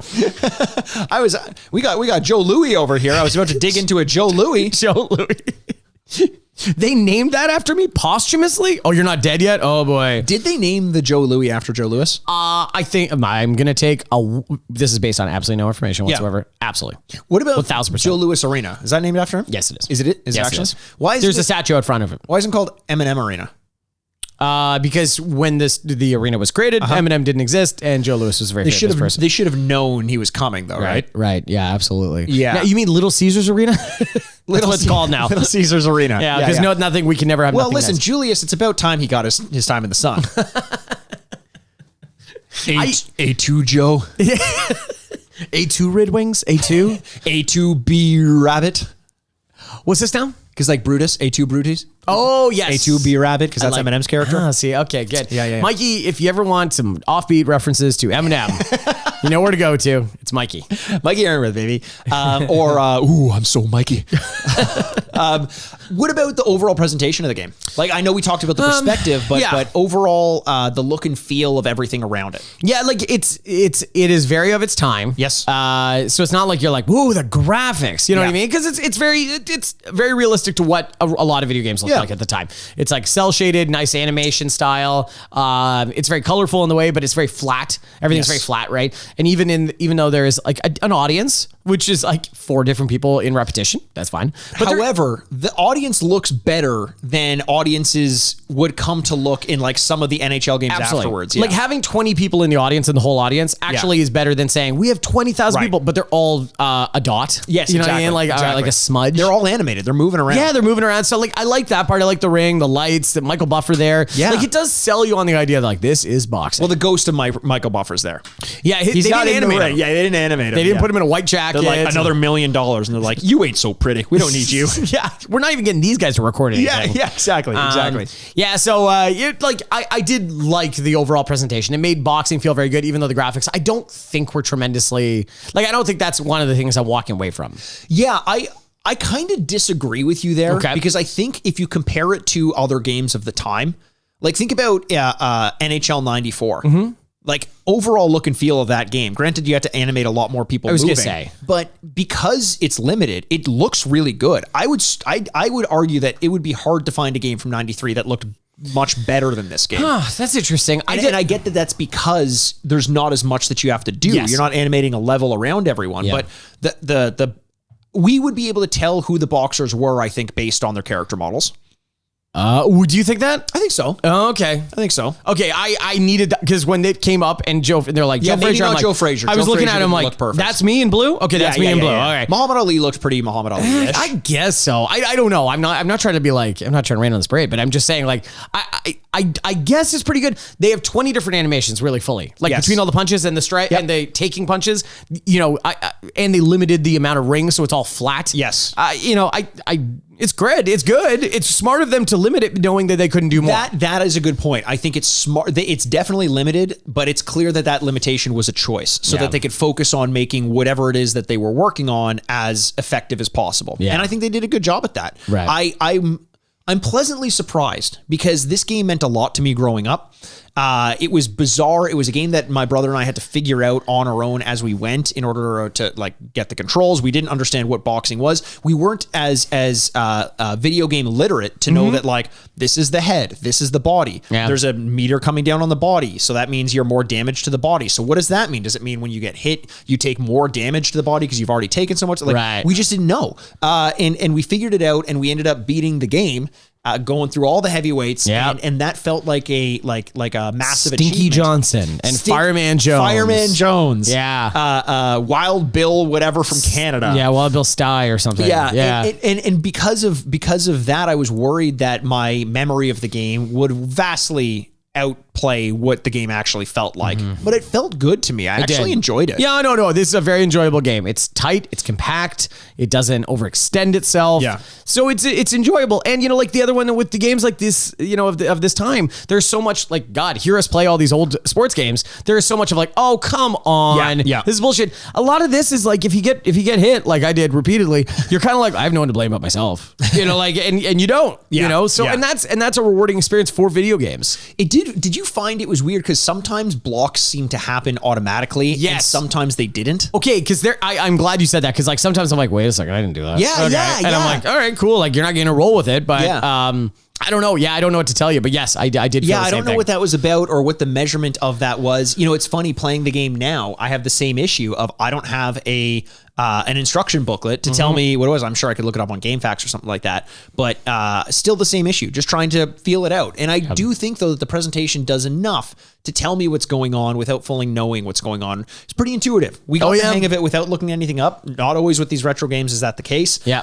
Speaker 2: We got Joe Louis over here. I was about to dig into a Joe Louis.
Speaker 3: Joe Louis. They named that after me posthumously? Oh, you're not dead yet? Oh boy.
Speaker 2: Did they name the Joe Louis after Joe Louis?
Speaker 3: I think I'm going to take this is based on absolutely no information whatsoever. Yeah. Absolutely.
Speaker 2: What about
Speaker 3: 1,000%.
Speaker 2: Joe Louis Arena? Is that named after him?
Speaker 3: Yes, it is.
Speaker 2: Is it? Is
Speaker 3: yes,
Speaker 2: it actually?
Speaker 3: It is.
Speaker 2: Why is
Speaker 3: There's a statue out front of him.
Speaker 2: Why isn't it called M&M Arena?
Speaker 3: Because when the arena was created, Eminem didn't exist, and Joe Louis was a very famous person.
Speaker 2: They should have known he was coming, though, right?
Speaker 3: Right. Yeah, absolutely.
Speaker 2: Yeah.
Speaker 3: Now, you mean Little Caesars Arena? That's what it's called now.
Speaker 2: Little Caesars Arena.
Speaker 3: Yeah, because nothing we can never have.
Speaker 2: Well, listen, Julius, it's about time he got his time in the sun. A2 Joe.
Speaker 3: A2 Red Wings. A2.
Speaker 2: A2B Rabbit.
Speaker 3: What's this now?
Speaker 2: Because like Brutus, A2 Brutus.
Speaker 3: Oh, yes.
Speaker 2: A2B Rabbit, because that's Eminem's character.
Speaker 3: Ah, see, okay, good.
Speaker 2: Yeah.
Speaker 3: Mikey, if you ever want some offbeat references to Eminem, you know where to go to. It's Mikey.
Speaker 2: Mikey Aaronworth, baby. I'm so Mikey. What about the overall presentation of the game? Like, I know we talked about the perspective, but overall, the look and feel of everything around it.
Speaker 3: Yeah, like it is very of its time.
Speaker 2: Yes.
Speaker 3: So it's not like you're like, whoa, the graphics. You know what I mean? Because it's very realistic to what a lot of video games look like at the time. It's like cell shaded, nice animation style. It's very colorful in the way, but it's very flat. Everything's very flat, right? And even though there is like an audience, which is like 4 different people in repetition, that's fine. But
Speaker 2: however, the audience looks better than audiences would come to look in like some of the NHL games afterwards. Yeah.
Speaker 3: Like having 20 people in the audience and the whole audience actually is better than saying we have 20,000 people, but they're all a dot.
Speaker 2: Yes,
Speaker 3: you know
Speaker 2: exactly.
Speaker 3: what I mean? Like a smudge.
Speaker 2: They're all animated. They're moving around.
Speaker 3: Yeah, they're moving around. So like I like that part. I like the ring, the lights, the Michael Buffer there.
Speaker 2: Yeah.
Speaker 3: Like it does sell you on the idea that like this is boxing.
Speaker 2: Well, the ghost of Michael Buffer's there.
Speaker 3: Yeah,
Speaker 2: he's
Speaker 3: they
Speaker 2: not
Speaker 3: didn't
Speaker 2: in the
Speaker 3: animate
Speaker 2: ring.
Speaker 3: him.
Speaker 2: Yeah, they didn't animate him.
Speaker 3: They didn't put him in a white jacket.
Speaker 2: They're like another $1 million, and they're like, you ain't so pretty. We don't need you.
Speaker 3: Yeah, we're not even getting these guys to record anything.
Speaker 2: Yeah, exactly.
Speaker 3: Yeah, so I did like the overall presentation. It made boxing feel very good, even though the graphics I don't think were tremendously I don't think that's one of the things I'm walking away from.
Speaker 2: Yeah, I kind of disagree with you there because I think if you compare it to other games of the time, like think about NHL 94. Mm-hmm. Like overall look and feel of that game. Granted, you had to animate a lot more people moving. I was gonna say, but because it's limited, it looks really good. I would argue that it would be hard to find a game from 93 that looked much better than this game.
Speaker 3: That's interesting.
Speaker 2: And I get that that's because there's not as much that you have to do. Yes. You're not animating a level around everyone, but the we would be able to tell who the boxers were, I think, based on their character models.
Speaker 3: Would you think that?
Speaker 2: I think so.
Speaker 3: Oh, okay.
Speaker 2: I think so.
Speaker 3: Okay, I needed because when it came up and they're like, Joe Frazier. I'm like,
Speaker 2: Joe Frazier.
Speaker 3: I was looking at him like, that's me in blue? Okay, that's me in blue. All right.
Speaker 2: Muhammad Ali looked pretty Muhammad Ali-ish.
Speaker 3: I guess so. I don't know. I'm not trying to be like, I'm not trying to rain on this parade, but I'm just saying like, I guess it's pretty good. They have 20 different animations really fully. Like between all the punches and the strike and the taking punches, and they limited the amount of rings so it's all flat.
Speaker 2: Yes.
Speaker 3: It's good. It's good. It's smart of them to limit it, knowing that they couldn't do more.
Speaker 2: That is a good point. I think it's smart. It's definitely limited, but it's clear that limitation was a choice so that they could focus on making whatever it is that they were working on as effective as possible. Yeah. And I think they did a good job at that.
Speaker 3: Right.
Speaker 2: I'm pleasantly surprised because this game meant a lot to me growing up. It was bizarre. It was a game that my brother and I had to figure out on our own as we went in order to like get the controls. We didn't understand what boxing was. We weren't as video game literate to know that like this is the head, this is the body. Yeah. There's a meter coming down on the body, so that means you're more damage to the body. So what does that mean? Does it mean when you get hit, you take more damage to the body because you've already taken so much? Like we just didn't know. And we figured it out, and we ended up beating the game. Going through all the heavyweights, and that felt like a massive
Speaker 3: Stinky
Speaker 2: achievement.
Speaker 3: Johnson and Fireman Jones.
Speaker 2: Yeah. Wild Bill, whatever from Canada.
Speaker 3: Yeah, Wild Bill Sty or something.
Speaker 2: Yeah. And because of that, I was worried that my memory of the game would vastly outplay what the game actually felt like, but it felt good to me. I actually enjoyed it.
Speaker 3: Yeah, no, this is a very enjoyable game. It's tight, it's compact, it doesn't overextend itself.
Speaker 2: Yeah,
Speaker 3: so it's enjoyable. And like the other one with the games like this, of this time, there's so much like God. Hear us play all these old sports games. There is so much of like, oh come on, this is bullshit. A lot of this is like if you get hit like I did repeatedly, you're kind of like I have no one to blame but myself. And you don't. So and that's a rewarding experience for video games.
Speaker 2: Did you you find it was weird because sometimes blocks seem to happen automatically, and
Speaker 3: Yes.
Speaker 2: sometimes they didn't?
Speaker 3: Okay, because I'm glad you said that, because like sometimes I'm like, wait a second, I didn't do that.
Speaker 2: Yeah, yeah,
Speaker 3: and I'm
Speaker 2: yeah.
Speaker 3: like, all right, cool. Like you're not going to roll with it, but
Speaker 2: Yeah.
Speaker 3: I don't know. Yeah, I don't know what to tell you, but yes, I did. Feel
Speaker 2: Yeah,
Speaker 3: the
Speaker 2: I
Speaker 3: same
Speaker 2: don't know
Speaker 3: thing.
Speaker 2: what that was about or what the measurement of that was. You know, it's funny playing the game now. I have the same issue of I don't have an instruction booklet to tell me what it was. I'm sure I could look it up on GameFAQs or something like that, but still the same issue, just trying to feel it out. And I do think, though, that the presentation does enough to tell me what's going on without fully knowing what's going on. It's pretty intuitive. We got the hang of it without looking anything up. Not always with these retro games is that the case.
Speaker 3: Yeah.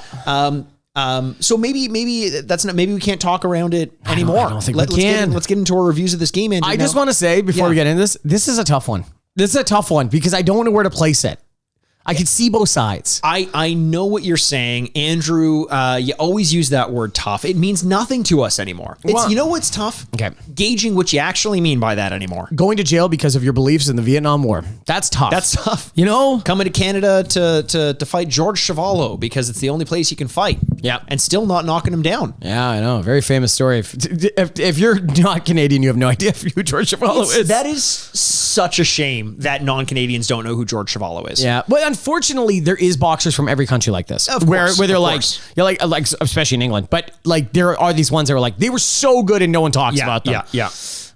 Speaker 2: So maybe that's not. Maybe we can't talk around it anymore.
Speaker 3: I don't think we can.
Speaker 2: Let's get into our reviews of this game. Andrew,
Speaker 3: I just want to say before we get into this, this is a tough one. This is a tough one because I don't know where to place it. I can see both sides.
Speaker 2: I know what you're saying, Andrew. You always use that word tough. It means nothing to us anymore.
Speaker 3: Well-
Speaker 2: You know what's tough?
Speaker 3: Okay.
Speaker 2: Gauging what you actually mean by that anymore.
Speaker 3: Going to jail because of your beliefs in the Vietnam War. That's tough.
Speaker 2: That's tough.
Speaker 3: You know?
Speaker 2: Coming to Canada to fight George Chuvalo because it's the only place you can fight.
Speaker 3: Yeah.
Speaker 2: And still not knocking him down.
Speaker 3: Yeah, I know. Very famous story. If you're not Canadian, you have no idea who George Chuvalo is.
Speaker 2: That is such a shame that non-Canadians don't know who George Chuvalo is.
Speaker 3: Yeah, but unfortunately, there is boxers from every country like this,
Speaker 2: Of
Speaker 3: where
Speaker 2: course,
Speaker 3: they're
Speaker 2: of
Speaker 3: like,
Speaker 2: course.
Speaker 3: you're like especially in England, but like there are these ones that were like they were so good and no one talks about them.
Speaker 2: Yeah.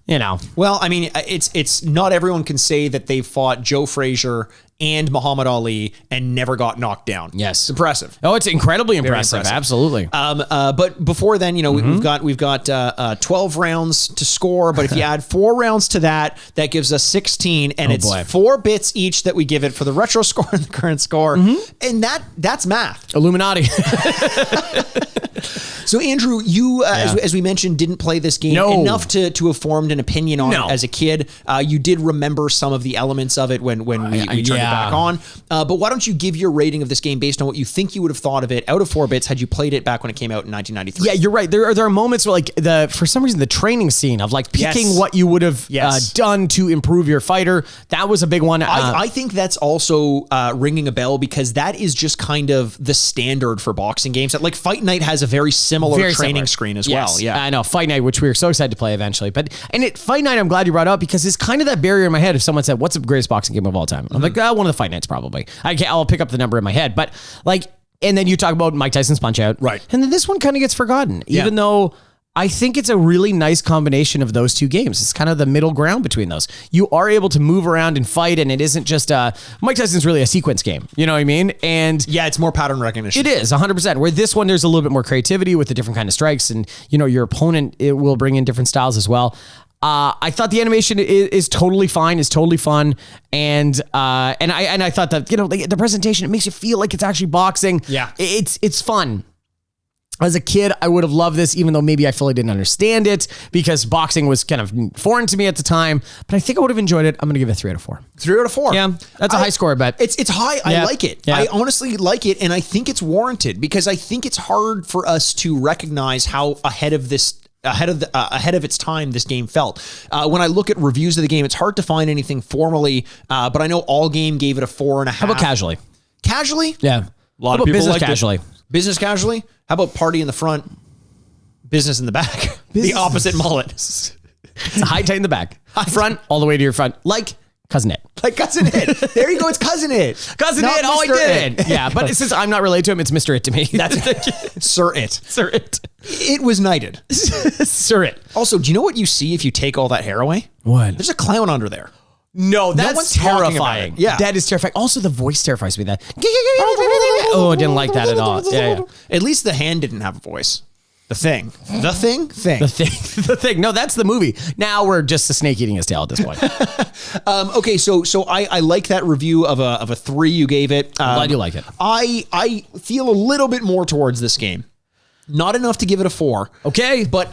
Speaker 3: You know,
Speaker 2: Well, I mean, it's not everyone can say that they fought Joe Frazier and Muhammad Ali and never got knocked down.
Speaker 3: Yes.
Speaker 2: It's impressive.
Speaker 3: oh, it's incredibly impressive.
Speaker 2: impressive.
Speaker 3: Absolutely.
Speaker 2: But before then, you know, we've got 12 rounds to score. But if you add 4 rounds to that, that gives us 16, and it's
Speaker 3: boy.
Speaker 2: 4 bits each that we give it for the retro score and the current score, and that's math.
Speaker 3: Illuminati.
Speaker 2: So, Andrew, you, as we mentioned, didn't play this game enough to have formed an opinion on it as a kid. You did remember some of the elements of it when we turned it back on. But why don't you give your rating of this game based on what you think you would have thought of it out of 4 bits had you played it back when it came out in 1993?
Speaker 3: Yeah, you're right. There are moments where like for some reason the training scene of like picking
Speaker 2: Yes.
Speaker 3: what you would have
Speaker 2: Yes.
Speaker 3: done to improve your fighter. That was a big one.
Speaker 2: I think that's also ringing a bell because that is just kind of the standard for boxing games. Like Fight Night has a very similar training
Speaker 3: similar.
Speaker 2: screen as
Speaker 3: Yes.
Speaker 2: well. Yeah.
Speaker 3: I know. Fight Night, which we were so excited to play eventually. Fight Night, I'm glad you brought up because it's kind of that barrier in my head. If someone said, what's the greatest boxing game of all time? I'm like, one of the Fight Nights probably. I'll pick up the number in my head. But like, and then you talk about Mike Tyson's Punch Out.
Speaker 2: Right.
Speaker 3: And then this one kind of gets forgotten, even though I think it's a really nice combination of those two games. It's kind of the middle ground between those. You are able to move around and fight, and it isn't just Mike Tyson's really a sequence game. You know what I mean? And
Speaker 2: Yeah, it's more pattern recognition.
Speaker 3: it is 100%. Where this one, there's a little bit more creativity with the different kind of strikes, and you know your opponent it will bring in different styles as well. I thought the animation is totally fine, is totally fun, and I thought that the presentation it makes you feel like it's actually boxing.
Speaker 2: Yeah.
Speaker 3: It's fun. As a kid, I would have loved this, even though maybe I fully didn't understand it because boxing was kind of foreign to me at the time. But I think I would have enjoyed it. I'm going to give it a 3 out of 4.
Speaker 2: 3 out of 4.
Speaker 3: Yeah, that's a high score, but
Speaker 2: It's high. I
Speaker 3: Yeah.
Speaker 2: like it.
Speaker 3: Yeah.
Speaker 2: I honestly like it, and I think it's warranted because I think it's hard for us to recognize how ahead of its time this game felt. When I look at reviews of the game, it's hard to find anything formally, but I know All Game gave it a 4.5.
Speaker 3: how about casually?
Speaker 2: Casually?
Speaker 3: Yeah,
Speaker 2: A lot
Speaker 3: How
Speaker 2: of
Speaker 3: about
Speaker 2: people
Speaker 3: business
Speaker 2: liked it.
Speaker 3: casually.
Speaker 2: Business casually? How about party in the front, business in the back? The opposite mullet.
Speaker 3: It's a high tight in the back, front all the way to your front, like Cousin It.
Speaker 2: Like Cousin It. There you go. It's Cousin It.
Speaker 3: Cousin
Speaker 2: Not
Speaker 3: It. Oh, I
Speaker 2: Mr.
Speaker 3: did.
Speaker 2: It.
Speaker 3: Yeah, but since I'm not related to him, it's Mr. It to me.
Speaker 2: That's Sir It.
Speaker 3: Sir It.
Speaker 2: It was knighted.
Speaker 3: Sir It.
Speaker 2: Also, do you know what you see if you take all that hair away?
Speaker 3: What?
Speaker 2: There's a clown under there.
Speaker 3: No, that's
Speaker 2: one's talking about
Speaker 3: terrifying.
Speaker 2: it. Yeah.
Speaker 3: That is terrifying. Also, the voice terrifies me. That. Oh, I didn't like that at all. Yeah.
Speaker 2: At least the hand didn't have a voice. The thing.
Speaker 3: The thing. No, that's the movie. Now we're just a snake eating his tail at this point.
Speaker 2: Okay, so I like that review of a 3 you gave it.
Speaker 3: I'm glad you like it.
Speaker 2: I feel a little bit more towards this game. Not enough to give it a 4.
Speaker 3: Okay.
Speaker 2: But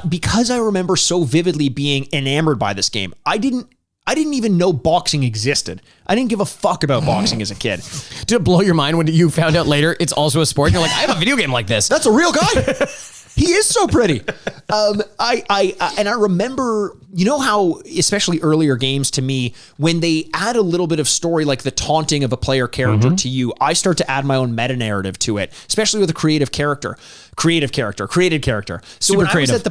Speaker 2: because I remember so vividly being enamored by this game, I didn't even know boxing existed. I didn't give a fuck about boxing as a kid.
Speaker 3: Did it blow your mind when you found out later it's also a sport? And you're like, I have a video game like this.
Speaker 2: That's a real guy. He is so pretty. I remember, you know how, especially earlier games to me, when they add a little bit of story, like the taunting of a player character to you, I start to add my own meta narrative to it, especially with a created character. So
Speaker 3: Super
Speaker 2: when
Speaker 3: creative.
Speaker 2: I was at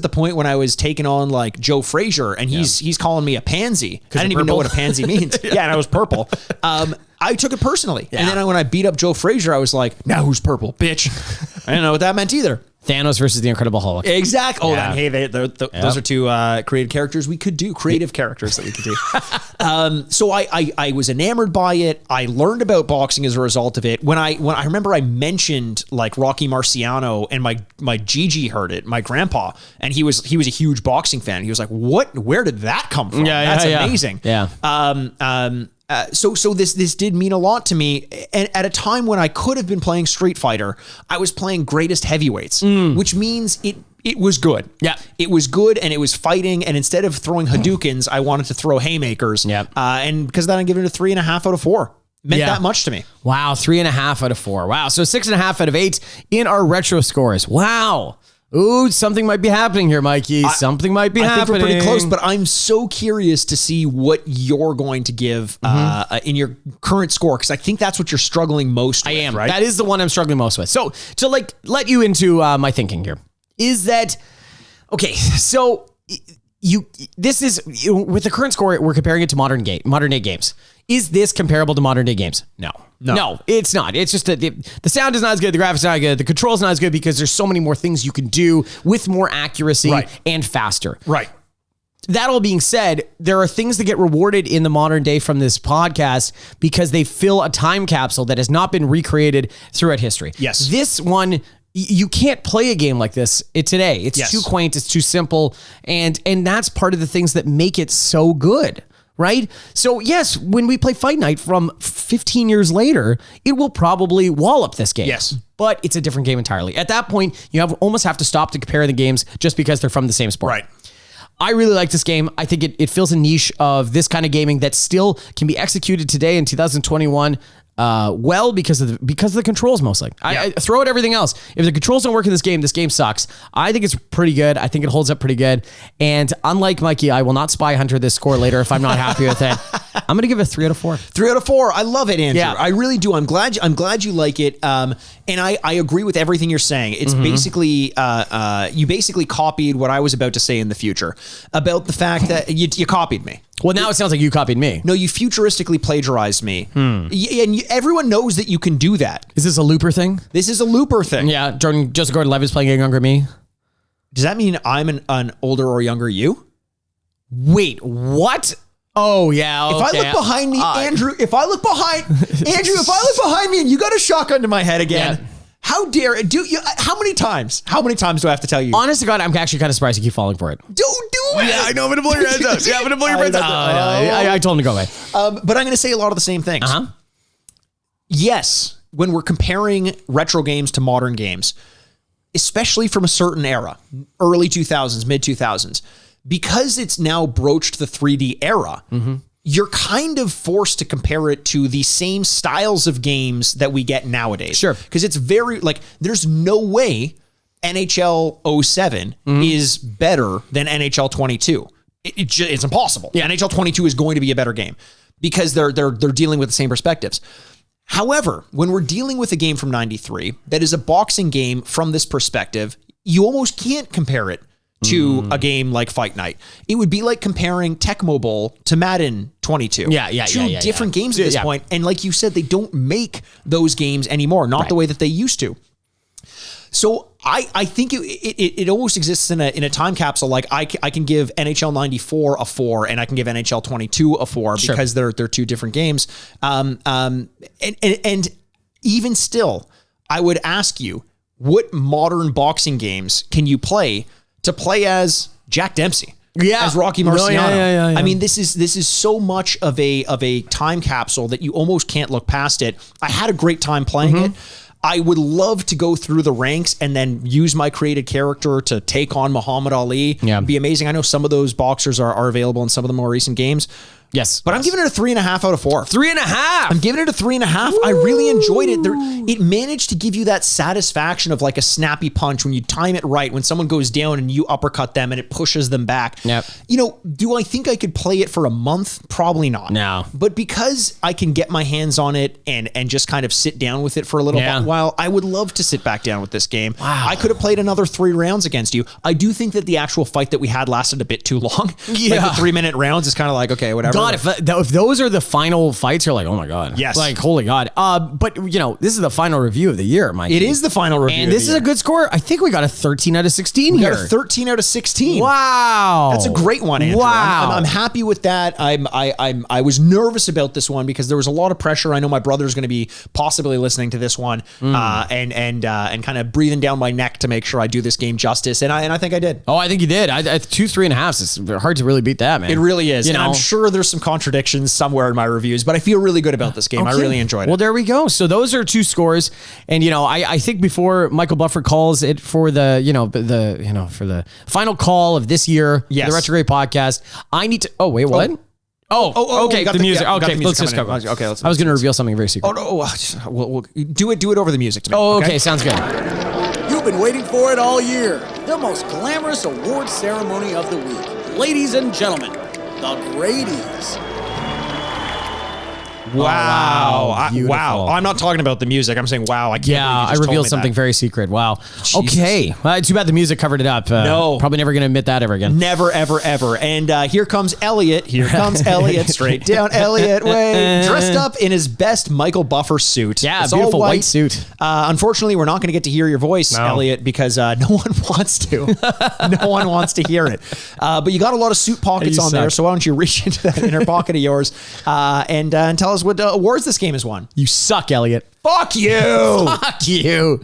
Speaker 2: the point when I was taking on like Joe Frazier and he's calling me a pansy. I didn't even know what a pansy means. Yeah, and I was purple. I took it personally. And then when I beat up Joe Frazier, I was like, now who's purple, bitch? I didn't know what that meant either.
Speaker 3: Thanos versus the Incredible Hulk.
Speaker 2: Exactly. Oh,
Speaker 3: Yeah.
Speaker 2: hey, those are two creative characters we could do. Creative characters that we could do. So I was enamored by it. I learned about boxing as a result of it. When I remember I mentioned like Rocky Marciano, and my Gigi heard it, my grandpa, and he was a huge boxing fan. He was like, "What? Where did that come from? That's amazing."
Speaker 3: Yeah.
Speaker 2: So this did mean a lot to me, and at a time when I could have been playing Street Fighter, I was playing Greatest Heavyweights, which means it was good.
Speaker 3: Yeah.
Speaker 2: It was good, and it was fighting, and instead of throwing Hadoukens, I wanted to throw haymakers.
Speaker 3: Yeah.
Speaker 2: And because then I give it a 3.5 out of 4. Meant that much to me.
Speaker 3: Wow, 3.5 out of 4. Wow, so 6.5 out of 8 in our retro scores. Wow. Ooh, something might be happening here, Mikey. Something might be happening.
Speaker 2: I think we're pretty close, but I'm so curious to see what you're going to give in your current score, because I think that's what you're struggling most with.
Speaker 3: I am.
Speaker 2: Right?
Speaker 3: That is the one I'm struggling most with. So to like let you into my thinking here is that, okay, so this is with the current score, we're comparing it to modern day games. Is this comparable to modern day games? No, it's not. It's just that the sound is not as good, the graphics are not good, the controls not as good, because there's so many more things you can do with more accuracy and faster.
Speaker 2: Right.
Speaker 3: That all being said, there are things that get rewarded in the modern day from this podcast because they fill a time capsule that has not been recreated throughout history.
Speaker 2: Yes.
Speaker 3: This one, you can't play a game like this today. It's too quaint, it's too simple, and that's part of the things that make it so good. Right? So yes, when we play Fight Night from 15 years later, it will probably wallop this game.
Speaker 2: Yes.
Speaker 3: But it's a different game entirely. At that point, you almost have to stop to compare the games just because they're from the same sport.
Speaker 2: Right.
Speaker 3: I really like this game. I think it fills a niche of this kind of gaming that still can be executed today in 2021 because of the controls mostly. I throw out everything else. If the controls don't work in this game sucks. I think it's pretty good. I think it holds up pretty good. And unlike Mikey, I will not spy hunter this score later if I'm not happy with it. I'm going to give it a 3 out of 4.
Speaker 2: 3 out of 4. I love it, Andrew.
Speaker 3: Yeah.
Speaker 2: I really do. I'm glad you like it. And I agree with everything you're saying. It's basically, you basically copied what I was about to say in the future about the fact that you copied me.
Speaker 3: Well, now it sounds like you copied me.
Speaker 2: No, you futuristically plagiarized me. And everyone knows that you can do that.
Speaker 3: Is this a Looper thing?
Speaker 2: This is a Looper thing.
Speaker 3: Yeah, Joseph Gordon-Levitt's playing a younger me.
Speaker 2: Does that mean I'm an older or younger you?
Speaker 3: Wait, what? Oh, yeah, okay.
Speaker 2: If I look behind me, Andrew, if I look behind me and you got a shotgun to my head again,
Speaker 3: Yeah.
Speaker 2: how dare it? How many times do I have to tell you?
Speaker 3: Honest to God, I'm actually kind of surprised you keep falling for it.
Speaker 2: Don't do it.
Speaker 3: Yeah, I know. I'm going to blow your heads up. Yeah, I'm going to blow your heads up. I told him to go away.
Speaker 2: But I'm going to say a lot of the same things.
Speaker 3: Uh-huh.
Speaker 2: Yes, when we're comparing retro games to modern games, especially from a certain era, early 2000s, mid 2000s, because it's now broached the 3D era, you're kind of forced to compare it to the same styles of games that we get nowadays.
Speaker 3: Sure.
Speaker 2: Because it's very, like, there's no way NHL 07 is better than NHL 22. It's impossible. Yeah. NHL 22 is going to be a better game because they're dealing with the same perspectives. However, when we're dealing with a game from 93 that is a boxing game from this perspective, you almost can't compare it to a game like Fight Night. It would be like comparing Tecmo Bowl to Madden 22. Two different games at this point. And like you said, they don't make those games anymore, not the way that they used to. So I think it almost exists in a time capsule. Like I can give NHL 94 a 4 and I can give NHL 22 a 4 because they're two different games. And even still, I would ask you, what modern boxing games can you play to play as Jack Dempsey? As Rocky Marciano.
Speaker 3: Yeah.
Speaker 2: I mean, this is so much of a time capsule that you almost can't look past it. I had a great time playing it. I would love to go through the ranks and then use my created character to take on Muhammad Ali.
Speaker 3: Yeah.
Speaker 2: It'd be amazing. I know some of those boxers are available in some of the more recent games.
Speaker 3: Yes.
Speaker 2: But I'm giving it a 3.5 out of 4.
Speaker 3: 3.5.
Speaker 2: I'm giving it a 3.5. I really enjoyed it. It managed to give you that satisfaction of like a snappy punch when you time it right, when someone goes down and you uppercut them and it pushes them back.
Speaker 3: Yep.
Speaker 2: You know, do I think I could play it for a month? Probably not.
Speaker 3: No.
Speaker 2: But because I can get my hands on it and just kind of sit down with it for a little while, I would love to sit back down with this game.
Speaker 3: Wow.
Speaker 2: I could have played another 3 rounds against you. I do think that the actual fight that we had lasted a bit too long.
Speaker 3: Yeah.
Speaker 2: Like the 3-minute rounds is kind of like, okay, whatever.
Speaker 3: God, if those are the final fights, you're like, oh my God.
Speaker 2: Yes.
Speaker 3: Like, holy God. But, you know, this is the final review of the year, Mike.
Speaker 2: It is the final review.
Speaker 3: And this is a good score. I think we got a 13 out of 16 here.
Speaker 2: We got a 13 out of 16.
Speaker 3: Wow.
Speaker 2: That's a great one, Andrew.
Speaker 3: Wow.
Speaker 2: I'm happy with that. I was nervous about this one because there was a lot of pressure. I know my brother's going to be possibly listening to this one and kind of breathing down my neck to make sure I do this game justice. And I think I did.
Speaker 3: Oh, I think you did. 2 3.5s. It's hard to really beat that, man.
Speaker 2: It really is.
Speaker 3: You
Speaker 2: And
Speaker 3: know?
Speaker 2: I'm sure there's some contradictions somewhere in my reviews, but I feel really good about this game. I really enjoyed it.
Speaker 3: Well, there we go. So those are 2 scores. And, you know, I think before Michael Buffer calls it for the for the final call of this year,
Speaker 2: Yes.
Speaker 3: the Retrograde podcast, I need to, oh, wait, what? Okay,
Speaker 2: we got
Speaker 3: the music.
Speaker 2: got
Speaker 3: Okay,
Speaker 2: the
Speaker 3: let's
Speaker 2: music
Speaker 3: just go.
Speaker 2: coming in. Okay, let's
Speaker 3: I was going to reveal something very secret.
Speaker 2: Oh, no. We'll do it over the music to me.
Speaker 3: Oh, okay, sounds good.
Speaker 5: You've been waiting for it all year. The most glamorous award ceremony of the week. Ladies and gentlemen, the Grady's.
Speaker 2: Wow.
Speaker 3: beautiful.
Speaker 2: Wow. I'm not talking about the music. I'm saying, wow. I can't
Speaker 3: Yeah,
Speaker 2: believe you
Speaker 3: I
Speaker 2: just told
Speaker 3: revealed
Speaker 2: me
Speaker 3: something
Speaker 2: that.
Speaker 3: very secret. Wow.
Speaker 2: Jesus.
Speaker 3: Okay. Too bad the music covered it up.
Speaker 2: No.
Speaker 3: Probably never going to admit that ever again.
Speaker 2: Never, ever, ever. And here comes Elliot. Here comes Elliot. Straight down Elliot way. Dressed up in his best Michael Buffer suit.
Speaker 3: Yeah,
Speaker 2: It's
Speaker 3: beautiful
Speaker 2: all
Speaker 3: white suit.
Speaker 2: Unfortunately, we're not going to get to hear your voice, Elliot, because no one wants to. No one wants to hear it. But you got a lot of suit pockets
Speaker 3: You
Speaker 2: on there,
Speaker 3: suck.
Speaker 2: so why don't you reach into that inner pocket of yours and tell us what awards this game has won.
Speaker 3: You suck, Elliot.
Speaker 2: Fuck you.
Speaker 3: Fuck you.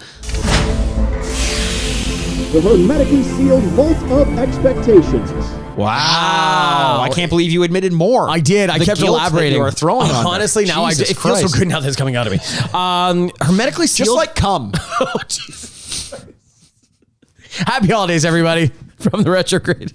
Speaker 6: The hermetically sealed vault of expectations.
Speaker 2: Wow. I can't believe you admitted more.
Speaker 3: I did. I
Speaker 2: The
Speaker 3: kept
Speaker 2: guilt that
Speaker 3: elaborating.
Speaker 2: You are throwing on
Speaker 3: Honestly,
Speaker 2: there.
Speaker 3: now
Speaker 2: Jesus
Speaker 3: it feels so
Speaker 2: Christ.
Speaker 3: good now that it's coming out of me. Hermetically sealed.
Speaker 2: Just like cum.
Speaker 3: Oh, Jesus. Happy holidays, everybody, from the Retrograde.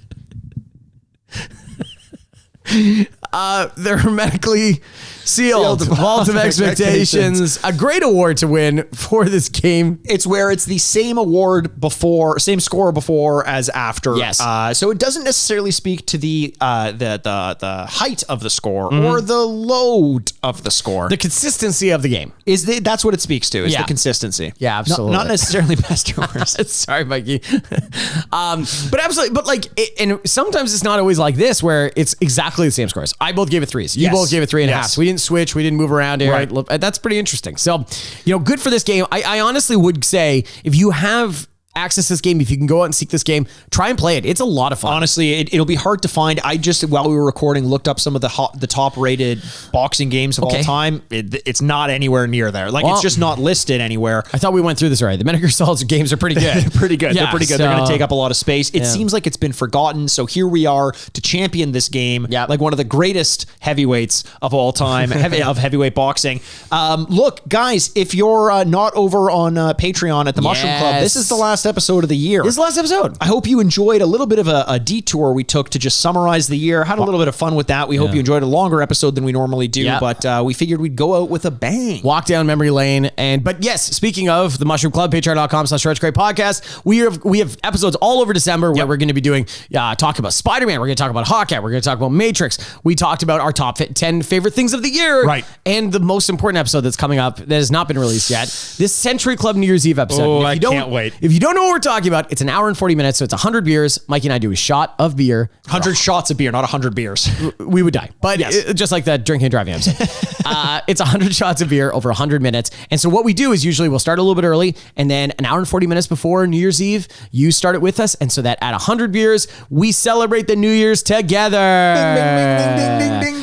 Speaker 3: They're hermetically sealed. Vault of Expectations. A great award to win for this game.
Speaker 2: It's where it's the same award before, same score before as after.
Speaker 3: Yes.
Speaker 2: So it doesn't necessarily speak to the height of the score or the load of the score.
Speaker 3: The consistency of the game.
Speaker 2: That's what it speaks to, is
Speaker 3: Yeah.
Speaker 2: the consistency.
Speaker 3: Yeah, absolutely.
Speaker 2: Not necessarily best or worst.
Speaker 3: Sorry, Mikey. But absolutely, but like, and sometimes it's not always like this where it's exactly the same scores. I both gave it 3s. You
Speaker 2: Yes.
Speaker 3: both gave it 3.5.
Speaker 2: Yes.
Speaker 3: We didn't switch. We didn't move around here.
Speaker 2: Right.
Speaker 3: That's pretty interesting. So, good for this game. I honestly would say if you have access to this game, if you can go out and seek this game, try and play it. It's a lot of fun.
Speaker 2: Honestly, it'll be hard to find. I just, while we were recording, looked up some of the top rated boxing games of all time. It's not anywhere near there. Like, it's just not listed anywhere.
Speaker 3: I thought we went through this already. The Metal Gear Solid games are pretty good.
Speaker 2: Pretty good.
Speaker 3: Yeah,
Speaker 2: They're pretty good. They're going to take up a lot of space. It seems like it's been forgotten. So here we are to champion this game, like one of the greatest heavyweights of all time, of heavyweight boxing. Look, guys, if you're not over on Patreon at the Mushroom Club, this is the last episode of the year.
Speaker 3: This is the last episode.
Speaker 2: I hope you enjoyed a little bit of a detour we took to just summarize the year. Had a little bit of fun with that. We hope you enjoyed a longer episode than we normally do, but we figured we'd go out with a bang.
Speaker 3: Walk down memory lane. But yes, speaking of the Mushroom Club, patreon.com/Retrograde podcast, we have episodes all over December where we're going to be doing, talk about Spider-Man. We're going to talk about Hawkeye. We're going to talk about Matrix. We talked about our top 10 favorite things of the year.
Speaker 2: Right.
Speaker 3: And the most important episode that's coming up that has not been released yet, this Century Club New Year's Eve episode.
Speaker 2: Oh,
Speaker 3: If
Speaker 2: I
Speaker 3: you don't-
Speaker 2: can't wait.
Speaker 3: If you don't know what we're talking about, it's an hour and 40 minutes, so it's 100 beers. Mikey and I do a shot of beer.
Speaker 2: 100 shots of beer, not 100 beers.
Speaker 3: We would die. But just like that drinking and driving episode. It's 100 shots of beer over 100 minutes. And so what we do is usually we'll start a little bit early, and then an hour and 40 minutes before New Year's Eve, you start it with us. And so that at 100 beers, we celebrate the New Year's together.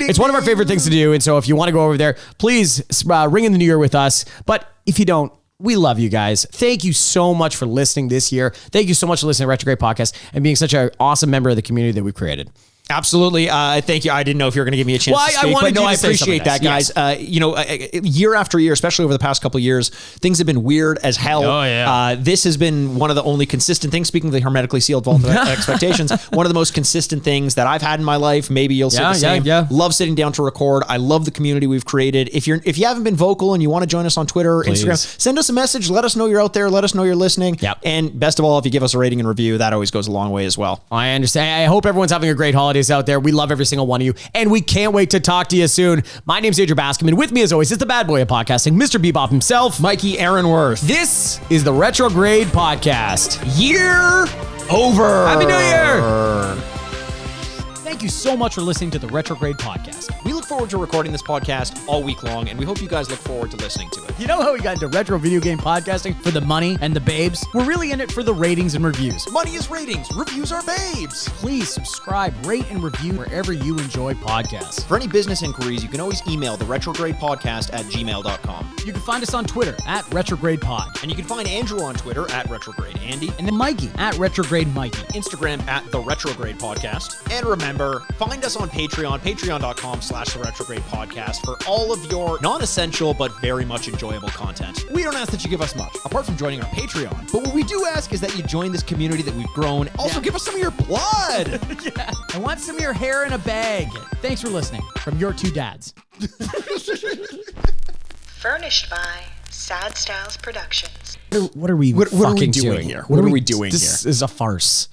Speaker 3: It's one of our favorite things to do. And so if you want to go over there, please ring in the New Year with us. But if you don't, we love you guys. Thank you so much for listening this year. Thank you so much for listening to Retrograde Podcast and being such an awesome member of the community that we've created.
Speaker 2: Absolutely. Thank you. I didn't know if you were going to give me a chance to speak.
Speaker 3: I wanted
Speaker 2: but no,
Speaker 3: you to
Speaker 2: I
Speaker 3: say
Speaker 2: appreciate that,
Speaker 3: something,
Speaker 2: guys. Year after year, especially over the past couple of years, things have been weird as hell.
Speaker 3: Oh, yeah.
Speaker 2: This has been one of the only consistent things. Speaking of the hermetically sealed vault of expectations, one of the most consistent things that I've had in my life. Maybe you'll say the same.
Speaker 3: Yeah.
Speaker 2: Love sitting down to record. I love the community we've created. If you haven't been vocal and you want to join us on Twitter,
Speaker 3: Please.
Speaker 2: Instagram, send us a message. Let us know you're out there. Let us know you're listening.
Speaker 3: Yep.
Speaker 2: And best of all, if you give us a rating and review, that always goes a long way as well.
Speaker 3: I understand. I hope everyone's having a great holidays out there. We love every single one of you, and we can't wait to talk to you soon. My name's Adrian Bascom, and with me, as always, is the bad boy of podcasting, Mr. Bebop himself,
Speaker 2: Mikey Aaronworth.
Speaker 3: This is the Retrograde Podcast.
Speaker 2: Year over.
Speaker 3: Happy New Year! Thank you so much for listening to the Retrograde Podcast.
Speaker 2: We look forward to recording this podcast all week long, and we hope you guys look forward to listening to it.
Speaker 3: You know how we got into retro video game podcasting for the money and the babes? We're really in it for the ratings and reviews.
Speaker 2: Money is ratings. Reviews are babes.
Speaker 3: Please subscribe, rate, and review wherever you enjoy podcasts.
Speaker 2: For any business inquiries, you can always email the retrogradepodcast@gmail.com.
Speaker 3: You can find us on Twitter @RetrogradePod.
Speaker 2: And you can find Andrew on Twitter @RetrogradeAndy.
Speaker 3: And then Mikey @RetrogradeMikey.
Speaker 2: Instagram @The Retrograde Podcast. And remember, find us on Patreon, patreon.com/The Retrograde Podcast for all of your non-essential but very much enjoyable content. We don't ask that you give us much, apart from joining our Patreon. But what we do ask is that you join this community that we've grown. Also, give us some of your blood.
Speaker 3: Yeah. I want some of your hair in a bag. Thanks for listening from your two dads.
Speaker 1: Furnished by Sad Styles Productions.
Speaker 3: What are we
Speaker 2: What are we
Speaker 3: fucking
Speaker 2: doing here? What are we doing
Speaker 3: This is a farce.